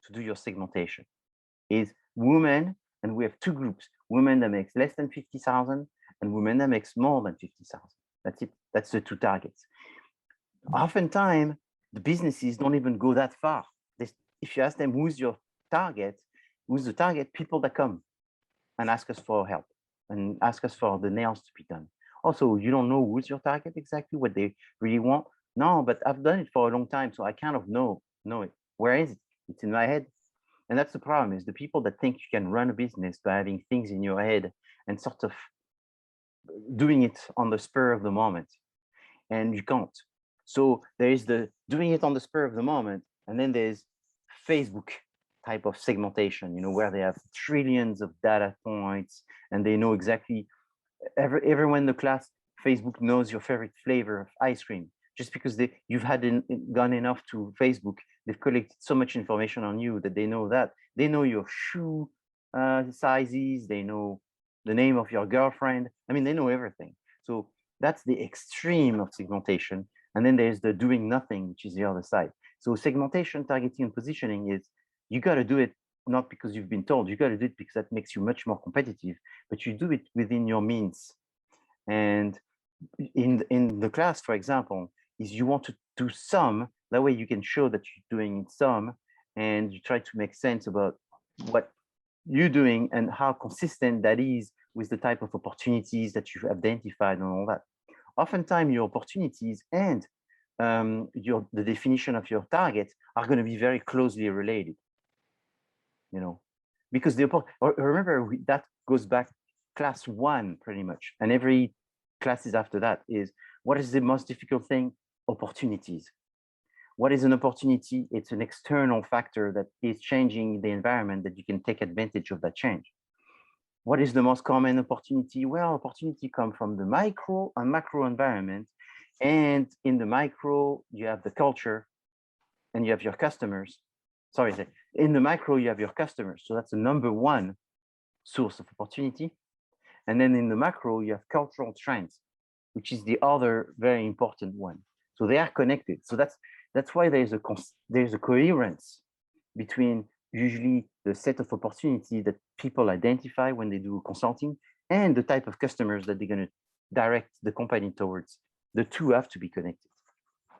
to do your segmentation. Is women, and we have two groups, women that makes less than 50,000 and women that makes more than 50,000. That's it. That's the two targets. Oftentimes, the businesses don't even go that far. If you ask them, who's your target, who's the target, people that come and ask us for help and ask us for the nails to be done. Also, you don't know who's your target exactly, what they really want. No, but I've done it for a long time, so I kind of know it. Where is it? It's in my head. And that's the problem, is the people that think you can run a business by having things in your head and sort of doing it on the spur of the moment, and you can't. So there is the doing it on the spur of the moment, and then there's Facebook type of segmentation, you know, where they have trillions of data points and they know exactly everyone in the class. Facebook knows your favorite flavor of ice cream just because you've gone enough to Facebook. They've collected so much information on you that they know your shoe sizes, they know the name of your girlfriend. I mean, they know everything. So that's the extreme of segmentation. And then there's the doing nothing, which is the other side. So segmentation, targeting, and positioning is, you got to do it not because you've been told, you got to do it because that makes you much more competitive, but you do it within your means. And in the class, for example, is you want to do some, that way you can show that you're doing some, and you try to make sense about what you're doing and how consistent that is with the type of opportunities that you've identified and all that. Oftentimes your opportunities and the definition of your target are going to be very closely related, you know, because remember that goes back class 1 pretty much, and every classes after that is, what is the most difficult thing? Opportunities. What is an opportunity? It's an external factor that is changing the environment that you can take advantage of that change. What is the most common opportunity? Well, opportunity come from the micro and macro environment. And in the micro, you have the culture and you have your customers. Sorry, in the micro, you have your customers. So that's the number one source of opportunity. And then in the macro, you have cultural trends, which is the other very important one. So they are connected. So That's why there's a coherence between usually the set of opportunity that people identify when they do consulting and the type of customers that they're going to direct the company towards. The two have to be connected.